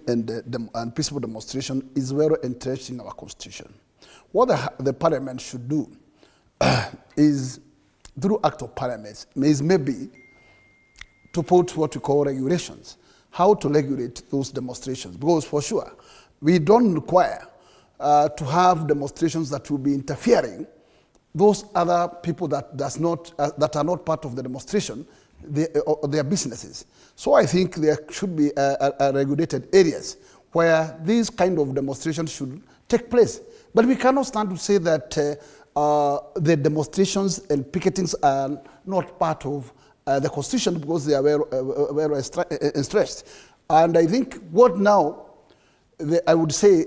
and peaceful demonstration is very entrenched in our constitution. What the parliament should do is, through act of parliament, is maybe to put what we call regulations, how to regulate those demonstrations. Because for sure, we don't require to have demonstrations that will be interfering those other people that are not part of the demonstration, their businesses. So I think there should be regulated areas where these kind of demonstrations should take place. But we cannot stand to say that the demonstrations and picketings are not part of the constitution because they are very stressed. And I think what now, I would say,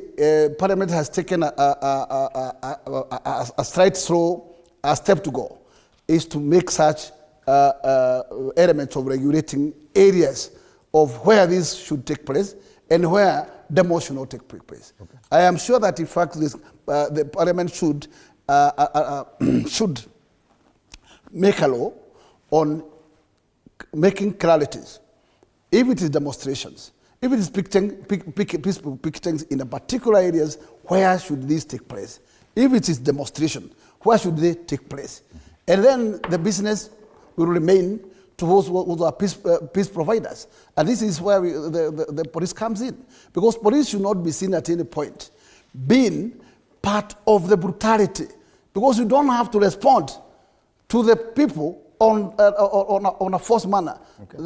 Parliament has taken a straight throw, a step to go, is to make such elements of regulating areas of where this should take place and where demo should not take place. Okay. I am sure that in fact the Parliament should make a law on making clarities. If it is demonstrations, if it is peaceful picketings in a particular areas, where should these take place? If it is demonstration, where should they take place? And then the business will remain to those who are peace providers. And this is where the police comes in. Because police should not be seen at any point being part of the brutality. Because you don't have to respond to the people on a forced manner. Okay.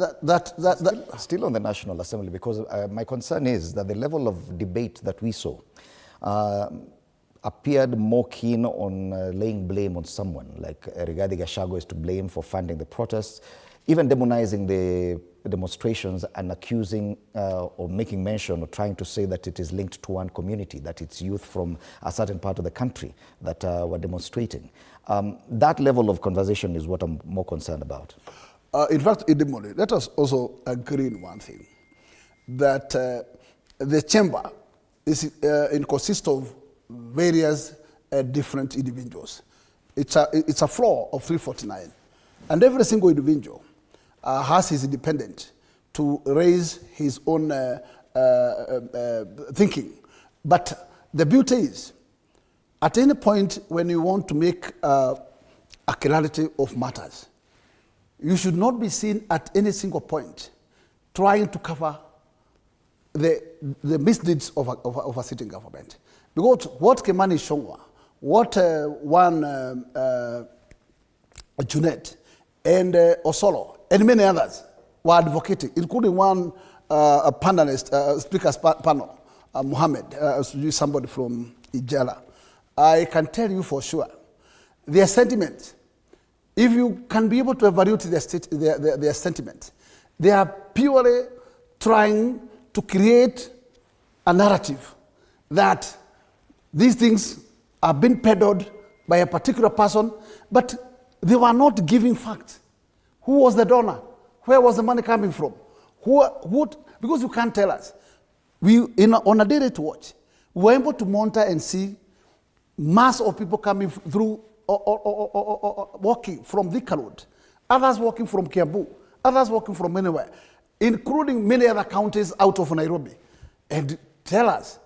Still on the National Assembly, because my concern is that the level of debate that we saw appeared more keen on laying blame on someone, like Rigathi Gachagua is to blame for funding the protests, even demonizing the demonstrations and accusing or making mention or trying to say that it is linked to one community, that it's youth from a certain part of the country that were demonstrating. That level of conversation is what I'm more concerned about. In fact, Idemole, let us also agree in one thing, that the chamber consists of various different individuals. It's a floor of 349, and every single individual has his independence to raise his own thinking. But the beauty is, at any point when you want to make a clarity of matters, you should not be seen at any single point trying to cover the misdeeds of a sitting government. Because what Kimani Ichung'wah, what Junet and Osolo and many others were advocating, including one panelist, speaker's panel, Mohammed, somebody from Ijala. I can tell you for sure, their sentiment, if you can be able to evaluate their sentiment, they are purely trying to create a narrative that these things are being peddled by a particular person, but they were not giving facts. Who was the donor? Where was the money coming from? Because you can't tell us. On a daily to watch, we were able to monitor and see mass of people coming through or walking from Thika Road, others walking from Kiambu, others walking from anywhere, including many other counties out of Nairobi. And tell us,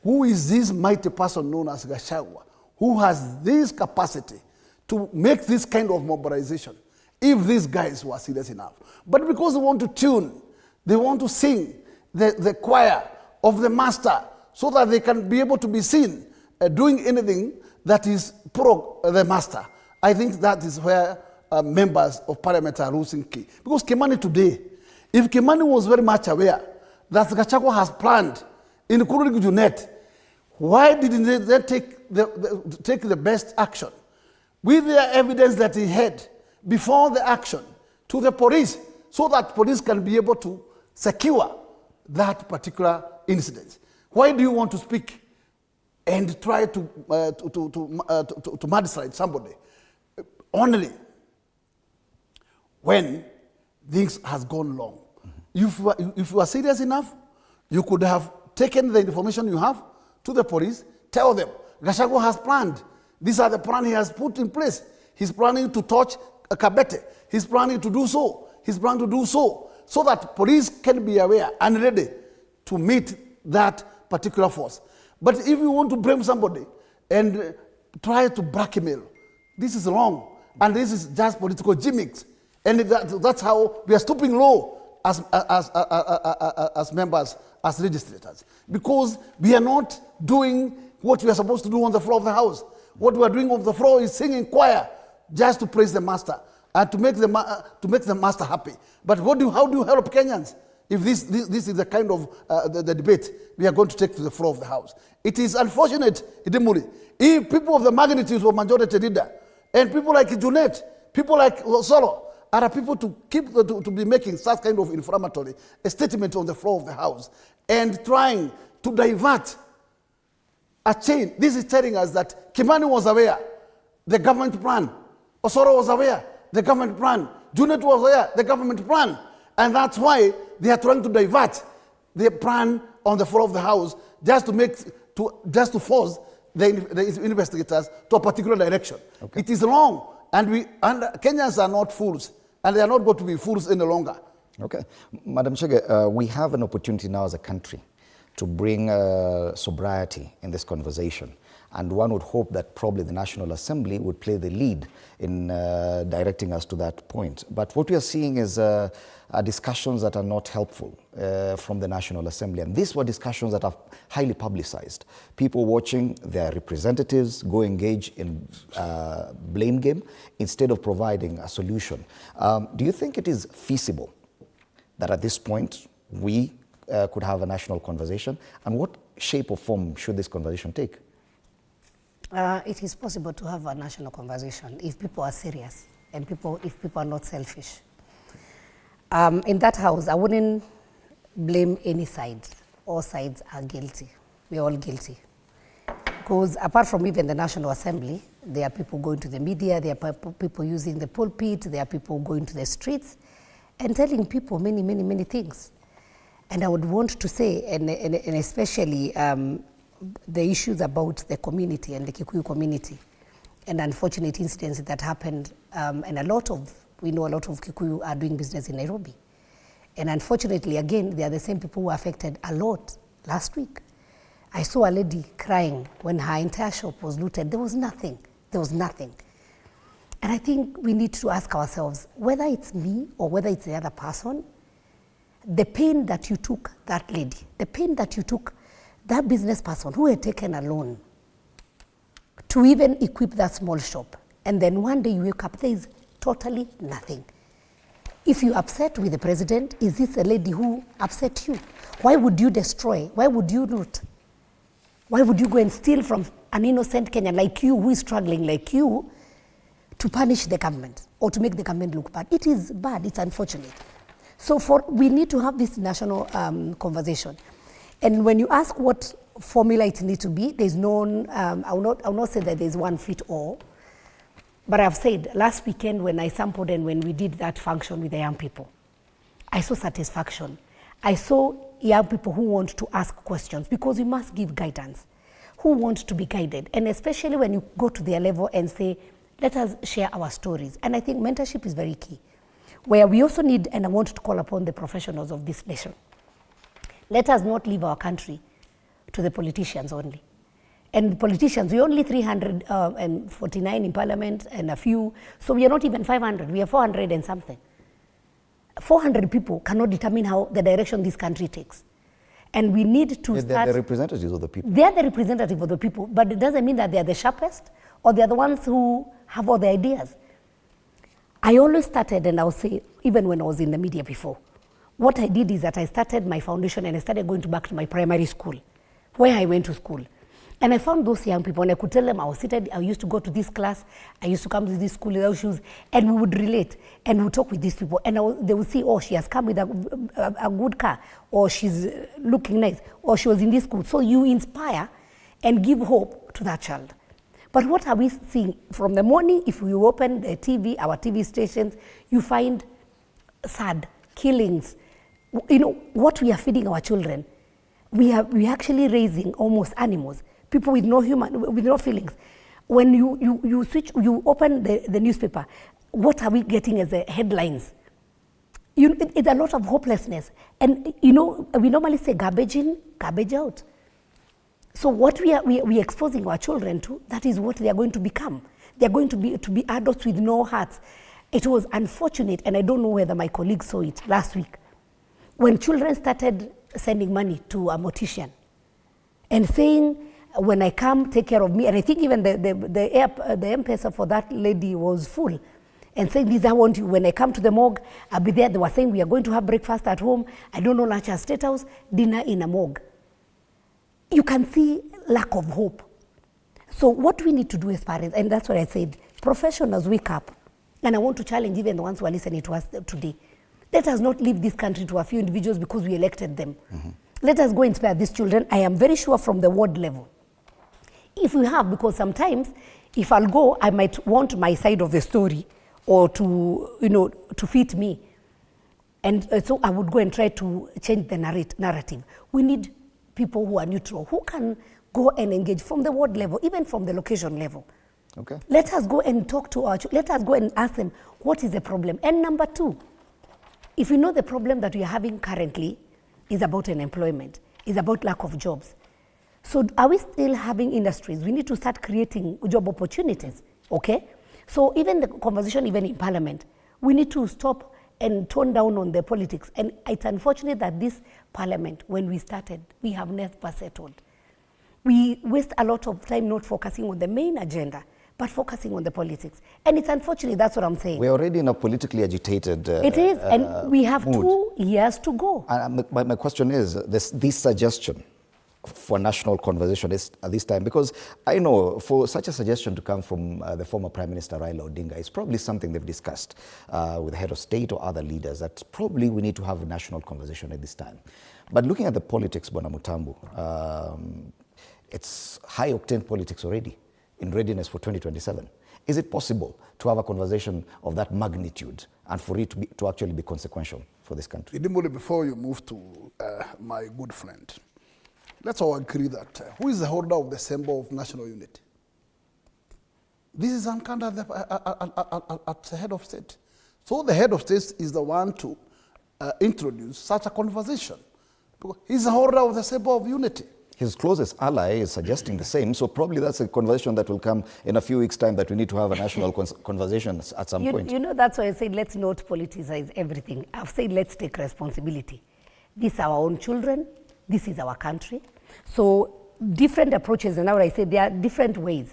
who is this mighty person known as Gachagua, who has this capacity to make this kind of mobilization, if these guys were serious enough? But because they want to tune, they want to sing the choir of the master so that they can be able to be seen doing anything that is pro the master. I think that is where members of parliament are losing key. Because Kimani today, if Kimani was very much aware that Gachagua has planned, including Junet, why didn't they take the best action with the evidence that he had before the action to the police, so that police can be able to secure that particular incident? Why do you want to speak and try to mudslide somebody only when things has gone wrong? If you are serious enough, you could have taken the information you have to the police, tell them, Gachagua has planned. These are the plans he has put in place. He's planning to touch Kabete. He's planning to do so. He's planning to do so that police can be aware and ready to meet that particular force. But if you want to blame somebody and try to blackmail, this is wrong. And this is just political gimmicks. And that's how we are stooping low as members, as legislators. Because we are not doing what we are supposed to do on the floor of the House. What we are doing on the floor is singing choir just to praise the master and to make the master happy. But how do you help Kenyans if this is the kind of the debate we are going to take to the floor of the House? It is unfortunate, Ndiang'ui, if people of the magnitude of majority leader and people like Junet, people like Solo, are people to be making such kind of inflammatory statement on the floor of the House and trying to divert a chain. This is telling us that Kimani was aware, the government plan. Osoro was aware, the government plan. Junet was aware, the government plan. And that's why they are trying to divert the plan on the floor of the House just to force the investigators to a particular direction. Okay. It is wrong. And Kenyans are not fools. And they are not going to be fools any longer. Okay. Madam Chege, we have an opportunity now as a country to bring sobriety in this conversation. And one would hope that probably the National Assembly would play the lead in directing us to that point. But what we are seeing is discussions that are not helpful from the National Assembly. And these were discussions that are highly publicized. People watching their representatives go engage in blame game instead of providing a solution. Do you think it is feasible that at this point we could have a national conversation? And what shape or form should this conversation take? It is possible to have a national conversation if people are serious and if people are not selfish. In that House, I wouldn't blame any side. All sides are guilty. We're all guilty. Because apart from even the National Assembly, there are people going to the media, there are people using the pulpit, there are people going to the streets and telling people many, many, many things. And I would want to say, and especially the issues about the community and the Kikuyu community and unfortunate incidents that happened, and we know a lot of Kikuyu are doing business in Nairobi. And unfortunately, again, they are the same people who were affected a lot last week. I saw a lady crying when her entire shop was looted. There was nothing. There was nothing. And I think we need to ask ourselves, whether it's me or whether it's the other person, the pain that you took that lady, the pain that you took that business person who had taken a loan to even equip that small shop, and then one day you wake up, there is totally nothing. If you're upset with the president, is this a lady who upset you? Why would you destroy? Why would you loot? Why would you go and steal from an innocent Kenyan like you, who is struggling like you, to punish the government or to make the government look bad? It is bad, it's unfortunate. So we need to have this national conversation. And when you ask what formula it needs to be, there's no, I will not say that there's one fit all. But I've said last weekend when I sampled and when we did that function with the young people, I saw satisfaction. I saw young people who want to ask questions because we must give guidance, who want to be guided. And especially when you go to their level and say, let us share our stories. And I think mentorship is very key. Where we also need, and I want to call upon the professionals of this nation, let us not leave our country to the politicians only. And the politicians, we're only 349 in parliament and a few, so we are not even 500, we are 400 and something. 400 people cannot determine how the direction this country takes. And we need to start... They're the representatives of the people. They are the representatives of the people, but it doesn't mean that they are the sharpest or they are the ones who have all the ideas. I always started, and I'll say, even when I was in the media before, what I did is that I started my foundation and I started going back to my primary school, where I went to school. And I found those young people, and I could tell them I was seated, I used to go to this class, I used to come to this school without shoes, and we would relate, and we would talk with these people, and they would say, oh, she has come with a good car, or she's looking nice, or she was in this school. So you inspire and give hope to that child. But what are we seeing? From the morning, if we open the TV, our TV stations, you find sad killings. You know, what we are feeding our children, we are actually raising almost animals. People with no feelings. When you open the newspaper, what are we getting as the headlines? It's a lot of hopelessness. And we normally say garbage in, garbage out. So what we are exposing our children to, that is what they are going to become. They are going to be adults with no hearts. It was unfortunate, and I don't know whether my colleagues saw it last week, when children started sending money to a mortician and saying, when I come, take care of me. And I think even the M-Pesa for that lady was full. And saying, this, I want you, when I come to the morgue, I'll be there. They were saying, we are going to have breakfast at home. I don't know, lunch at State House, dinner in a morgue. You can see lack of hope. So what we need to do as parents, and that's what I said, professionals wake up. And I want to challenge even the ones who are listening to us today. Let us not leave this country to a few individuals because we elected them. Let us go inspire these children. I am very sure from the ward level. If we have, because sometimes if I'll go, I might want my side of the story or to fit me. And so I would go and try to change the narrative. We need people who are neutral, who can go and engage from the ward level, even from the location level. Okay. Let us go and talk to let us go and ask them, what is the problem? And number two, if we know the problem that we are having currently is about unemployment, is about lack of jobs. So are we still having industries? We need to start creating job opportunities, okay? So even the conversation, even in Parliament, we need to stop and tone down on the politics. And it's unfortunate that this Parliament, when we started, we have never settled. We waste a lot of time not focusing on the main agenda, but focusing on the politics. And it's unfortunate, that's what I'm saying. We're already in a politically agitated it is, and we have mood. 2 years to go. My question is, this suggestion for national conversation at this time, because I know for such a suggestion to come from the former Prime Minister Raila Odinga, it's probably something they've discussed with the head of state or other leaders, that probably we need to have a national conversation at this time. But looking at the politics, Bwana Mutambu, it's high-octane politics already in readiness for 2027. Is it possible to have a conversation of that magnitude and for it to actually be consequential for this country? Idimuli, before you move to my good friend, let's all agree that who is the holder of the symbol of national unity? This is Ankanda at the head of state. So the head of state is the one to introduce such a conversation. Because he's the holder of the symbol of unity. His closest ally is suggesting the same, so probably that's a conversation that will come in a few weeks' time, that we need to have a national conversation at some point. You know, that's why I said let's not politicize everything. I've said let's take responsibility. These are our own children. This is our country. So different approaches, and now I say there are different ways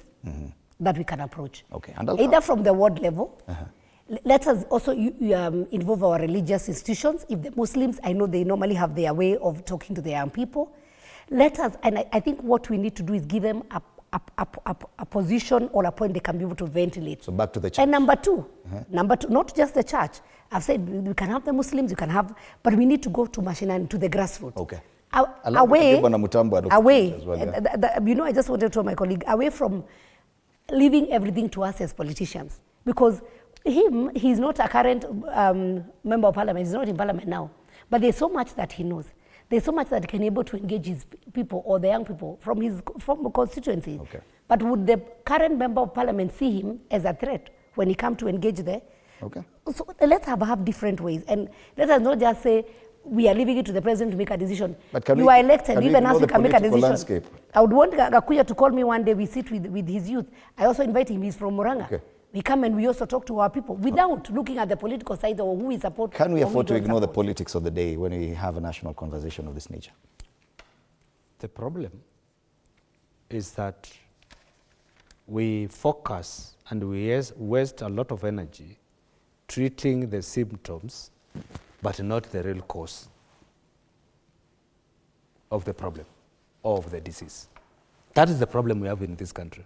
that we can approach. Okay. Either from the ward level. Let us also involve our religious institutions. If the Muslims, I know they normally have their way of talking to their young people. Let us, and I think what we need to do is give them a position or a point they can be able to ventilate. So back to the church. And number two, not just the church. I've said we can have the Muslims, you can have, but we need to go to mashinani, to the grassroots. Okay. Away, well, you know, I just wanted to tell my colleague, away from leaving everything to us as politicians, because he's not a current member of parliament, he's not in parliament now, but there's so much that he knows. There's so much that he can be able to engage his people or the young people from his constituency. Okay. But would the current member of parliament see him as a threat when he comes to engage there? Okay. So let's have different ways, and let us not just say we are leaving it to the president to make a decision. But you are elected, even us, you can make a decision. Landscape? I would want Gakuya to call me one day, we sit with his youth. I also invite him, he's from Muranga. Okay. We come and we also talk to our people without looking at the political side or who we support. Can we afford to ignore the politics of the day when we have a national conversation of this nature? The problem is that we focus and we waste a lot of energy treating the symptoms but not the real cause of the problem or of the disease. That is the problem we have in this country.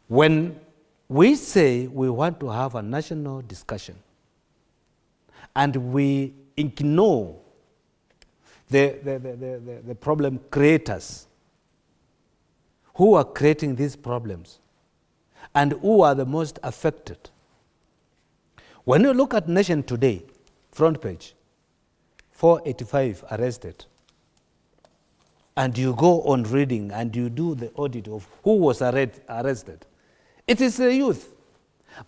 When we say we want to have a national discussion and we ignore the problem creators who are creating these problems and who are the most affected. When you look at Nation today, front page, 485 arrested, and you go on reading and you do the audit of who was arrested, it is the youth.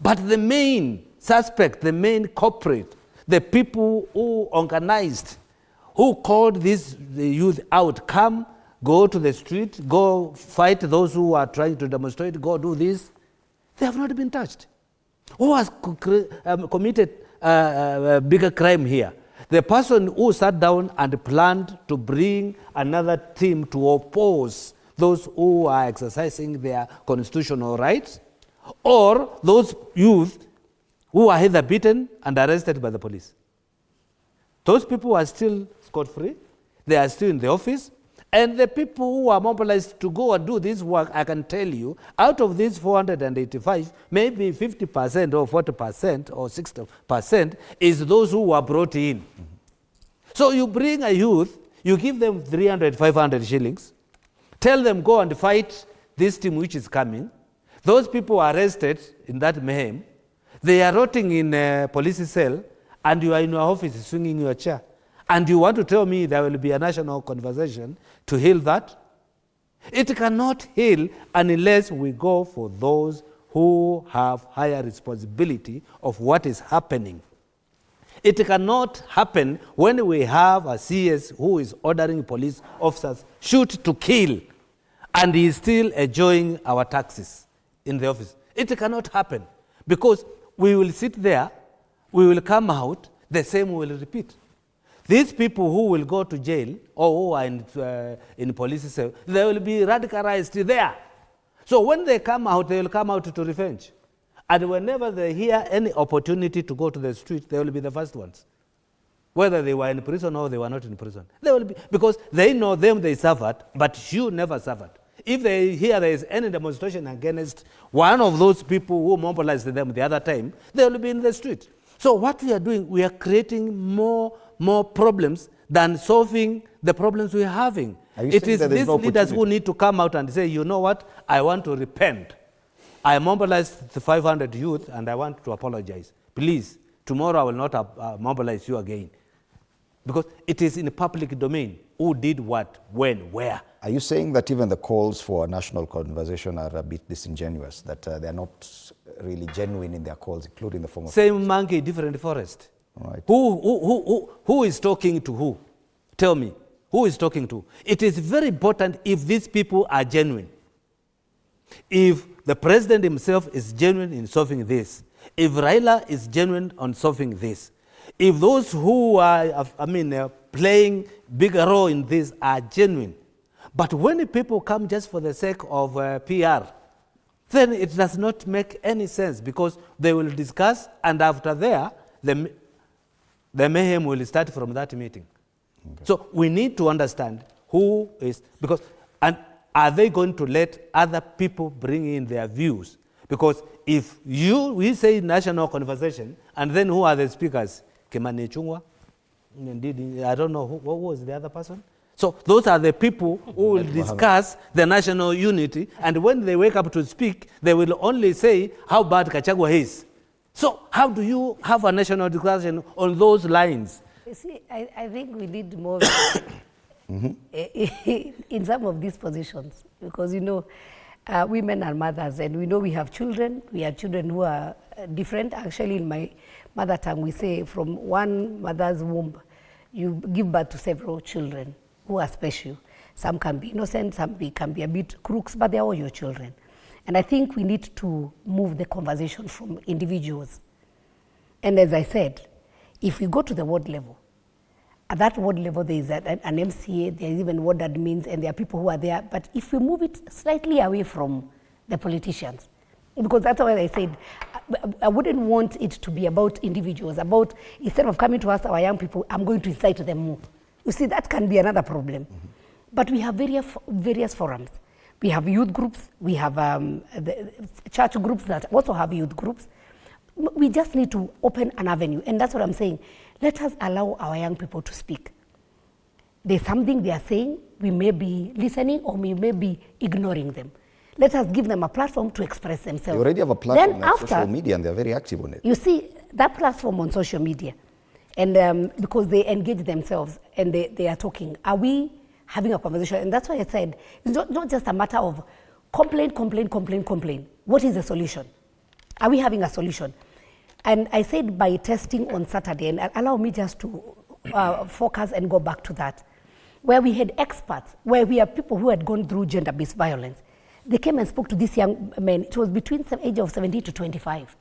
But the main suspect, the main culprit, the people who organized, who called the youth out, come, go to the street, go fight those who are trying to demonstrate, go do this, they have not been touched. Who has committed a bigger crime here? The person who sat down and planned to bring another team to oppose those who are exercising their constitutional rights, or those youth who are either beaten and arrested by the police. Those people are still scot-free, they are still in the office, and the people who are mobilized to go and do this work, I can tell you, out of these 485, maybe 50% or 40% or 60% is those who were brought in. So you bring a youth, you give them 300, 500 shillings, tell them go and fight this team which is coming. Those people are arrested in that mayhem. They are rotting in a police cell, and you are in your office swinging your chair. And you want to tell me there will be a national conversation to heal that? It cannot heal unless we go for those who have higher responsibility of what is happening. It cannot happen when we have a CS who is ordering police officers shoot to kill, and he is still enjoying our taxes in the office. It cannot happen, because we will sit there, we will come out, the same will repeat. These people who will go to jail or who are in police cell, they will be radicalized there. So when they come out, they will come out to revenge. And whenever they hear any opportunity to go to the street, they will be the first ones. Whether they were in prison or they were not in prison. They will be, because they know them, they suffered, but you never suffered. If they hear there is any demonstration against one of those people who mobilized them the other time, they will be in the street. So what we are doing, we are creating more problems than solving the problems we are having. It is these leaders who need to come out and say, you know what, I want to repent. I mobilized the 500 youth and I want to apologize. Please, tomorrow I will not mobilize you again. Because it is in the public domain who did what, when, where. Are you saying that even the calls for a national conversation are a bit disingenuous, that they are not really genuine in their calls, including the form of... Same monkey, different forest. Right. Who is talking to who? Tell me, who is talking to? It is very important if these people are genuine. If the president himself is genuine in solving this, if Raila is genuine on solving this, if those who are, playing bigger role in this are genuine, but when people come just for the sake of PR, then it does not make any sense, because they will discuss, and after there, the mayhem will start from that meeting. Okay. So we need to understand who is, because, and are they going to let other people bring in their views? Because if we say national conversation, and then who are the speakers? Kimani Chungwa? I don't know, who was the other person? So those are the people who will discuss the national unity, and when they wake up to speak, they will only say how bad Kachagwa is. So how do you have a national discussion on those lines? You see, I think we need more in some of these positions, because, women are mothers, and we know we have children. We have children who are different. Actually, in my mother tongue, we say from one mother's womb, you give birth to several children who are special. Some can be innocent, some can be a bit crooks, but they're all your children. And I think we need to move the conversation from individuals. And as I said, if we go to the ward level, at that ward level there is an MCA, there is even ward admins, and there are people who are there. But if we move it slightly away from the politicians, because that's why I said I wouldn't want it to be about individuals, about instead of coming to us, our young people, I'm going to incite them more. You see, that can be another problem. But we have various forums. We have youth groups, we have the church groups that also have youth groups. We just need to open an avenue, and that's what I'm saying. Let us allow our young people to speak. There's something they are saying, we may be listening or we may be ignoring them. Let us give them a platform to express themselves. They already have a platform Then on social media and they're very active on it. You see, that platform on social media, and because they engage themselves and they are talking, are we having a conversation? And that's why I said, it's not just a matter of complain. What is the solution? Are we having a solution? And I said by testing on Saturday, and allow me just to focus and go back to that, where we had experts, where we have people who had gone through gender-based violence. They came and spoke to these young men. It was between the age of 17 to 25.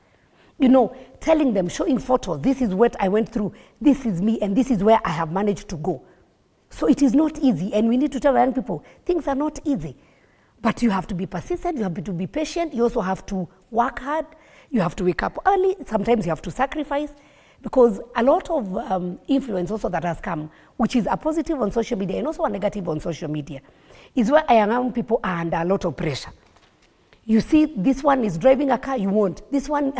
You know, telling them, showing photos, this is what I went through, this is me, and this is where I have managed to go. So it is not easy, and we need to tell young people, things are not easy. But you have to be persistent, you have to be patient, you also have to work hard, you have to wake up early, sometimes you have to sacrifice, because a lot of influence also that has come, which is a positive on social media and also a negative on social media, is where young people are under a lot of pressure. You see, this one is driving a car, you won't. This one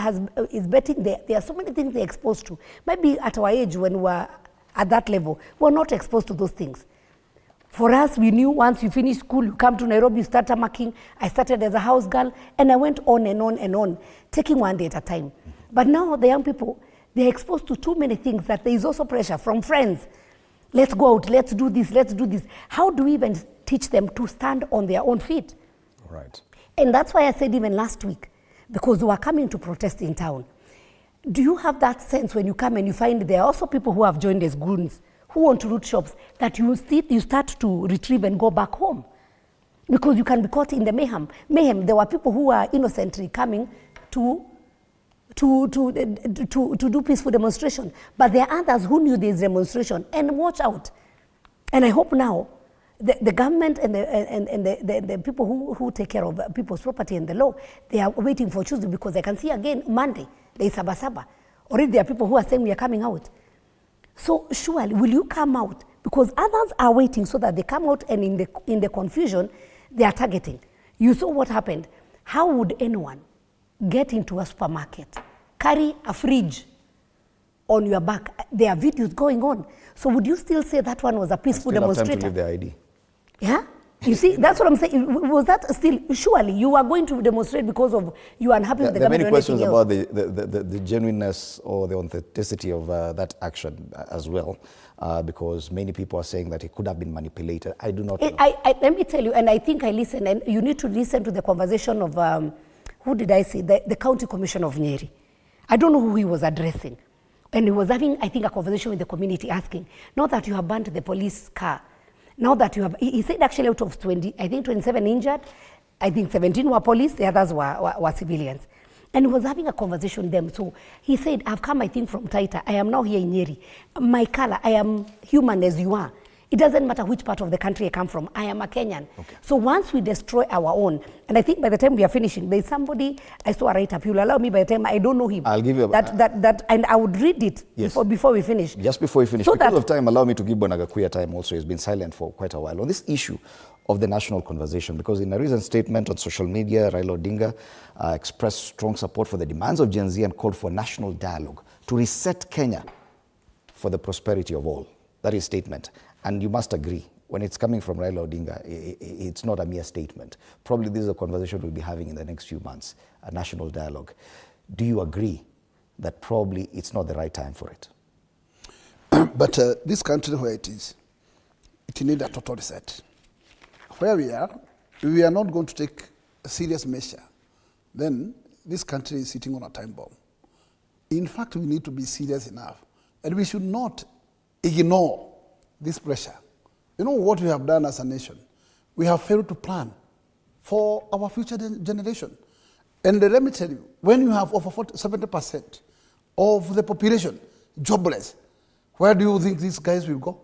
is betting. There are so many things they're exposed to. Maybe at our age, when we're at that level, we're not exposed to those things. For us, we knew once you finish school, you come to Nairobi, you start marking. I started as a house girl, and I went on and on and on, taking one day at a time. But now the young people, they're exposed to too many things that there is also pressure from friends. Let's go out, let's do this, let's do this. How do we even teach them to stand on their own feet? Right. And that's why I said even last week, because we were coming to protest in town. Do you have that sense when you come and you find there are also people who have joined as goons, who want to loot shops, that you start to retrieve and go back home? Because you can be caught in the mayhem. There were people who were innocently coming to do peaceful demonstration. But there are others who knew there's demonstration, and watch out. And I hope now the government and the people who take care of people's property and the law, they are waiting for Tuesday, because I can see again Monday, there is Sabasaba. Already there are people who are saying we are coming out. So surely, will you come out? Because others are waiting so that they come out, and in the confusion, they are targeting. You saw what happened. How would anyone get into a supermarket, carry a fridge on your back? There are videos going on. So would you still say that one was a peaceful demonstrator? Have time to leave their ID. Yeah? You see, that's what I'm saying. Was that still, surely you are going to demonstrate because of you are unhappy with the government? There are many questions about the genuineness or the authenticity of that action as well, because many people are saying that it could have been manipulated. I do not know. Let me tell you, and I think I listened, and you need to listen to the conversation of, who did I say, the County Commissioner of Nyeri. I don't know who he was addressing. And he was having, I think, a conversation with the community, asking, now that you have burnt the police car, now that you have, he said actually out of 20, I think 27 injured, I think 17 were police, the others were civilians. And he was having a conversation with them. So he said, I've come, I think, from Taita. I am now here in Nyeri. My color, I am human as you are. It doesn't matter which part of the country I come from. I am a Kenyan. Okay. So once we destroy our own, and I think by the time we are finishing, there's somebody I saw a write-up. You'll allow me by the time, I don't know him. I'll give you and I would read it before we finish. Just before we finish, so because of time, allow me to give Bonagakuya time also. He's been silent for quite a while on this issue of the national conversation, because in a recent statement on social media, Raila Odinga expressed strong support for the demands of Gen Z and called for national dialogue to reset Kenya for the prosperity of all. That is statement. And you must agree, when it's coming from Raila Odinga, it's not a mere statement. Probably this is a conversation we'll be having in the next few months, a national dialogue. Do you agree that probably it's not the right time for it? But this country where it is, it needs a total reset. Where we are not going to take a serious measure, then this country is sitting on a time bomb. In fact, we need to be serious enough, and we should not ignore this pressure. You know what we have done as a nation? We have failed to plan for our future generation. And let me tell you, when you have over 70% of the population jobless, where do you think these guys will go?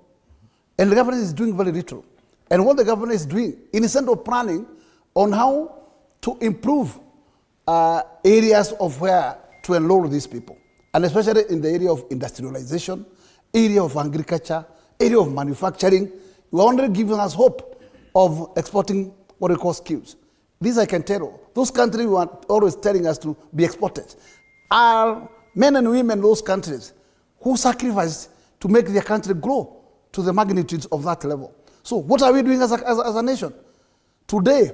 And the government is doing very little. And what the government is doing, instead of planning on how to improve areas of where to enroll these people, and especially in the area of industrialization, area of agriculture, area of manufacturing. You are only giving us hope of exporting what we call skills. This I can tell you. Those countries who are always telling us to be exported are men and women in those countries who sacrifice to make their country grow to the magnitudes of that level. So what are we doing as a nation? Today,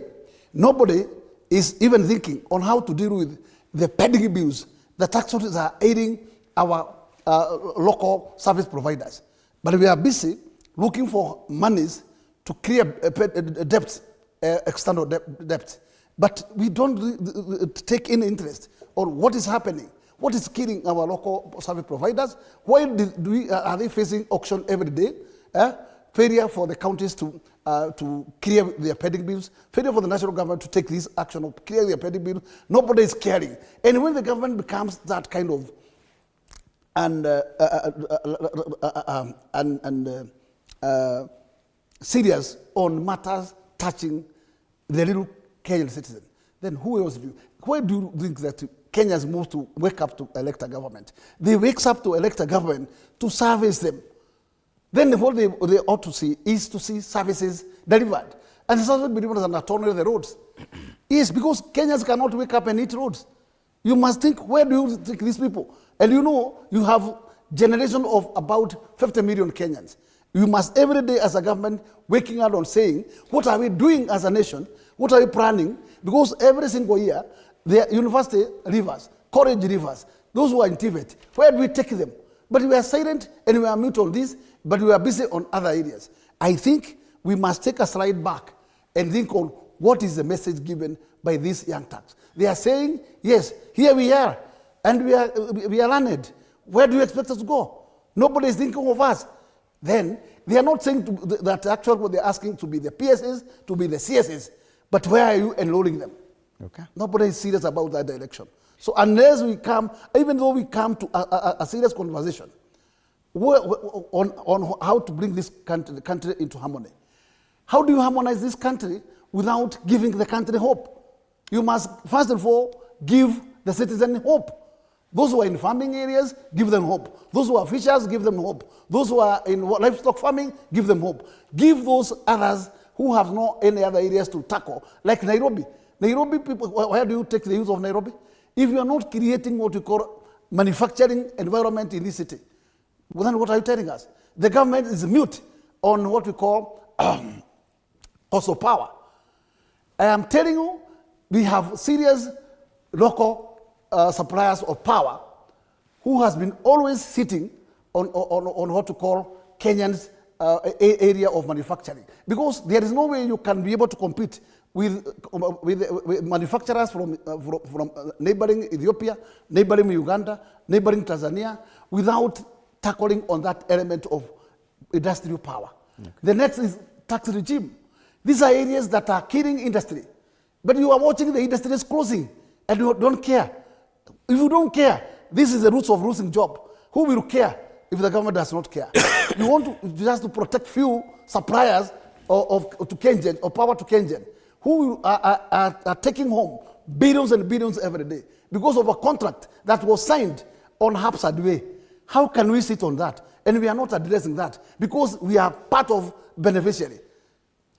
nobody is even thinking on how to deal with the pending bills. The tax authorities are aiding our local service providers. But we are busy looking for monies to clear debt, external debt. But we don't take any interest on what is happening, what is killing our local service providers. Why are they facing auction every day? Failure for the counties to clear their pending bills, failure for the national government to take this action of clear their pending bills. Nobody is caring. And when the government becomes that kind of serious on matters touching the little Kenyan citizen, then who else do you? Why do you think that Kenyans move to wake up to elect a government? They wake up to elect a government to service them. Then what they ought to see is to see services delivered. And it's also delivered on the roads. Yes, because Kenyans cannot wake up and eat roads. You must think, where do you think these people? And you know, you have generation of about 50 million Kenyans. You must every day as a government waking up on saying, what are we doing as a nation? What are we planning? Because every single year, the university rivers, college rivers, those who are in TVET, where do we take them? But we are silent and we are mute on this, but we are busy on other areas. I think we must take a slide back and think on what is the message given by these young thugs. They are saying, yes, here we are, and we are learned. Where do you expect us to go? Nobody is thinking of us. Then they are not saying that actually what they are asking to be the PSs, to be the CSs, but where are you enrolling them? Okay. Nobody is serious about that direction. So unless we come, even though we come to a serious conversation on how to bring this country into harmony, how do you harmonize this country without giving the country hope? You must, first of all, give the citizen hope. Those who are in farming areas, give them hope. Those who are fishers, give them hope. Those who are in livestock farming, give them hope. Give those others who have no any other areas to tackle, like Nairobi. Nairobi people, where do you take the use of Nairobi? If you are not creating what we call manufacturing environment in this city, well, then what are you telling us? The government is mute on what we call also power. I am telling you, we have serious local suppliers of power who has been always sitting on what we call Kenyan's area of manufacturing. Because there is no way you can be able to compete with manufacturers from neighboring Ethiopia, neighboring Uganda, neighboring Tanzania, without tackling on that element of industrial power. Okay. The next is tax regime. These are areas that are killing industry. But you are watching the industry is closing and you don't care. If you don't care, this is the roots of losing job. Who will care if the government does not care? You want to just to protect few suppliers to Kenyan, or power to Kenyan, who are taking home billions and billions every day because of a contract that was signed on haphazard way. How can we sit on that? And we are not addressing that because we are part of beneficiary.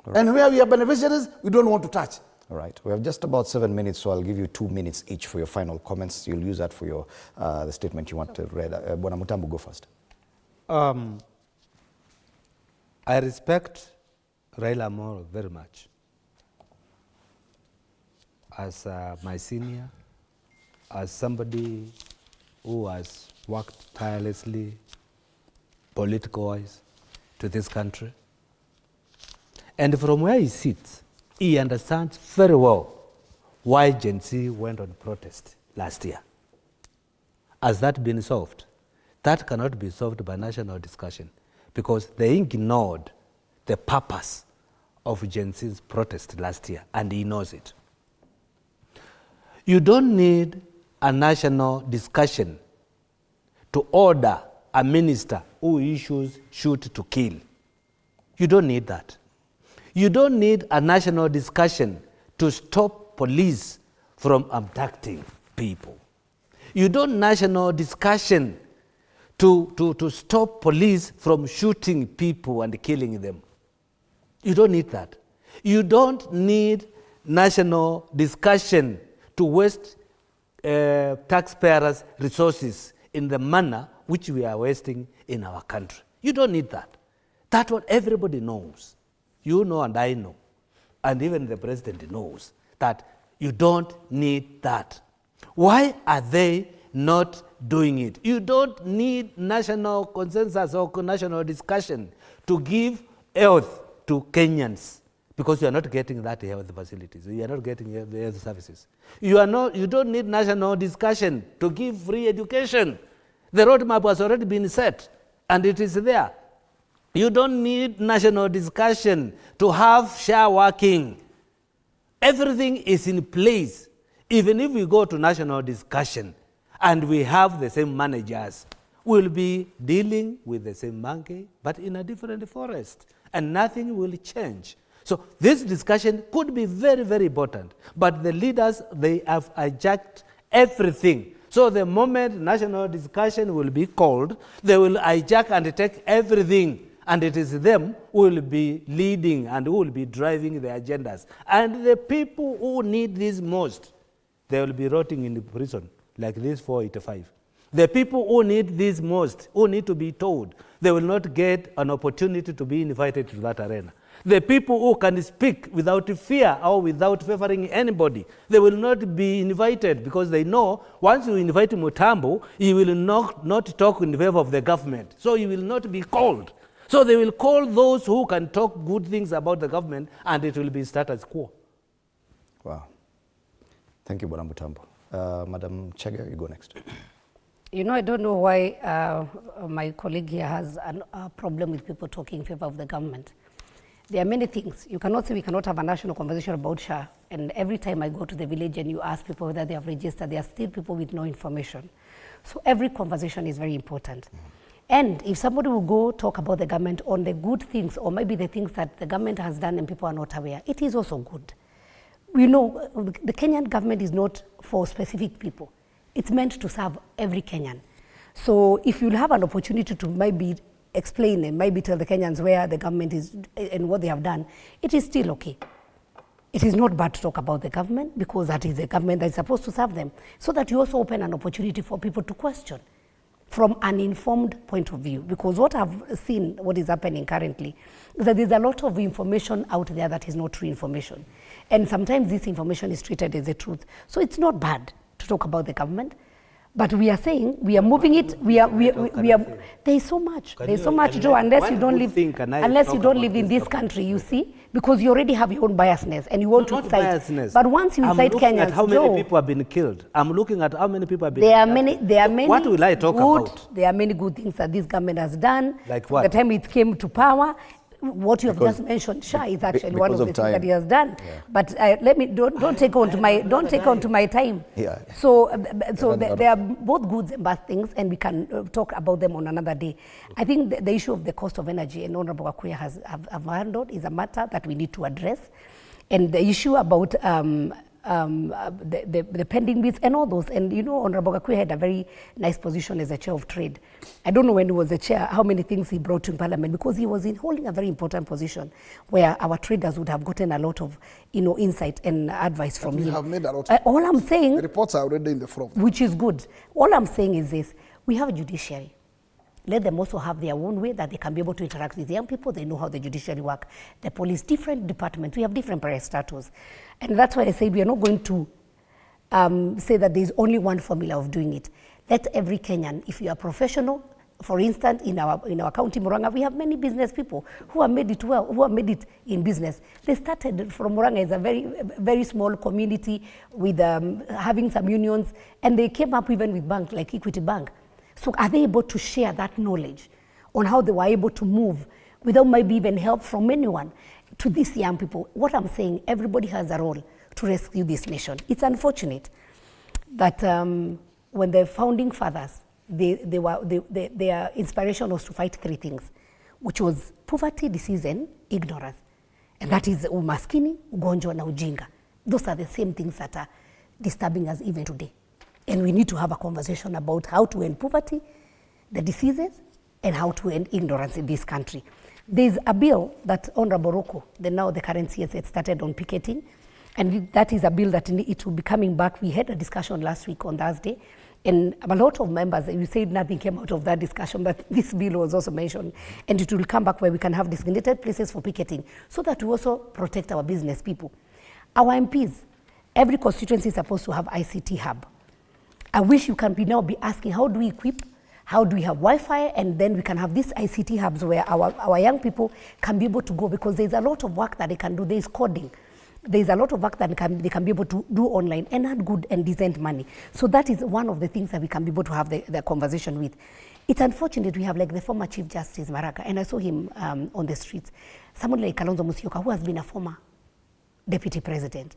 Right. And where we are beneficiaries, we don't want to touch. All right. We have just about 7 minutes, so I'll give you 2 minutes each for your final comments. You'll use that for your the statement you want to read. Bwana Mutambu, go first. I respect Raila Amolo very much as my senior, as somebody who has worked tirelessly, political-wise, to this country. And from where he sits, he understands very well why Gen Z went on protest last year. Has that been solved? That cannot be solved by national discussion because they ignored the purpose of Gen Z's protest last year, and he knows it. You don't need a national discussion to order a minister who issues shoot to kill. You don't need that. You don't need a national discussion to stop police from abducting people. You don't national discussion to stop police from shooting people and killing them. You don't need that. You don't need national discussion to waste taxpayers' resources in the manner which we are wasting in our country. You don't need that. That's what everybody knows. You know and I know. And even the president knows that you don't need that. Why are they not doing it? You don't need national consensus or national discussion to give health to Kenyans, because you are not getting that health facilities. You are not getting the health services. You don't need national discussion to give free education. The roadmap has already been set, and it is there. You don't need national discussion to have share working. Everything is in place. Even if we go to national discussion and we have the same managers, we'll be dealing with the same monkey, but in a different forest, and nothing will change. So this discussion could be very, very important, but the leaders, they have hijacked everything. So the moment national discussion will be called, they will hijack and take everything, and it is them who will be leading and who will be driving the agendas. And the people who need this most, they will be rotting in the prison, like this 485. The people who need this most, who need to be told, they will not get an opportunity to be invited to that arena. The people who can speak without fear or without favoring anybody, they will not be invited, because they know once you invite Mutambo, he will not talk in favor of the government. So he will not be called. So they will call those who can talk good things about the government, and it will be status quo. Wow. Thank you, Bwana Mutambo. Madam Chege, you go next. You know, I don't know why my colleague here has a problem with people talking in favor of the government. There are many things. You cannot say we cannot have a national conversation about SHA, and every time I go to the village and you ask people whether they have registered, there are still people with no information. So every conversation is very important. And if somebody will go talk about the government on the good things, or maybe the things that the government has done and people are not aware, it is also good. We know the Kenyan government is not for specific people. It's meant to serve every Kenyan. So if you'll have an opportunity to maybe explain and maybe tell the Kenyans where the government is and what they have done, it is still okay. It is not bad to talk about the government, because that is the government that is supposed to serve them, so that you also open an opportunity for people to question from an informed point of view. Because what I've seen, what is happening currently, is that there's a lot of information out there that is not true information. And sometimes this information is treated as the truth. So it's not bad to talk about the government, but we are saying we are moving it. There is so much. There is so much, Joe. Unless you don't live in this country, you see, because you already have your own biasness and you want to incite. But once you incite Kenyans, at how many people have been killed. I'm looking at how many people have been. There are many. What will I talk about? There are many good things that this government has done. Like what? The time it came to power. What you have just mentioned, SHA, is actually one of the things that he has done. Yeah. But don't take on to my time. Yeah. So there are both good and bad things, and we can talk about them on another day. I think the issue of the cost of energy, and Honorable Akuya has handled, is a matter that we need to address, and the issue about the pending bills and all those. And you know, Honorable Akuya had a very nice position as a chair of trade. I don't know when he was the chair, how many things he brought to Parliament, because he was holding a very important position where our traders would have gotten a lot of, insight and advice from him. We have made a lot. All I'm saying, the reports are already in the front, which is good. All I'm saying is this: we have a judiciary. Let them also have their own way that they can be able to interact with young people. They know how the judiciary work. The police, different departments. We have different parastatals. And that's why I say we are not going to say that there is only one formula of doing it. Let every Kenyan, if you are professional, for instance, in our county, Murang'a, we have many business people who have made it well, who have made it in business. They started from Murang'a as a very, very small community with having some unions, and they came up even with banks like Equity Bank. So are they able to share that knowledge on how they were able to move without maybe even help from anyone to these young people? What I'm saying, everybody has a role to rescue this nation. It's unfortunate that when the founding fathers, their inspiration was to fight three things, which was poverty, disease, and ignorance. And that is umaskini, ugonjwa, na ujinga. Those are the same things that are disturbing us even today. And we need to have a conversation about how to end poverty, the diseases, and how to end ignorance in this country. There's a bill that Honorable Roko, the current CS, had started on picketing, and that is a bill that it will be coming back. We had a discussion last week on Thursday, and a lot of members, you said nothing came out of that discussion, but this bill was also mentioned, and it will come back where we can have designated places for picketing so that we also protect our business people. Our MPs, every constituency is supposed to have ICT hub. I wish you can now be asking, how do we equip, how do we have Wi-Fi, and then we can have these ICT hubs where our young people can be able to go, because there's a lot of work that they can do. There's coding. There's a lot of work that they can be able to do online and earn good and decent money. So that is one of the things that we can be able to have the conversation with. It's unfortunate we have like the former Chief Justice Maraga, and I saw him on the streets. Someone like Kalonzo Musyoka, who has been a former Deputy President.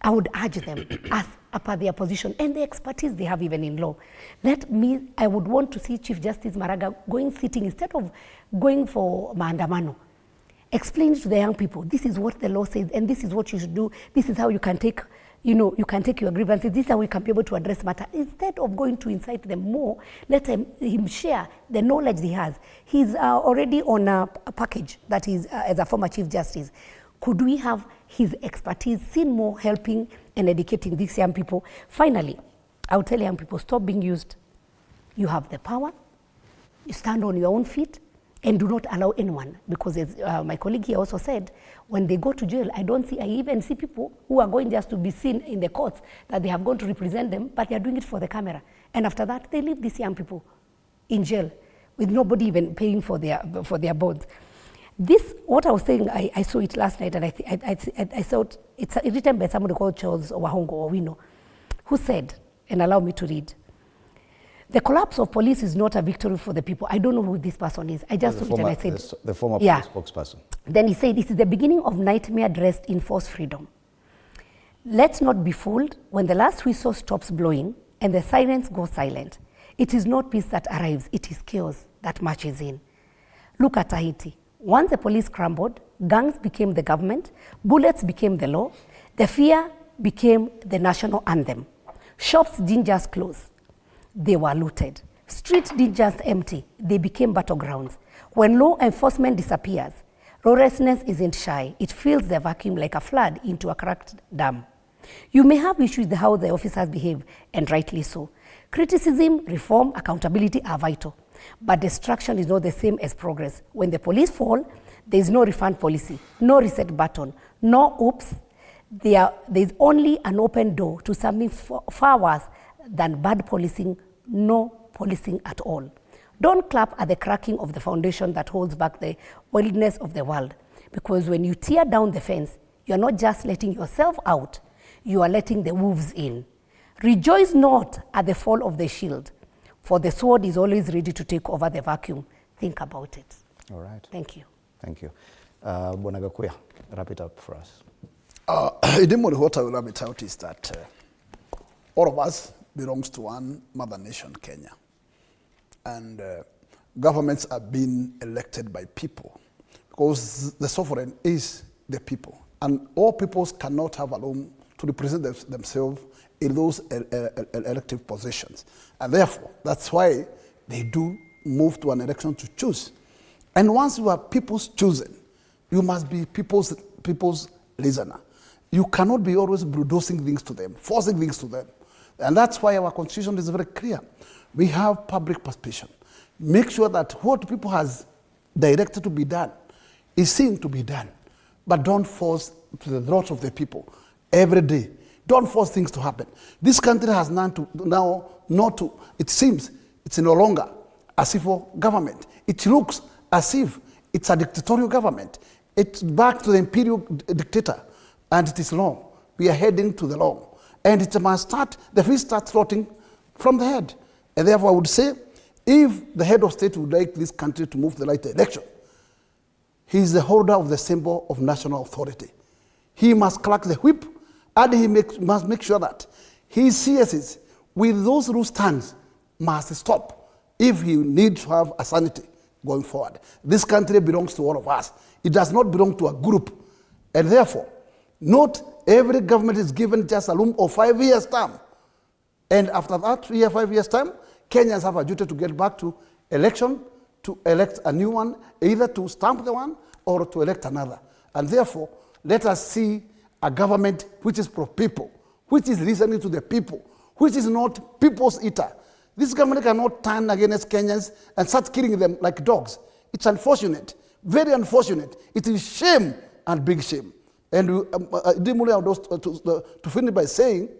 I would urge them, as per their position and the expertise they have even in law. I would want to see Chief Justice Maraga sitting instead of going for maandamano. Explain to the young people, this is what the law says, and this is what you should do. This is how you can take, you can take your grievances. This is how we can be able to address matter. Instead of going to incite them more, let him share the knowledge he has. He's already on a package that is as a former Chief Justice. Could we have his expertise seen more helping and educating these young people? Finally, I would tell young people, stop being used. You have the power. You stand on your own feet. And do not allow anyone, because as my colleague here also said, when they go to jail, I even see people who are going just to be seen in the courts that they have gone to represent them, but they are doing it for the camera. And after that, they leave these young people in jail with nobody even paying for their bonds. This, what I was saying, I saw it last night, and I thought it's written by somebody called Charles Wahongo Owino, who said, and allow me to read, the collapse of police is not a victory for the people. I don't know who this person is. I just saw it and I said... The former police spokesperson. Then he said, this is the beginning of nightmare dressed in false freedom. Let's not be fooled when the last whistle stops blowing and the sirens go silent. It is not peace that arrives, it is chaos that marches in. Look at Tahiti. Once the police crumbled, gangs became the government, bullets became the law, the fear became the national anthem. Shops didn't just close. They were looted. Streets didn't just empty, they became battlegrounds. When law enforcement disappears, lawlessness isn't shy. It fills the vacuum like a flood into a cracked dam. You may have issues with how the officers behave, and rightly so. Criticism, reform, accountability are vital. But destruction is not the same as progress. When the police fall, there is no refund policy, no reset button, no oops. There is only an open door to something far worse than bad policing, no policing at all. Don't clap at the cracking of the foundation that holds back the wildness of the world. Because when you tear down the fence, you're not just letting yourself out, you are letting the wolves in. Rejoice not at the fall of the shield, for the sword is always ready to take over the vacuum. Think about it. All right. Thank you. Thank you. Bonagakuya, wrap it up for us. What I will wrap it out is that all of us belongs to one mother nation, Kenya. And governments are being elected by people because the sovereign is the people. And all peoples cannot have alone to represent themselves in those elective positions. And therefore, that's why they do move to an election to choose. And once you are people's chosen, you must be people's listener. You cannot be always bulldozing things to them, forcing things to them. And that's why our constitution is very clear. We have public participation. Make sure that what people has directed to be done is seen to be done. But don't force to the throat of the people every day. Don't force things to happen. This country has it seems it's no longer a civil government. It looks as if it's a dictatorial government. It's back to the imperial dictator, and it is long. We are heading to the long. And it must the feet start rotting from the head. And therefore I would say, if the head of state would like this country to move to the right election, he is the holder of the symbol of national authority. He must crack the whip, and he must make sure that his CSs with those loose tongues must stop if he needs to have a sanity going forward. This country belongs to all of us. It does not belong to a group. And therefore, not every government is given just a room of 5 years term. And after that 3 or 5 years' time, Kenyans have a duty to get back to election, to elect a new one, either to stamp the one or to elect another. And therefore, let us see a government which is pro-people, which is listening to the people, which is not people's eater. This government cannot turn against Kenyans and start killing them like dogs. It's unfortunate, very unfortunate. It is shame and big shame. And to finish by saying,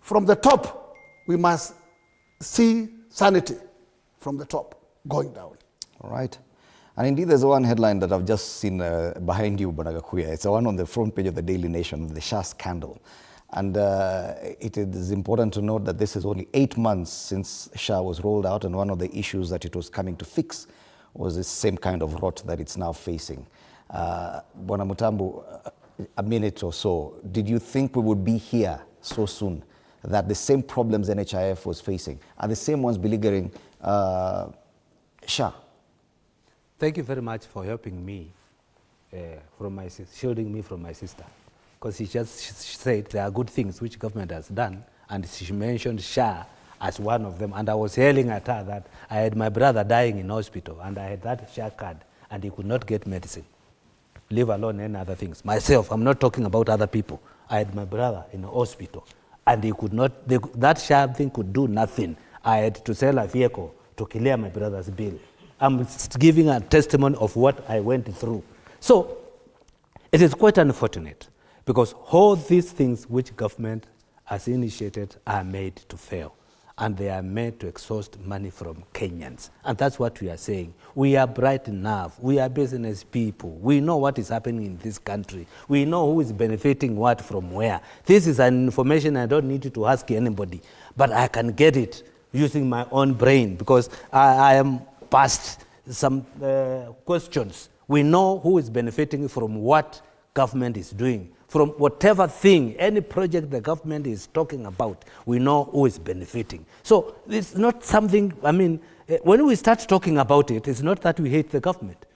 from the top, we must see sanity from the top going down. All right. And indeed, there's one headline that I've just seen behind you, Bonagakuya. It's the one on the front page of the Daily Nation, the SHA scandal. And it is important to note that this is only 8 months since SHA was rolled out, and one of the issues that it was coming to fix was the same kind of rot that it's now facing. Bwana Mutambu, a minute or so, did you think we would be here so soon, that the same problems NHIF was facing are the same ones beleaguering SHA? Thank you very much for helping me, shielding me from my sister. Because she just said there are good things which government has done, and she mentioned SHA as one of them. And I was yelling at her that I had my brother dying in hospital, and I had that SHA card, and he could not get medicine, leave alone any other things. Myself, I'm not talking about other people. I had my brother in the hospital, and he could not, that SHA thing could do nothing. I had to sell a vehicle to clear my brother's bill. I'm giving a testimony of what I went through. So it is quite unfortunate, because all these things which government has initiated are made to fail, and they are made to exhaust money from Kenyans. And that's what we are saying. We are bright enough. We are business people. We know what is happening in this country. We know who is benefiting what from where. This is an information I don't need to ask anybody, but I can get it using my own brain, because I am past some questions. We know who is benefiting from what government is doing. From whatever thing, any project the government is talking about, we know who is benefiting. So it's not something, I mean, when we start talking about it, it's not that we hate the government.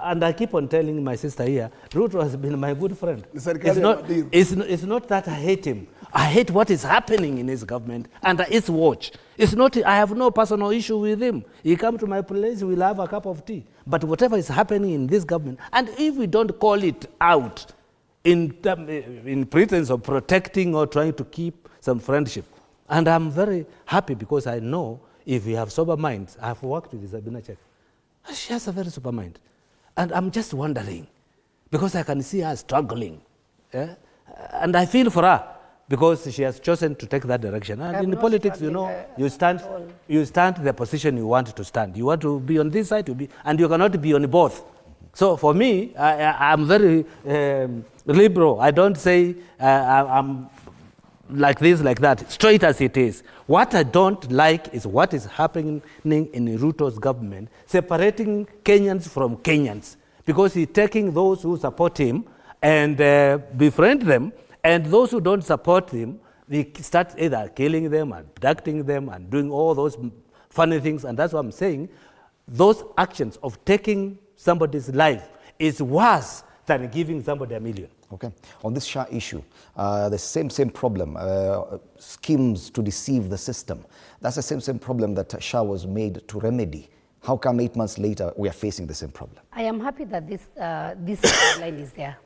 And I keep on telling my sister here, Ruto has been my good friend. It's not that I hate him. I hate what is happening in his government under his watch. It's not, I have no personal issue with him. He come to my place, we'll have a cup of tea. But whatever is happening in this government, and if we don't call it out in pretense of protecting or trying to keep some friendship, and I'm very happy because I know if we have sober minds, I've worked with Sabina Chek. She has a very sober mind. And I'm just wondering, because I can see her struggling. And I feel for her, because she has chosen to take that direction. And in politics, you know, you stand the position you want to stand. You want to be on this side, and you cannot be on both. So for me, I'm very liberal. I don't say I'm like this, like that, straight as it is. What I don't like is what is happening in Ruto's government, separating Kenyans from Kenyans, because he's taking those who support him and befriend them, and those who don't support him, they start either killing them, abducting them, and doing all those funny things. And that's what I'm saying. Those actions of taking somebody's life is worse than giving somebody $1 million. Okay. On this SHA issue, the same problem, schemes to deceive the system. That's the same problem that SHA was made to remedy. How come 8 months later we are facing the same problem? I am happy that this line is there.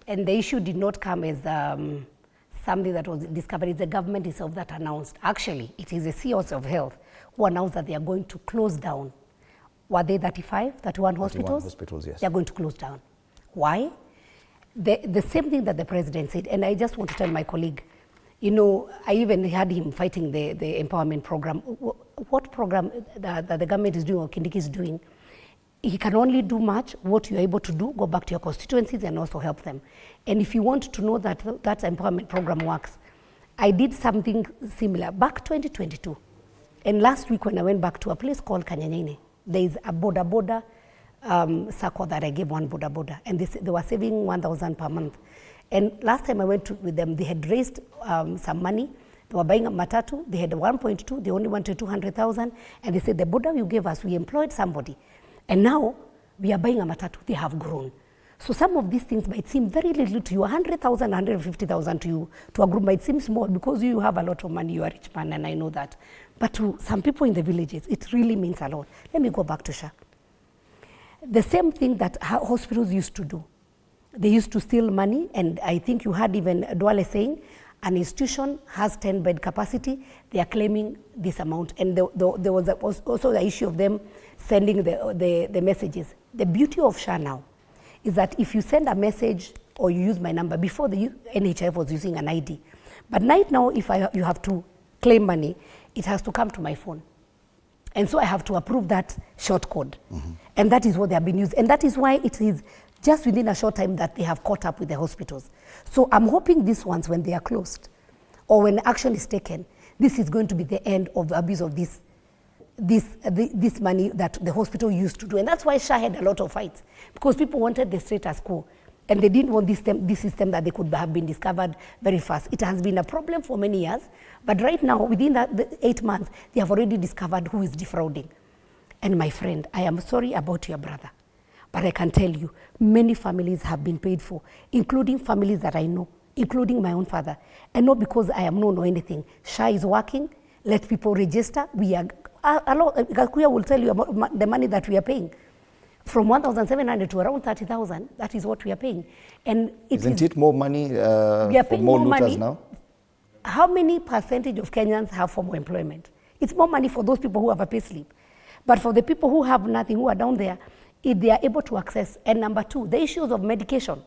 And the issue did not come as something that was discovered. It's the government itself that announced. Actually, it is the CEOs of health who announced that they are going to close down. Were they 31 hospitals? 31 hospitals, yes. They are going to close down. Why? The same thing that the president said, and I just want to tell my colleague, you know, I even had him fighting the empowerment program. What program that the government is doing or Kindiki is doing, he can only do much. What you're able to do, go back to your constituencies and also help them. And if you want to know that that empowerment program works, I did something similar back 2022. And last week when I went back to a place called Kanyanyine, there is a border circle that I gave one border, and they were saving 1,000 per month. And last time I went with them, they had raised some money. They were buying a matatu. They had 1.2. They only wanted 200,000, and they said the border you gave us, we employed somebody, and now we are buying a matatu. They have grown. So some of these things might seem very little to you. 100,000, 150,000 to you, to a group might seem small because you have a lot of money, you are a rich man, and I know that. But to some people in the villages, it really means a lot. Let me go back to SHA. The same thing that hospitals used to do. They used to steal money, and I think you heard even Duale saying, an institution has 10-bed capacity, they are claiming this amount. And there was also the issue of them sending the messages. The beauty of SHA now is that if you send a message or you use my number, before the NHIF was using an ID, but right now if you have to claim money, it has to come to my phone. And so I have to approve that short code. And that is what they have been used. And that is why it is just within a short time that they have caught up with the hospitals. So I'm hoping these ones, when they are closed or when action is taken, this is going to be the end of the abuse of this money that the hospital used to do. And that's why SHA had a lot of fights, because people wanted the status quo. And they didn't want this system that they could have been discovered very fast. It has been a problem for many years, but right now, within the 8 months, they have already discovered who is defrauding. And my friend, I am sorry about your brother, but I can tell you, many families have been paid for, including families that I know, including my own father. And not because I am known or anything. SHA is working, let people register. We are, a lot, Gakuya will tell you about the money that we are paying. From 1,700 to around 30,000, that is what we are paying. And Isn't it more money we are for paying more more looters money. now? How many percentage of Kenyans have formal employment? It's more money for those people who have a pay slip. But for the people who have nothing, who are down there, if they are able to access. And number two, the issues of medication.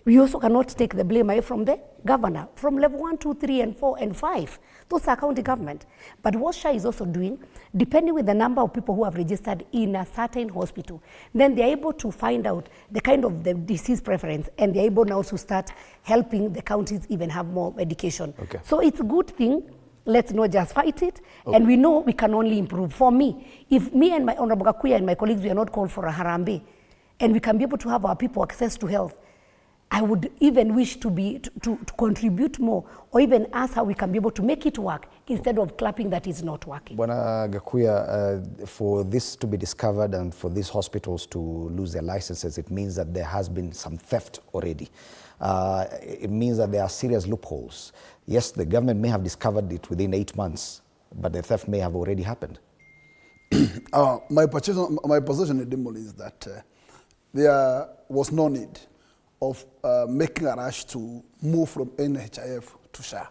We also cannot take the blame away from the governor, from level 1, 2, 3, and 4, and 5. Those are county government. But what SHA is also doing, depending with the number of people who have registered in a certain hospital, then they're able to find out the kind of the disease preference, and they're able now to start helping the counties even have more medication. Okay. So it's a good thing. Let's not just fight it. Okay. And we know we can only improve. For me, if me and my Honorable Gakuya and my colleagues, we are not called for a harambe, and we can be able to have our people access to health, I would even wish to contribute more, or even ask how we can be able to make it work instead of clapping that it's not working. Bwana Gakuya, for this to be discovered and for these hospitals to lose their licenses, it means that there has been some theft already. It means that there are serious loopholes. Yes, the government may have discovered it within 8 months, but the theft may have already happened. My position in Dimoli is that there was no need of making a rush to move from NHIF to SHA.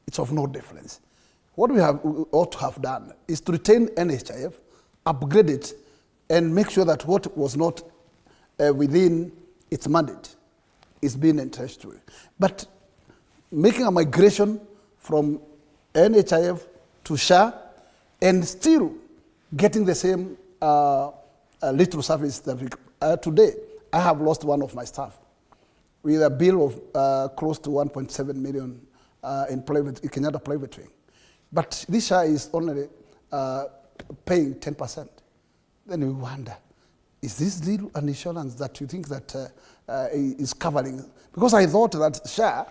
It's of no difference. What we ought to have done is to retain NHIF, upgrade it, and make sure that what was not within its mandate is being entrenched to it. But making a migration from NHIF to SHA and still getting the same little service that we, today, I have lost one of my staff with a bill of close to 1.7 million in Kenyatta private wing. But this SHA is only paying 10%. Then we wonder, is this deal an insurance that you think that is covering? Because I thought that SHA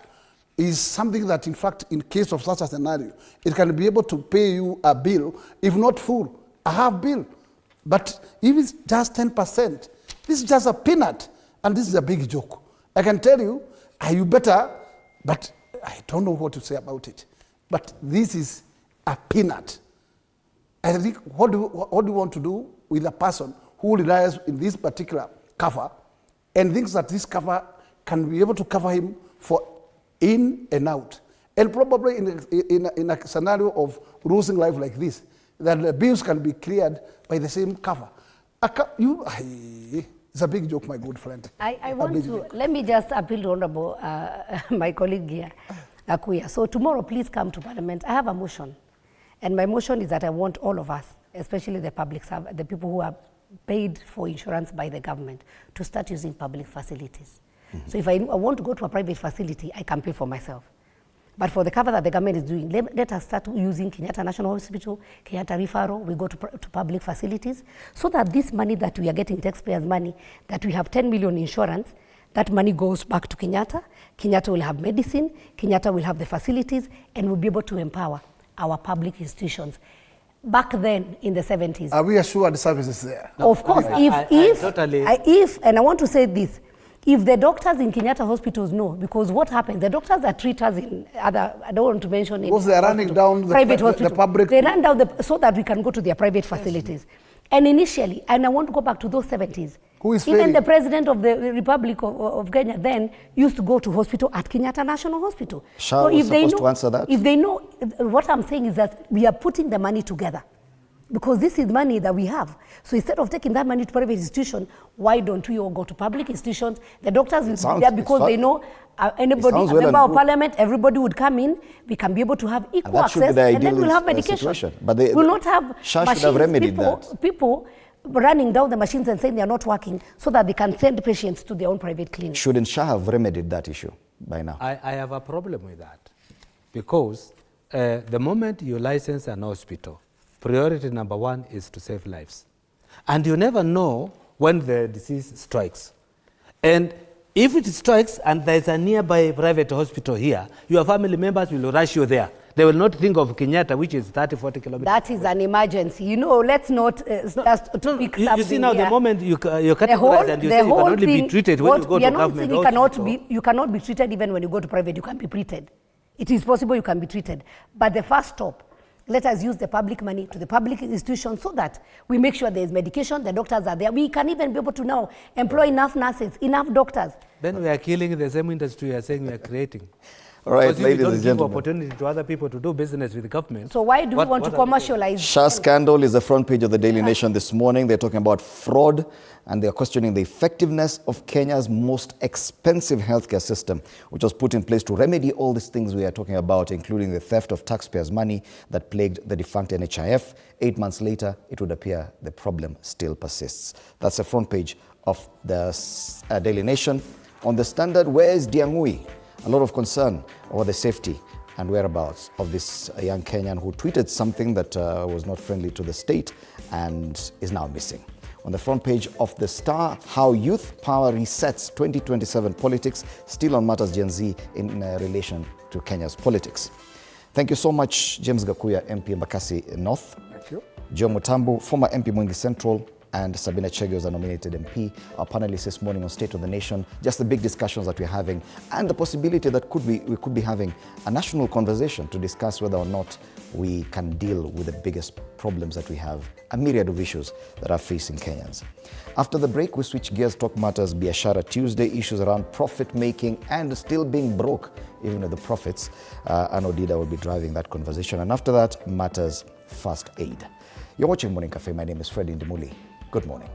is something that, in fact, in case of such a scenario, it can be able to pay you a bill, if not full, a half bill. But if it's just 10%, this is just a peanut, and this is a big joke. I can tell you, you better, but I don't know what to say about it. But this is a peanut. I think, what do you want to do with a person who relies in this particular cover and thinks that this cover can be able to cover him for in and out? And probably in a scenario of losing life like this, that the bills can be cleared by the same cover. It's a big joke, my good friend. Let me just appeal to Honorable, my colleague here, Akuya. So tomorrow, please come to Parliament. I have a motion. And my motion is that I want all of us, especially the public servants, the people who are paid for insurance by the government, to start using public facilities. So if I want to go to a private facility, I can pay for myself. But for the cover that the government is doing, let us start using Kenyatta National Hospital, Kenyatta Referral, we go to public facilities, so that this money that we are getting, taxpayers' money, that we have 10 million insurance, that money goes back to Kenyatta. Kenyatta will have medicine, Kenyatta will have the facilities, and we'll be able to empower our public institutions. Back then, in the 70s. Are we assured the service is there? Of course, and I want to say this, If the doctors in Kenyatta hospitals know, because what happens, the doctors that treat us in other, I don't want to mention it. Because they are running down the public. They run down so that we can go to their private facilities. And initially, and I want to go back to those 70s. Who is even failing? the president of the Republic of Kenya then used to go to hospital at Kenyatta National Hospital. Shah was supposed to answer that. If they know, what I'm saying is that we are putting the money together. Because this is money that we have. So instead of taking that money to private institutions, why don't we all go to public institutions? The doctors will be there because they know anybody, a member of parliament, everybody would come in. We can be able to have equal access, and then we'll have medication. But we'll not have Shah should have remedied people running down the machines and saying they are not working so that they can send patients to their own private clinics. Shouldn't Shah have remedied that issue by now? I have a problem with that because the moment you license an hospital, priority number one is to save lives. And you never know when the disease strikes. And if it strikes and there's a nearby private hospital here, your family members will rush you there. They will not think of Kenyatta, which is 30, 40 kilometers. That is an emergency. You know, let's not just pick something. You see now, here. the moment you categorize and you say you can only be treated when you go to government hospital. You cannot be treated even when you go to private. You can be treated. It is possible you can be treated. But the first stop, let us use the public money to the public institutions so that we make sure there is medication, the doctors are there. We can even be able to now employ enough nurses, enough doctors. Then we are killing the same industry you are saying we are creating. All right, because ladies and give gentlemen. opportunity to other people to do business with the government. So why do we want to commercialize? Shah scandal is the front page of the Daily Nation this morning. They're talking about fraud and they're questioning the effectiveness of Kenya's most expensive healthcare system, which was put in place to remedy all these things we are talking about, including the theft of taxpayers' money that plagued the defunct NHIF. 8 months later, it would appear the problem still persists. That's the front page of the Daily Nation. On the Standard, where is Ndiang'ui? A lot of concern over the safety and whereabouts of this young Kenyan who tweeted something that was not friendly to the state and is now missing. On the front page of The Star, how youth power resets 2027 politics, still on matters Gen Z in relation to Kenya's politics. Thank you so much, James Gakuya, MP Embakasi North. Thank you. Joe Mutambu, former MP Mwingi Central, and Sabina Chege was a nominated MP. Our panelists this morning on State of the Nation, just the big discussions that we're having and the possibility that we could be having a national conversation to discuss whether or not we can deal with the biggest problems that we have, a myriad of issues that are facing Kenyans. After the break, we switch gears, talk matters, Biashara Tuesday, issues around profit making and still being broke, even with the profits. Anno Dida will be driving that conversation. And after that, matters first aid. You're watching Morning Cafe. My name is Freddie Ndimuli. Good morning.